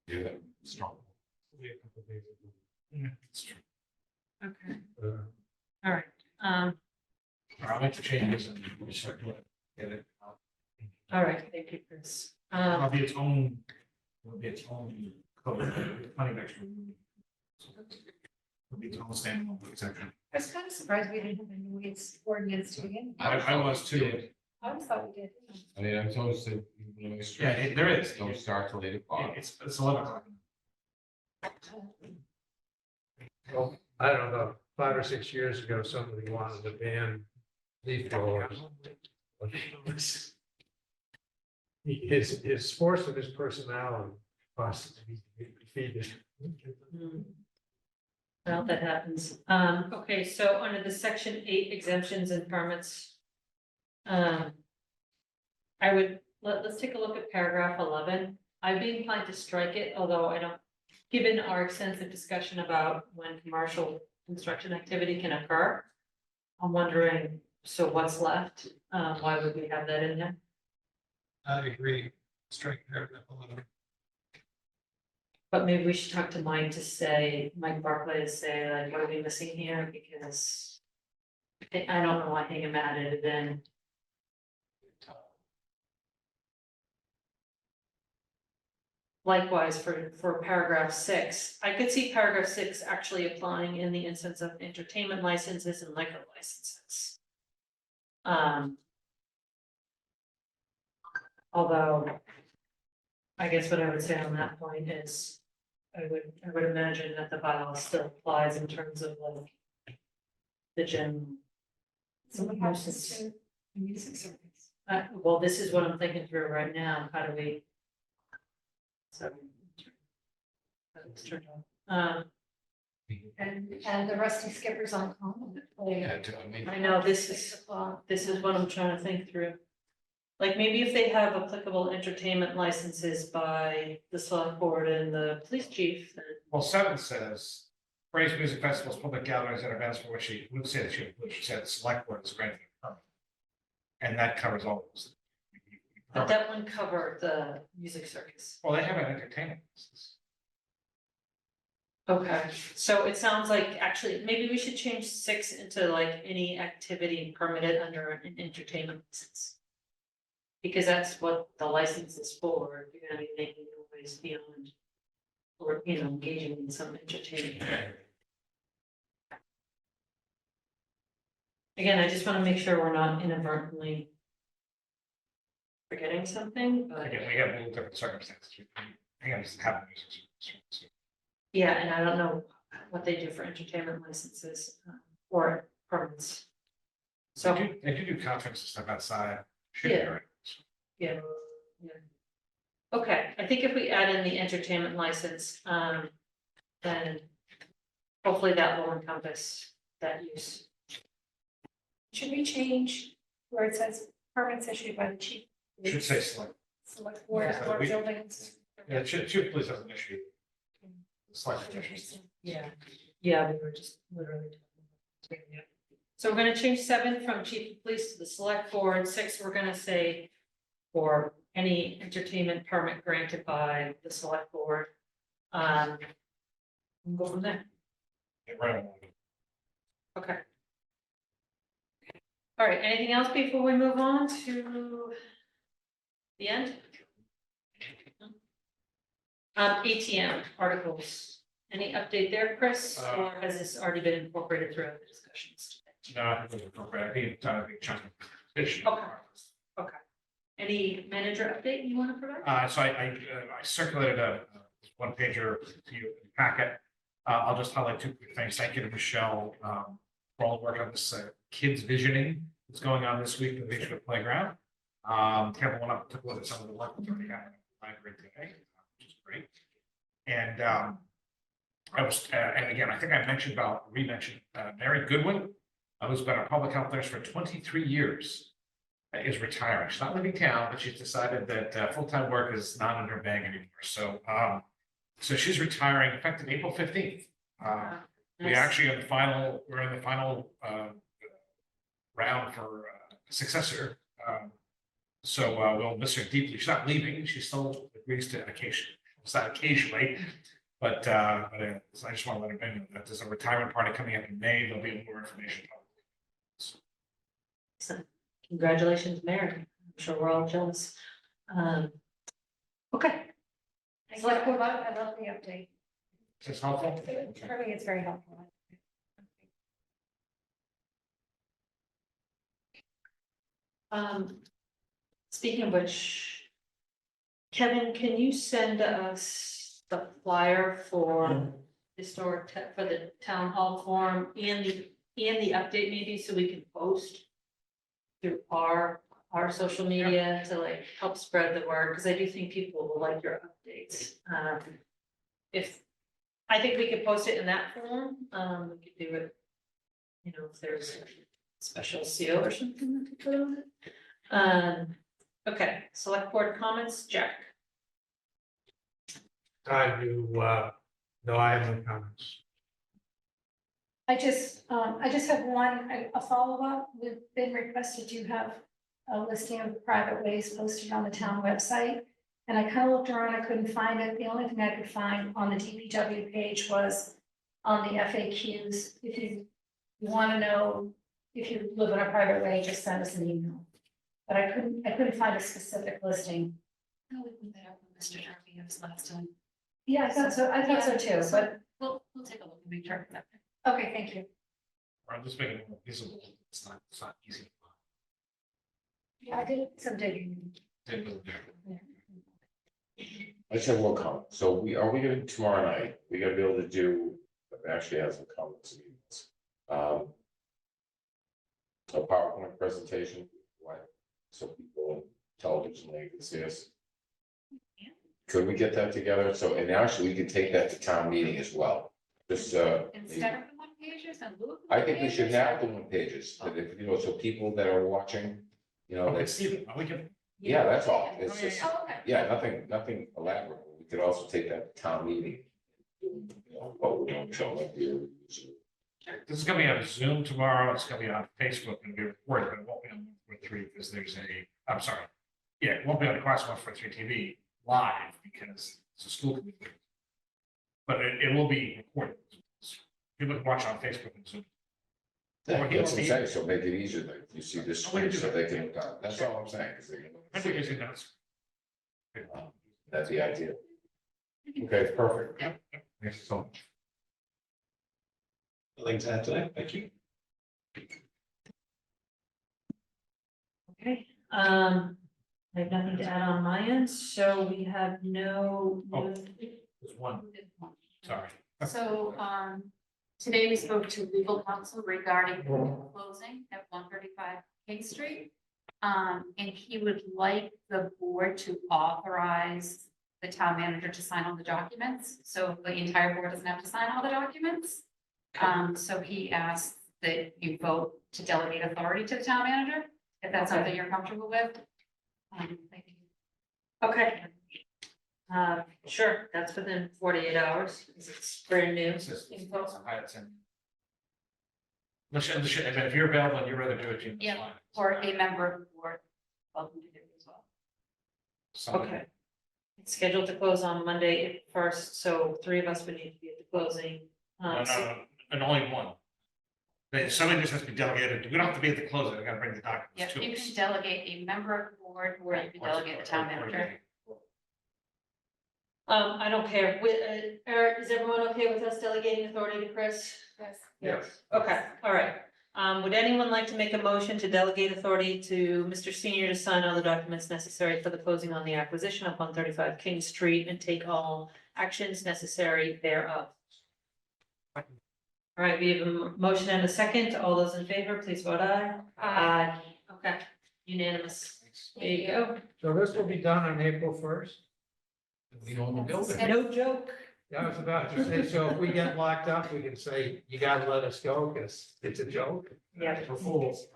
Yeah, strong. Yeah, it's true. Okay, Uh, all right, I'll make the changes and we start doing it. Get it. all right, thank you, Chris. It'll be its own, it'll be its own code, plenty of extra. It'll be its own standalone section. I was kind of surprised we didn't have a noise ordinance to begin. with. I was too. I always thought we did. I mean, I'm supposed to. Yeah, there is. Don't start till 8 o'clock. It's 11 o'clock. Well, I don't know, 5 or 6 years ago, somebody wanted to ban leaf blowers. His force of his personality caused him to be defeated. Well, that happens. Okay, so under the section 8 exemptions and permits. I would, let's take a look at paragraph 11. I'd be inclined to strike it, although I don't, given our extensive discussion about when commercial construction activity can occur. I'm wondering, so what's left? Why would we have that in there? I agree, strike paragraph 11. But maybe we should talk to Mike to say, Mike Barclay to say, like, what are we missing here? Because I don't know why Hingham added it in. Likewise, for paragraph 6, I could see paragraph 6 actually applying in the instance of entertainment licenses and liquor licenses. Although, I guess what I would say on that point is, I would imagine that the bylaw still applies in terms of like the general. So what happens to the music service? Well, this is what I'm thinking through right now, how do we? So. Let's turn it on. And the Rusty Skippers on common that play. Yeah, I mean, I know this 6 is, o'clock. this is what I'm trying to think through. Like maybe if they have applicable entertainment licenses by the select board and the police chief, then. Well, 7 says, praise music festivals, public gatherings and events for which she would say that she said select board is granting a permit. And that covers all of this. But that one covered the music circus. Well, they have an entertainment business. Okay, so it sounds like actually, maybe we should change 6 into like any activity permitted under an entertainment license. Because that's what the license is for, if you're gonna be making noise beyond. Or, you know, engaging in some entertainment. Again, I just wanna make sure we're not inadvertently. Forgetting something, but. Again, we have a little different circumstances. Again, just have music. Yeah, and I don't know what they do for entertainment licenses or permits. So, They do conferences stuff outside. Should be Yeah. right. yeah, yeah. Okay, I think if we add in the entertainment license, then hopefully that will encompass that use. Should we change where it says permits issued by the chief? Should say select. Board Yeah, or we- buildings? Yeah, it should please have an issue. Select issues. Yeah. Yeah, we were just literally. talking about it. So we're gonna change 7 from chief of police to the select board, 6, we're gonna say. For any entertainment permit granted by the select board. We'll go from there, Yeah, right. okay. All right, anything else before we move on to the end? ATM articles, any update there, Chris, or has this already been incorporated throughout the discussions? No, I think it was appropriate. I think it's done a big chunk of fish. Okay. Any manager update you want to provide? So I circulated a one pager to you in the packet. I'll just highlight 2 quick things. Thank you to Michelle for all the work on this kids visioning that's going on this week at the Beechwood Playground. Kevin went up, took a look at some of the work that's already happening in the library today, which is great. And I was, and again, I think I mentioned re-mentioned Mary Goodwin, who's been a public health nurse for 23 years. Is retiring. She's not leaving town, but she's decided that full-time work is not in her bag anymore. So So she's retiring effective April 15th. We Nice. actually are we're in the final round for successor. So we'll miss her deeply. She's not leaving. She still agrees to occasion. It's not occasionally, but I just want to let her know that there's a retirement party coming up in May. There'll be more information. Congratulations, Mary. I'm sure we're all jealous. Okay. I love the update. Is this helpful? For me, it's very helpful. Speaking of which, Kevin, can you send us the flyer for for the town hall forum and the update maybe, so we can post through our social media to like help spread the word, because I do think people will like your updates. If, I think we could post it in that form, we could do it, you know, if there's a special seal or something that could put on it. Okay, select board comments, Jack. Time to, no, I have no comments. I just have a follow-up. We've been requested to have a listing of private ways posted on the town website. And I kind of looked around, I couldn't find it. The only thing I could find on the DPW page was on the FAQs. If you want to know if you live on a private way, just send us an email. But I couldn't find a specific listing. No, we put that up when Mr. Darby was last time. Yeah, I thought so too, but, We'll take a look and make sure. okay, thank you. Or I'll just make it more visible. It's not easy. Yeah, I did some digging. I just have one comment. So are we gonna, tomorrow night, we gotta be able to do, actually have some comments. and emails. A PowerPoint presentation, like, so people on television, they can see us. Could we get that together? So, and actually, we could take that to town meeting as well. Just, Instead of the one pages and Luke. I think we should have the one pages, that if, you know, so people that are watching, you know, Oh, they let's see them. We can, yeah, that's all. It's Oh, yeah, just, Oh, okay. yeah, nothing elaborate. We could also take that to town meeting. You know, what we don't show like the. this is gonna be on Zoom tomorrow. It's gonna be on Facebook and be recorded, but it won't be on 143 because there's I'm sorry. Yeah, it won't be on Class 143 TV live because it's a school committee. But it will be recorded. People can watch on Facebook and Zoom. Yeah, Or he that's will what I'm be- saying, so make it easier, like, you see this Oh, we can screen, do so that. they can, that's all I'm saying, 'cause they I think can. it's notes. That's the idea. Okay, perfect. Thanks so much. Nothing to add tonight, thank you. Okay, I have nothing to add on my end, so we have no. Oh. There's one, sorry. So, today we spoke to legal counsel regarding closing at 135 King Street. And he would like the board to authorize the town manager to sign all the documents, so the entire board doesn't have to sign all the documents. So he asked that you vote to delegate authority to the town manager, if that's something you're comfortable with. I think- Okay. Sure, that's within 48 hours, because it's brand new. This is- and if you're available and you'd rather do it, Jim, that's Yeah. fine. Or a member of the board, welcome to do it as well. Somebody- Okay. It's scheduled to close on Monday 1st, so 3 of us would need to be at the closing. No, and only one. Somebody just has to be delegated. We don't have to be at the closing. I gotta bring the Yeah, documents to you us. can delegate a member of the board, or you can delegate the town manager. I don't care. Eric, is everyone okay with us delegating authority to Chris? Yes. Yes. Okay, all right. Would anyone like to make a motion to delegate authority to Mr. Senior to sign all the documents necessary for the closing on the acquisition of 135 King Street and take all actions necessary thereof? All right, we have a motion and a second. All those in favor, please vote aye. Aye. Okay, unanimous. There you go. So this will be done on April 1st? We own the building. No joke. I was about to say, so if we get locked up, we can say, you gotta let us go, because it's a joke. Yeah. We're fools.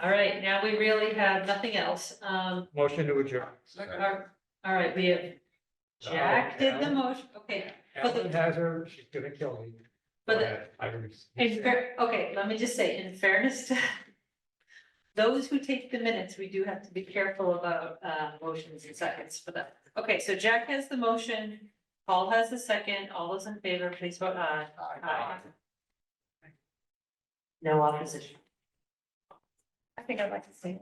All right, now we really have nothing else. Motion to adjourn. All right, we have Jack did the motion, okay, but Ellen the, has her, she's gonna kill me. but Go the, ahead, I can- in fair, okay, let me just say, in fairness to those who take the minutes, we do have to be careful about, motions and seconds for that. Okay, so Jack has the motion, Paul has the second, all those in favor, please vote aye. Aye. No opposition. I think I'd like to say